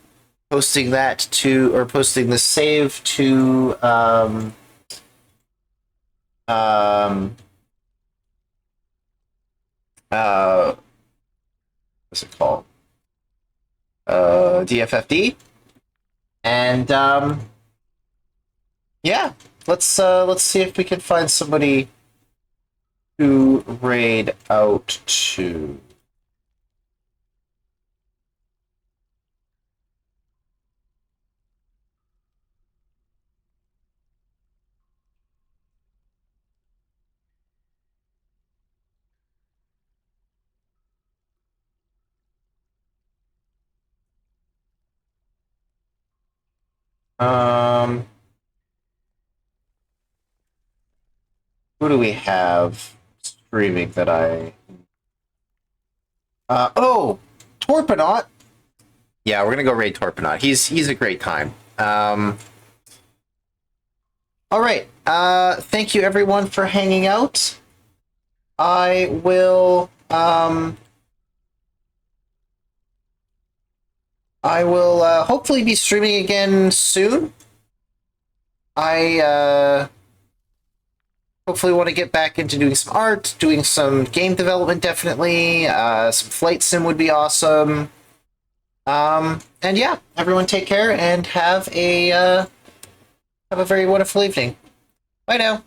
posting the save to what's it called? DFFD. And yeah, let's see if we can find somebody to raid out to. Um, who do we have streaming that I? Oh, Torpinaut. Yeah, we're gonna go raid Torpinaut. He's a great time. All right. Thank you everyone for hanging out. I will hopefully be streaming again soon. I hopefully want to get back into doing some art, doing some game development definitely. Some flight sim would be awesome. And yeah, everyone take care and have a very wonderful evening. Bye now.